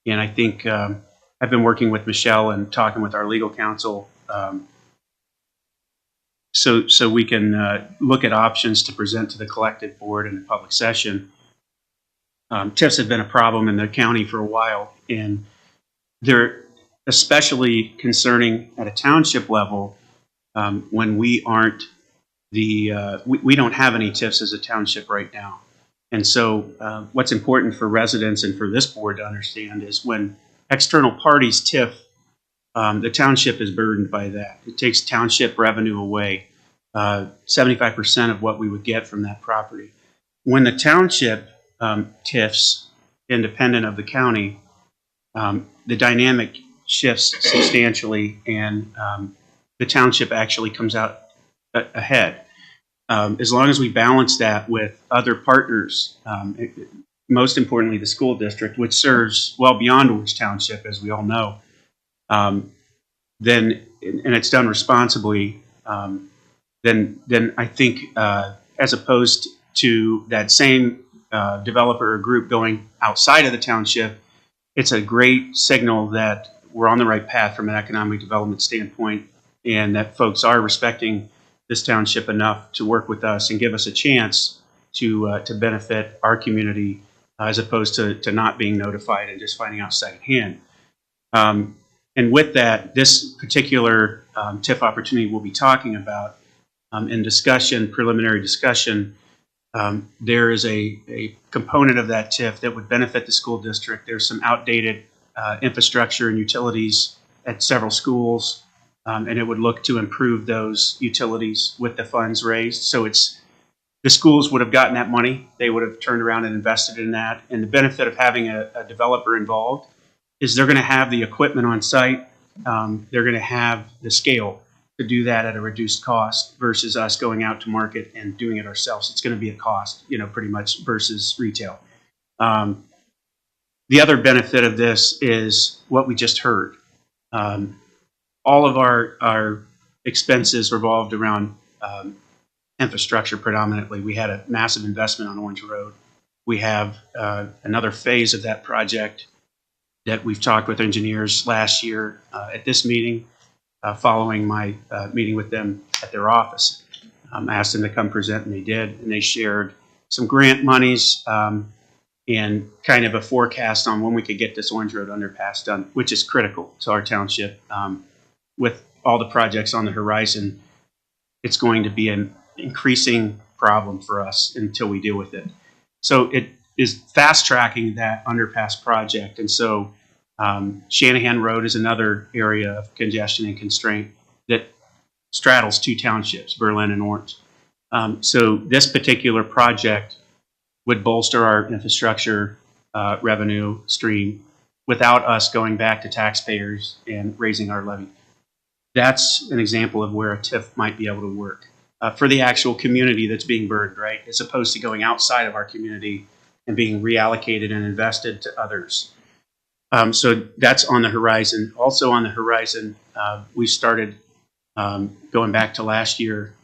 And I think I've been working with Michelle and talking with our legal counsel so we can look at options to present to the collective board in the public session. TIFs have been a problem in the county for a while, and they're especially concerning at a township level when we aren't we don't have any TIFs as a township right now. And so what's important for residents and for this board to understand is when external parties TIF, the township is burdened by that. It takes township revenue away, 75% of what we would get from that property. When the township TIFs, independent of the county, the dynamic shifts substantially, and the township actually comes out ahead. As long as we balance that with other partners, most importantly the school district, which serves well beyond Orange Township, as we all know, then, and it's done responsibly, then I think as opposed to that same developer or group going outside of the township, it's a great signal that we're on the right path from an economic development standpoint, and that folks are respecting this township enough to work with us and give us a chance to benefit our community, as opposed to not being notified and just finding out secondhand. And with that, this particular TIF opportunity we'll be talking about in discussion, preliminary discussion, there is a component of that TIF that would benefit the school district. There's some outdated infrastructure and utilities at several schools, and it would look to improve those utilities with the funds raised. So the schools would have gotten that money. They would have turned around and invested in that. And the benefit of having a developer involved is they're going to have the equipment on site. They're going to have the scale to do that at a reduced cost versus us going out to market and doing it ourselves. It's going to be a cost, pretty much, versus retail. The other benefit of this is what we just heard. All of our expenses revolved around infrastructure predominantly. We had a massive investment on Orange Road. We have another phase of that project that we've talked with engineers last year at this meeting, following my meeting with them at their office. I asked them to come present, and they did, and they shared some grant monies and kind of a forecast on when we could get this Orange Road underpass done, which is critical to our township. With all the projects on the horizon, it's going to be an increasing problem for us until we deal with it. So it is fast tracking that underpass project. And so Shanahan Road is another area of congestion and constraint that straddles two townships, Berlin and Orange. So this particular project would bolster our infrastructure revenue stream without us going back to taxpayers and raising our levy. That's an example of where a TIF might be able to work for the actual community that's being burdened, right? As opposed to going outside of our community and being reallocated and invested to others. So that's on the horizon. Also on the horizon, we started going back to last year,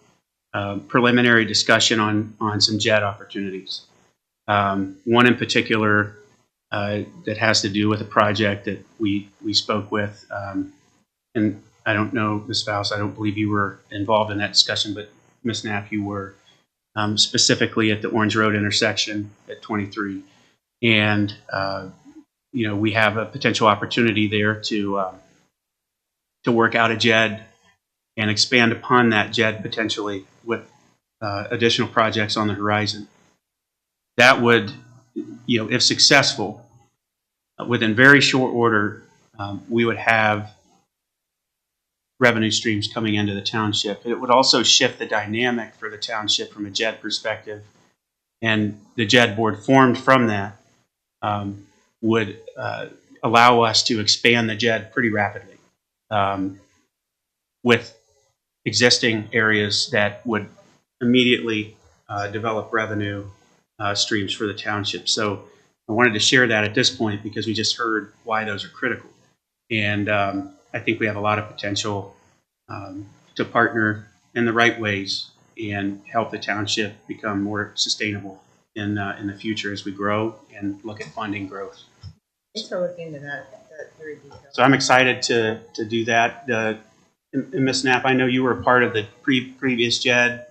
preliminary discussion on some JET opportunities. One in particular that has to do with a project that we spoke with, and I don't know, Ms. Faust, I don't believe you were involved in that discussion, but Ms. Knapp, you were, specifically at the Orange Road intersection at 23. And we have a potential opportunity there to work out a JED and expand upon that JED potentially with additional projects on the horizon. That would, if successful, within very short order, we would have revenue streams coming into the township. It would also shift the dynamic for the township from a JED perspective. And the JED board formed from that would allow us to expand the JED pretty rapidly with existing areas that would immediately develop revenue streams for the township. So I wanted to share that at this point because we just heard why those are critical. And I think we have a lot of potential to partner in the right ways and help the township become more sustainable in the future as we grow and look at funding growth. Thanks for looking into that very detailed. So I'm excited to do that. And Ms. Knapp, I know you were a part of the previous JED.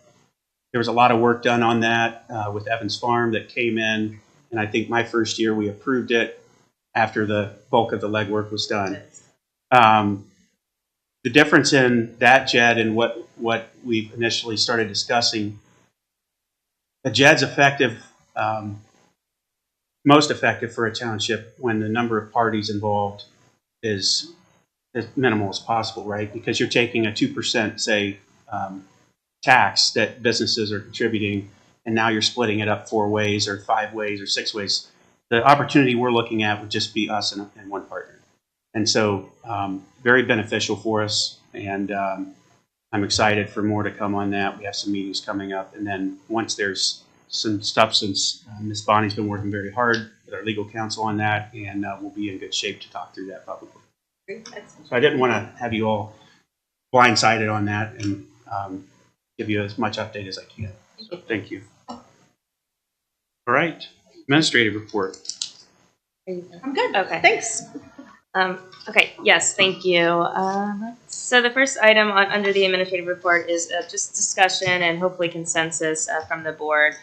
There was a lot of work done on that with Evans Farm that came in, and I think my first year we approved it after the bulk of the legwork was done. The difference in that JED and what we've initially started discussing, a JED's effective, most effective for a township when the number of parties involved is as minimal as possible, right? Because you're taking a 2%, say, tax that businesses are contributing, and now you're splitting it up 4 ways or 5 ways or 6 ways. The opportunity we're looking at would just be us and one partner. And so very beneficial for us, and I'm excited for more to come on that. We have some meetings coming up, and then once there's some substance, Ms. Bonnie's been working very hard with our legal counsel on that, and we'll be in good shape to talk through that publicly. So I didn't want to have you all blindsided on that, and give you as much update as I can. So thank you. All right, administrative report. I'm good. Okay. Thanks. Okay, yes, thank you. So the first item under the administrative report is just discussion and hopefully consensus from the board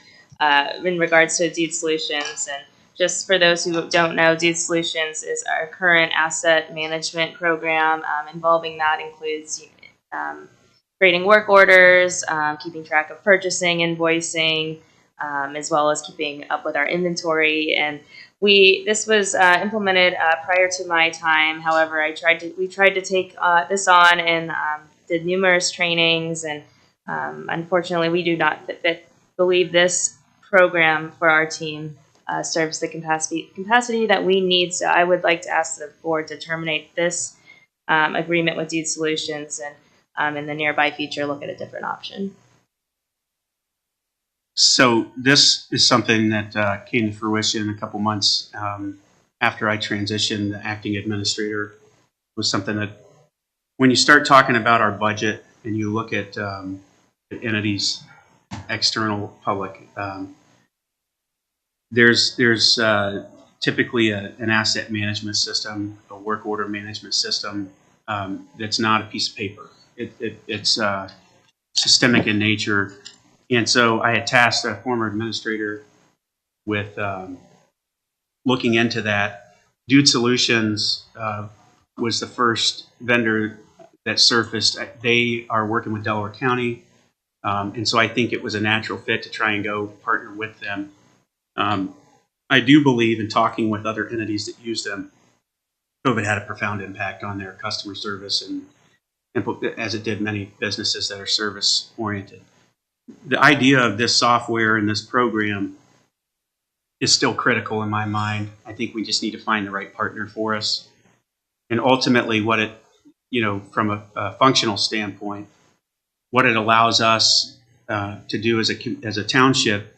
in regards to Deed Solutions. And just for those who don't know, Deed Solutions is our current asset management program. Involving that includes creating work orders, keeping track of purchasing, invoicing, as well as keeping up with our inventory. And this was implemented prior to my time. However, we tried to take this on and did numerous trainings. And unfortunately, we do not believe this program for our team serves the capacity that we need. So I would like to ask the board to terminate this agreement with Deed Solutions and in the nearby future look at a different option. So this is something that came to fruition a couple months after I transitioned. The acting administrator was something that when you start talking about our budget and you look at the entities, external, public, there's typically an asset management system, a work order management system that's not a piece of paper. It's systemic in nature. And so I had tasked a former administrator with looking into that. Deed Solutions was the first vendor that surfaced. They are working with Delaware County, and so I think it was a natural fit to try and go partner with them. I do believe in talking with other entities that use them. COVID had a profound impact on their customer service, and as it did many businesses that are service oriented. The idea of this software and this program is still critical in my mind. I think we just need to find the right partner for us. And ultimately what it, from a functional standpoint, what it allows us to do as a township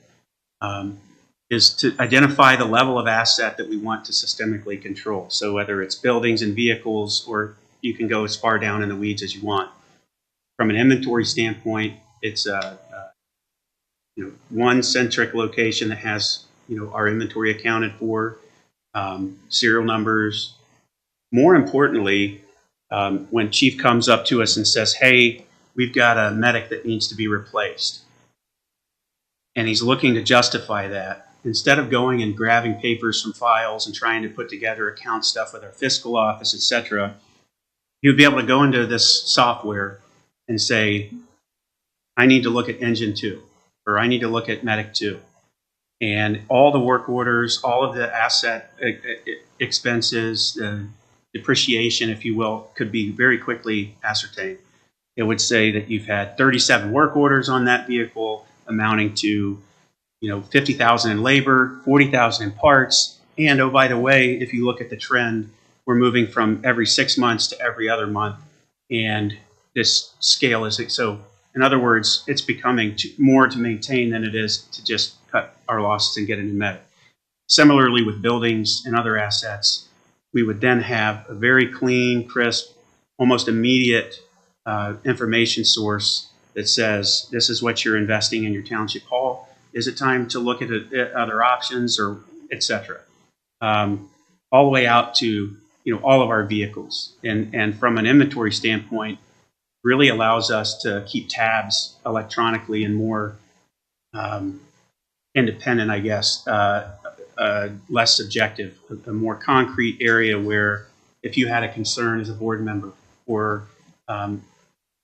is to identify the level of asset that we want to systemically control. So whether it's buildings and vehicles, or you can go as far down in the weeds as you want. From an inventory standpoint, it's one centric location that has our inventory accounted for, serial numbers. More importantly, when chief comes up to us and says, "Hey, we've got a medic that needs to be replaced," and he's looking to justify that, instead of going and grabbing papers from files and trying to put together account stuff with our fiscal office, etc., you'd be able to go into this software and say, I need to look at engine 2, or I need to look at medic 2. And all the work orders, all of the asset expenses, depreciation, if you will, could be very quickly ascertained. It would say that you've had 37 work orders on that vehicle, amounting to 50,000 in labor, 40,000 in parts, and oh, by the way, if you look at the trend, we're moving from every 6 months to every other month, and this scale is so. In other words, it's becoming more to maintain than it is to just cut our losses and get a new medic. Similarly, with buildings and other assets, we would then have a very clean, crisp, almost immediate information source that says, this is what you're investing in your township hall. Is it time to look at other options, or et cetera? All the way out to all of our vehicles. And from an inventory standpoint, really allows us to keep tabs electronically and more independent, I guess, less subjective, a more concrete area where if you had a concern as a board member, or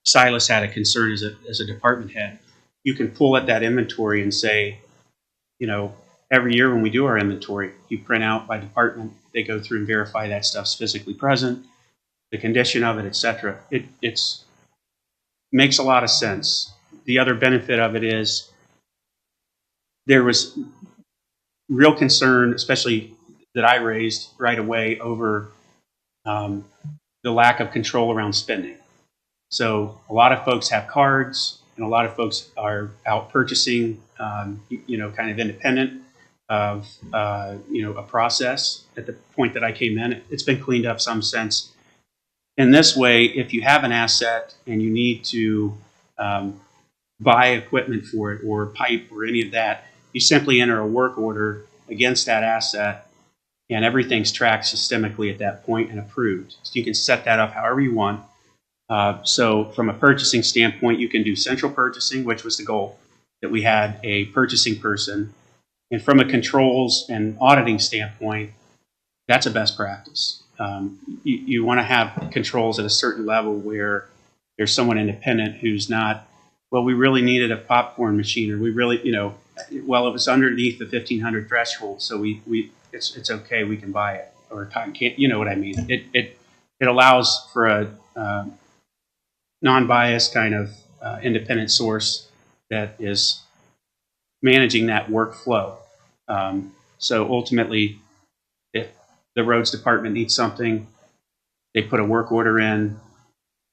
Silas had a concern as a department head, you can pull at that inventory and say, every year when we do our inventory, you print out by department, they go through and verify that stuff's physically present, the condition of it, etc. It's makes a lot of sense. The other benefit of it is there was real concern, especially that I raised right away, over the lack of control around spending. So a lot of folks have cards, and a lot of folks are out purchasing, kind of independent of, a process. At the point that I came in, it's been cleaned up some sense. In this way, if you have an asset and you need to buy equipment for it, or pipe, or any of that, you simply enter a work order against that asset, and everything's tracked systemically at that point and approved. So you can set that up however you want. So from a purchasing standpoint, you can do central purchasing, which was the goal, that we had a purchasing person. And from a controls and auditing standpoint, that's a best practice. You want to have controls at a certain level where there's someone independent who's not, well, we really needed a popcorn machine, or we really, it was underneath the 1,500 threshold, so it's okay, we can buy it, or can't, you know what I mean? It allows for a non-biased kind of independent source that is managing that workflow. So ultimately, if the roads department needs something, they put a work order in,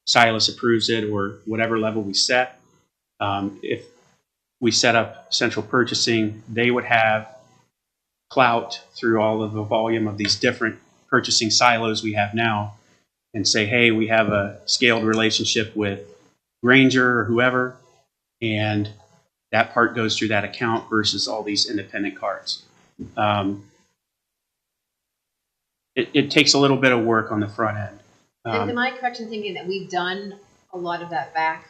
Silas approves it, or whatever level we set. If we set up central purchasing, they would have clout through all of the volume of these different purchasing silos we have now, and say, hey, we have a scaled relationship with Granger or whoever, and that part goes through that account versus all these independent cards. It takes a little bit of work on the front end. Am I correct in thinking that we've done a lot of that back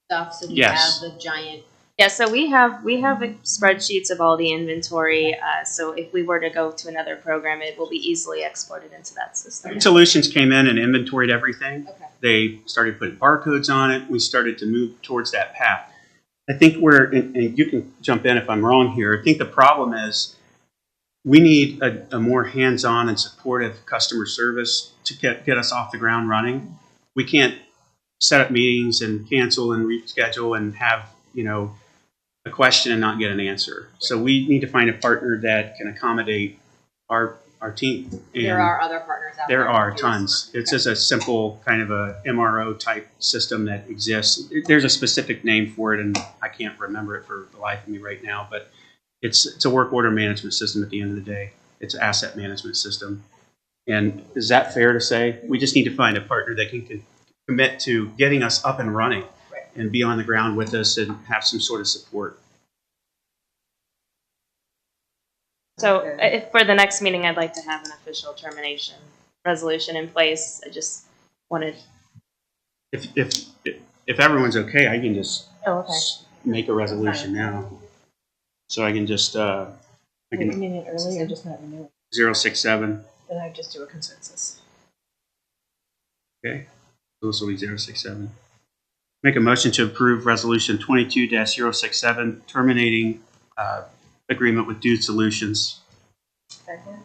stuff? So we Yes. have the giant. Yeah, so we have spreadsheets of all the inventory. So if we were to go to another program, it will be easily exported into that system. Solutions came in and inventoried everything. Okay. They started putting barcodes on it. We started to move towards that path. I think and you can jump in if I'm wrong here, I think the problem is we need a more hands-on and supportive customer service to get us off the ground running. We can't set up meetings and cancel and reschedule and have, a question and not get an answer. So we need to find a partner that can accommodate our team. And There are other partners out there. there are tons. It's just a simple kind of a MRO type system that exists. There's a specific name for it, and I can't remember it for the life of me right now, but it's a work order management system at the end of the day. It's an asset management system. And is that fair to say? We just need to find a partner that can commit to getting us up and running, Right. and be on the ground with us and have some sort of support. So if for the next meeting, I'd like to have an official termination resolution in place. I just wanted. If everyone's okay, I can just Oh, okay. make a resolution now. So I can just I Are we can, ending it early or just not renewing? 067. Then I just do a consensus. Okay. So this will be 067. Make a motion to approve resolution 22-067, terminating agreement with Dude Solutions. Second.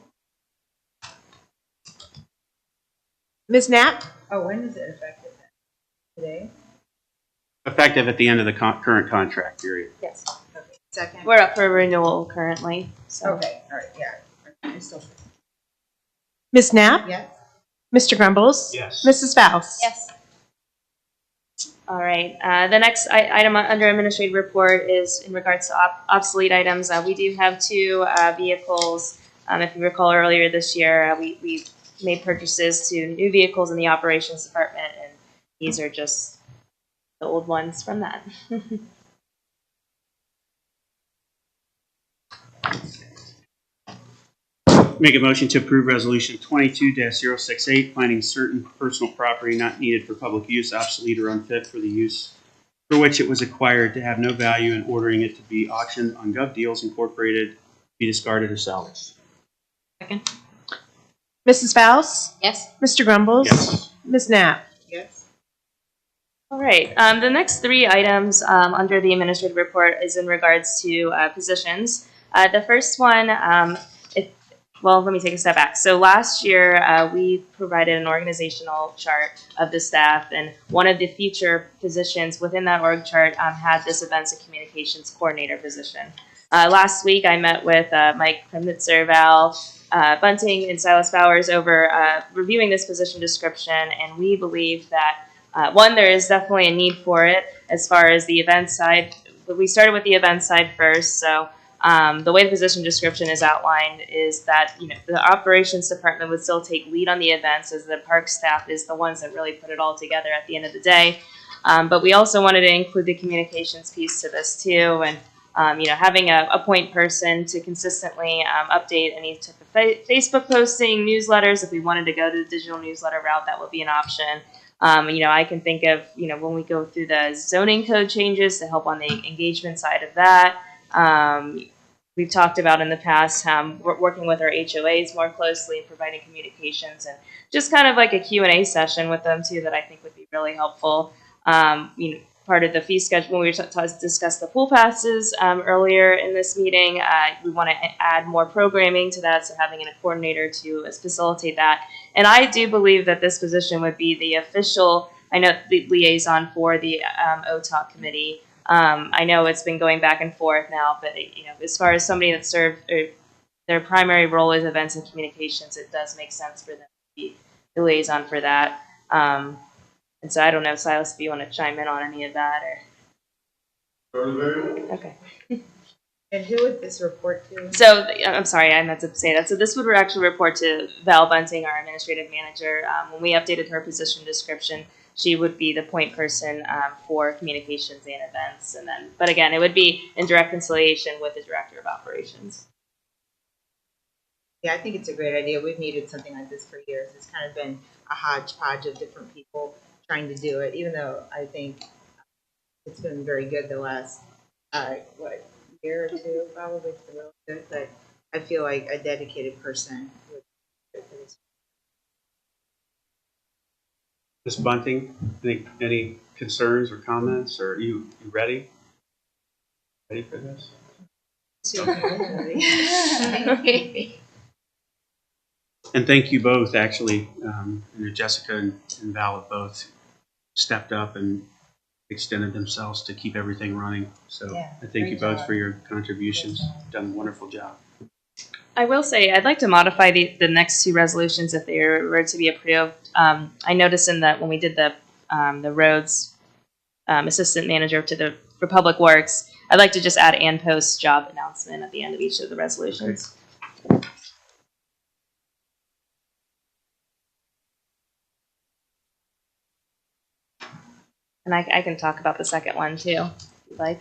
Ms. Knapp? Oh, when is it effective? Today? Effective at the end of the current contract period. Yes. Okay. Second. We're up for renewal currently. So. Okay, all right, yeah. I'm still. Ms. Knapp? Yes. Mr. Grumbles? Yes. Mrs. Faust? Yes. All right. The next item under administrative report is in regards to obsolete items. We do have two vehicles. If you recall earlier this year, we made purchases to new vehicles in the operations department, and these are just the old ones from that. Make a motion to approve resolution 22-068, finding certain personal property not needed for public use obsolete or unfit for the use for which it was acquired to have no value, and ordering it to be auctioned on Gov Deals Incorporated, be discarded or salvaged. Second. Mrs. Faust? Yes. Mr. Grumbles? Yes. Ms. Knapp? Yes. All right. The next three items under the administrative report is in regards to positions. The first one, well, let me take a step back. So last year, we provided an organizational chart of the staff, and one of the feature positions within that org chart had this events and communications coordinator position. Last week, I met with Mike Kremnitzer, Val Bunting, and Silas Bowers over reviewing this position description, and we believe that one, there is definitely a need for it as far as the event side. We started with the event side first, so the way the position description is outlined is that the operations department would still take lead on the events, as the park staff is the ones that really put it all together at the end of the day. But we also wanted to include the communications piece to this too, and having a point person to consistently update any type of Facebook posting, newsletters. If we wanted to go to the digital newsletter route, that would be an option. I can think of, when we go through the zoning code changes to help on the engagement side of that. We've talked about in the past working with our HOAs more closely and providing communications, and just kind of like a Q&A session with them too that I think would be really helpful. Part of the fee schedule, when we discussed the pool passes earlier in this meeting, we want to add more programming to that, so having a coordinator to facilitate that. And I do believe that this position would be the official, the liaison for the OTOP committee. I know it's been going back and forth now, but as far as somebody that served, their primary role is events and communications, it does make sense for them to be the liaison for that. And so I don't know, Silas, if you want to chime in on any of that, or okay. And who would this report to? So I'm sorry, I meant to say that. So this would actually report to Val Bunting, our administrative manager. When we updated her position description, she would be the point person for communications and events. And then, but again, it would be in direct conciliation with the director of operations. Yeah, I think it's a great idea. We've needed something like this for years. It's kind of been a hodgepodge of different people trying to do it, even though I think it's been very good the last, year or two, probably. It's been really good, but I feel like a dedicated person would be good for this. Ms. Bunting, any concerns or comments, or are you ready? Ready for this? And thank you both, actually. Jessica and Val have both stepped up and extended themselves to keep everything running. So Yeah, I thank you great both job. for your contributions. You've done a wonderful job. I will say I'd like to modify the next two resolutions if they were to be approved. I noticed in that when we did the roads assistant manager for Public Works, I'd like to just add and post job announcement at the end of each of the resolutions. Okay. And I can talk about the second one too, if you'd like.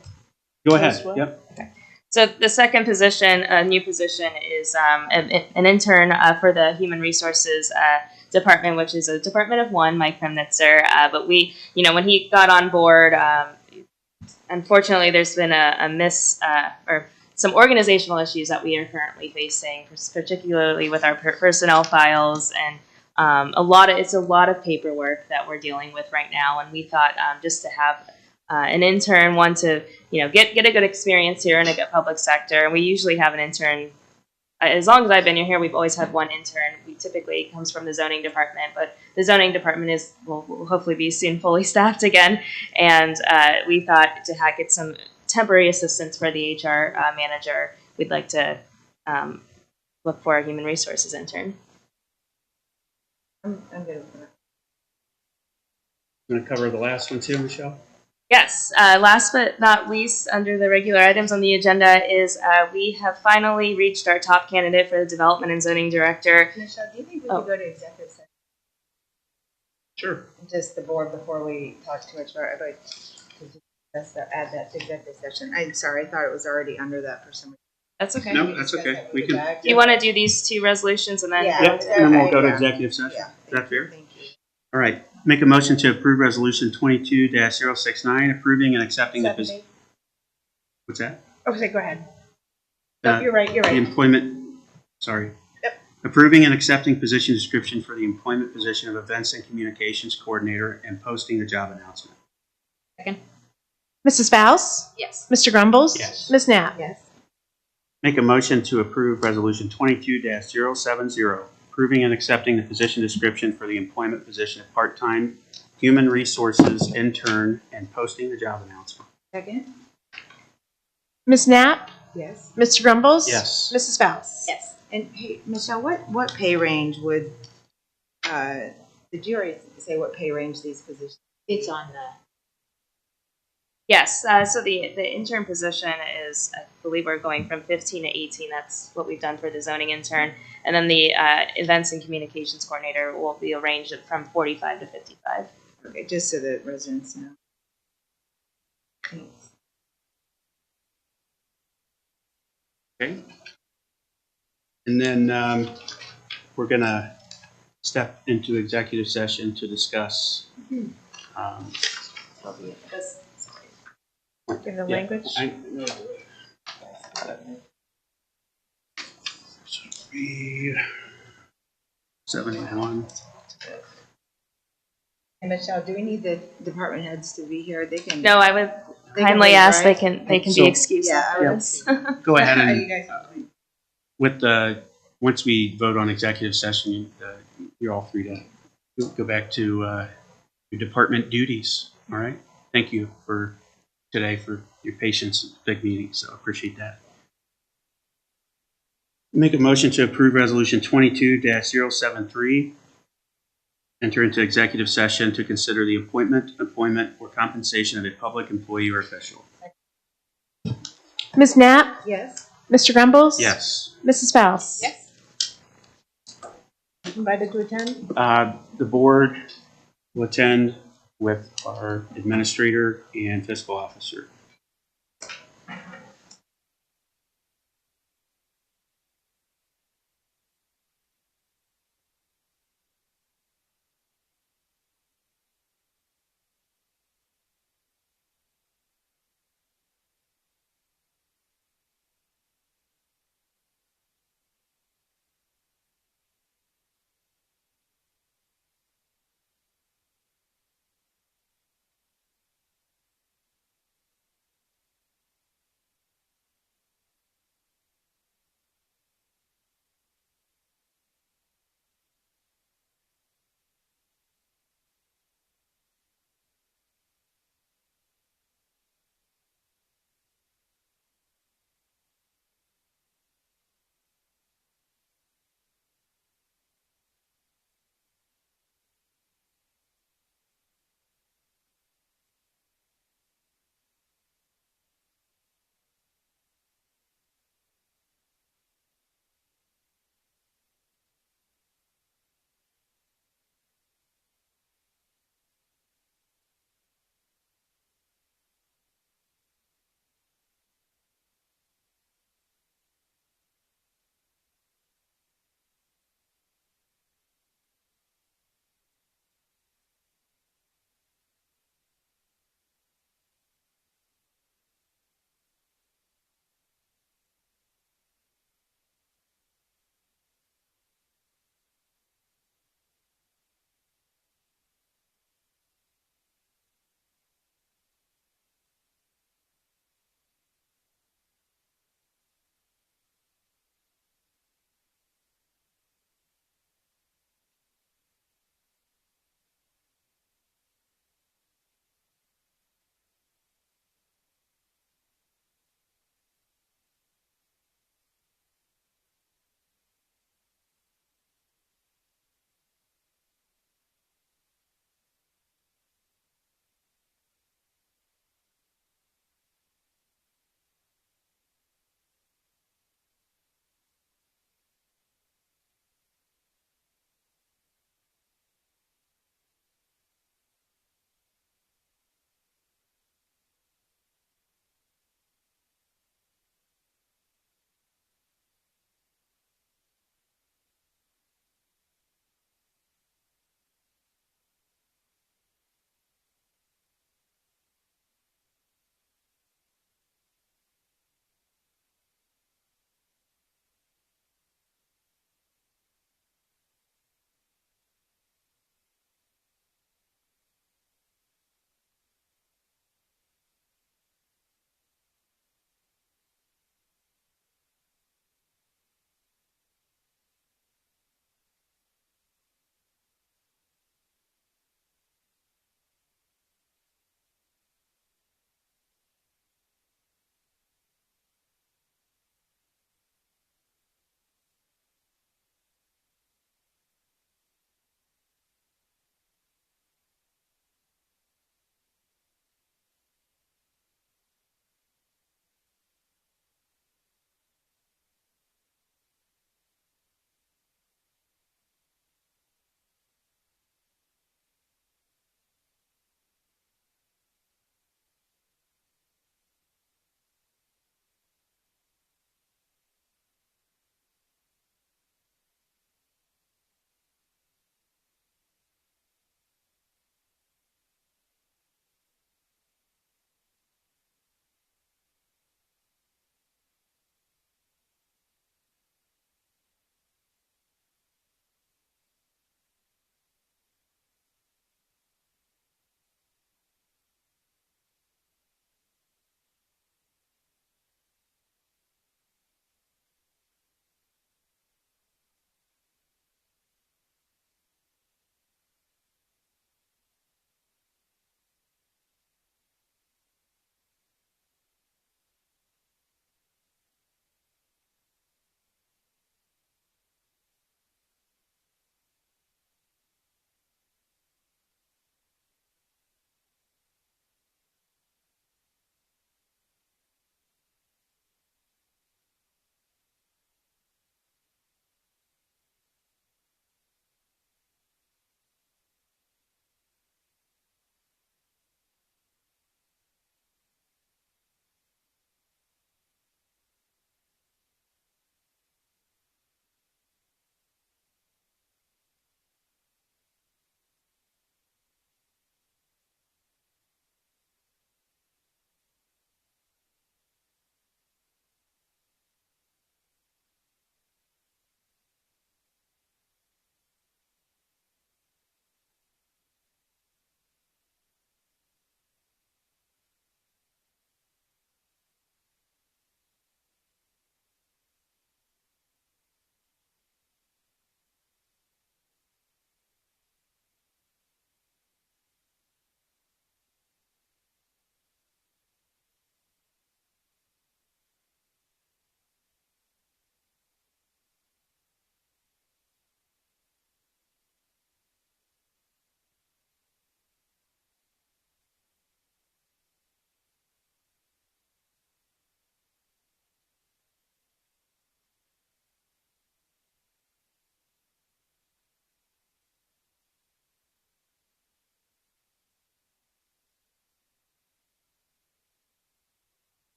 Go ahead. Yep. Okay. So the second position, a new position, is an intern for the Human Resources Department, which is a department of one, Mike Kremnitzer. But we, when he got on board, unfortunately, there's been a some organizational issues that we are currently facing, particularly with our personnel files, and it's a lot of paperwork that we're dealing with right now. And we thought just to have an intern, one to get a good experience here in a good public sector. And we usually have an intern. As long as I've been here, we've always had one intern. We typically comes from the zoning department, but the zoning department will hopefully be soon fully staffed again. And we thought to get some temporary assistance for the HR manager, we'd like to look for a human resources intern. I'm good with that. Want to cover the last one too, Michelle? Yes. Last but not least, under the regular items on the agenda is we have finally reached our top candidate for the development and zoning director. Michelle, do you think we could go to executive session? Sure. Just the board before we talk too much about it. I'd like to add that to executive session. I'm sorry, I thought it was already under that for some reason. That's okay. No, that's okay. We can. Do you want to do these two resolutions and then? Yeah. Yep, and then we'll go to Yeah. executive session. Yeah. Is that fair? Thank you. All right. Make a motion to approve resolution 22-069, approving and accepting the. Second. What's that? Okay, go ahead. No, Uh, you're right. The employment, sorry. Yep. Approving and accepting position description for the employment position of events and communications coordinator and posting the job announcement. Mrs. Faust? Yes. Mr. Grumbles? Yes. Ms. Knapp? Yes. Make a motion to approve resolution 22-070, approving and accepting the position description for the employment position of part-time human resources intern and posting the job announcement. Second? Ms. Knapp? Yes. Mr. Grumbles? Yes. Mrs. Faust? Yes. And hey, Michelle, what pay range would, did you already say what pay range these positions? It's on the. Yes. So the intern position is, I believe we're going from 15 to 18. That's what we've done for the zoning intern, and then the events and communications coordinator will be arranged from 45 to 55. Okay, just so that residents know. Thanks. Okay. And then we're going to step into executive session to discuss. In the Yeah, language? Should be 71. And Michelle, do we need the department heads to be here? They can. No, I would They can kindly leave, ask right? they can So- be excused Yeah, after I would this. Go ahead You and guys. once we vote on executive session, you're all free to go back to your department duties. All right. Thank you for today for your patience. It's a big meeting, so I appreciate that. Make a motion to approve resolution 22-073. Enter into executive session to consider the appointment, employment, or compensation of a public employee or official. Ms. Knapp? Yes. Mr. Grumbles? Yes. Mrs. Faust? Yes. Invited to attend? The board will attend with our administrator and fiscal officer.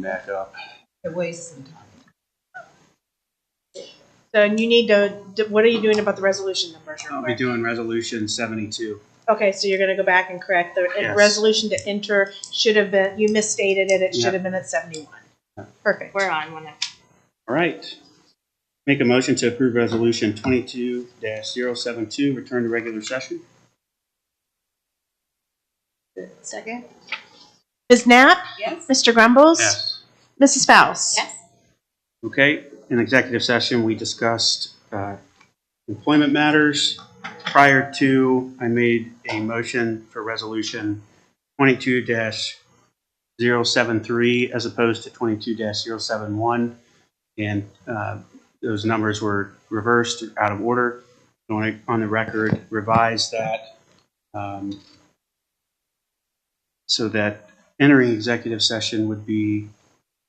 Back up. It wastes some time. So, and you need to, what are you doing about the resolution numbers? real I'll be quick? doing resolution 72. Okay, so you're gonna go back and correct the Yes. resolution to enter should have been, you misstated it, it Yeah. should have been at 71. Perfect. We're on one. All right. Make a motion to approve resolution 22-072, return to regular session. Second? Ms. Knapp? Yes. Mr. Grumbles? Yes. Mrs. Faust? Yes. Okay, in executive session, we discussed employment matters. Prior to, I made a motion for resolution 22-073 as opposed to 22-071. And those numbers were reversed out of order. So on the record, revised that so that entering executive session would be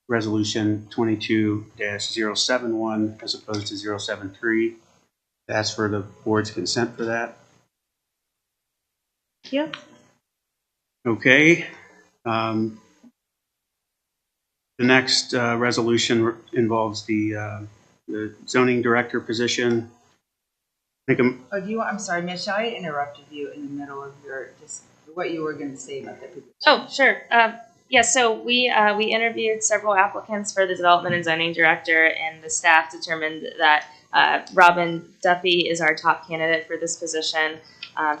resolution 22-071 as opposed to 073. Ask for the board's consent for that. Yep. Okay. The next resolution involves the zoning director position. Oh, I'm sorry, Michelle, I interrupted you in the middle of your, just what you were gonna say about the position. Oh, sure. Yeah, so we interviewed several applicants for the development and zoning director, and the staff determined that Robin Duffy is our top candidate for this position.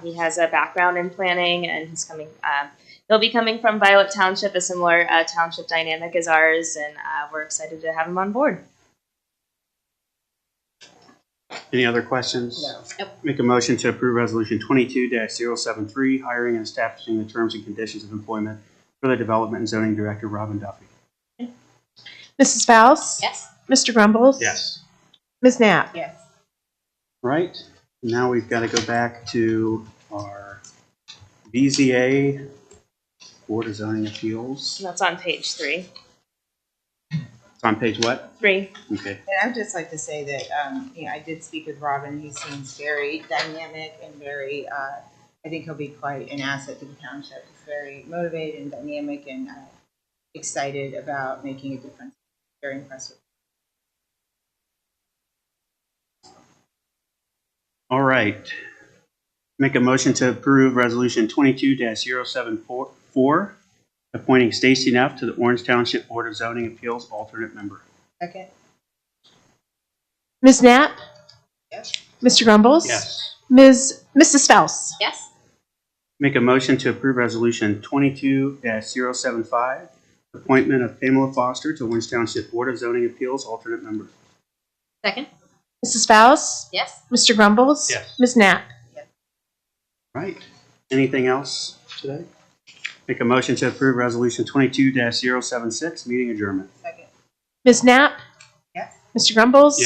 He has a background in planning, and he'll be coming from Violet Township, a similar township dynamic as ours, and we're excited to have him on board. Any other questions? No. Nope. Make a motion to approve resolution 22-073, hiring and establishing the terms and conditions of employment for the development and zoning director, Robin Duffy. Mrs. Faust? Yes. Mr. Grumbles? Yes. Ms. Knapp? Yes. Right. Now we've got to go back to our BZA, Board of Zoning Appeals. And that's on page 3. It's on page what? 3. Okay. And I'd just like to say that, I did speak with Robin. He seems very dynamic and very, I think he'll be quite an asset to the township. He's very motivated and dynamic and excited about making a difference. Very impressive. All right. Make a motion to approve resolution 22-074, appointing Stacy Neff to the Orange Township Board of Zoning Appeals alternate member. Second? Ms. Knapp? Yes. Mr. Grumbles? Yes. Mrs. Faust? Yes. Make a motion to approve resolution 22-075, appointment of Pamela Foster to Orange Township Board of Zoning Appeals alternate member. Second. Mrs. Faust? Yes. Mr. Grumbles? Yes. Ms. Knapp? Right. Anything else today? Make a motion to approve resolution 22-076, meeting adjournment. Second? Ms. Knapp? Yes. Mr. Grumbles? Yes.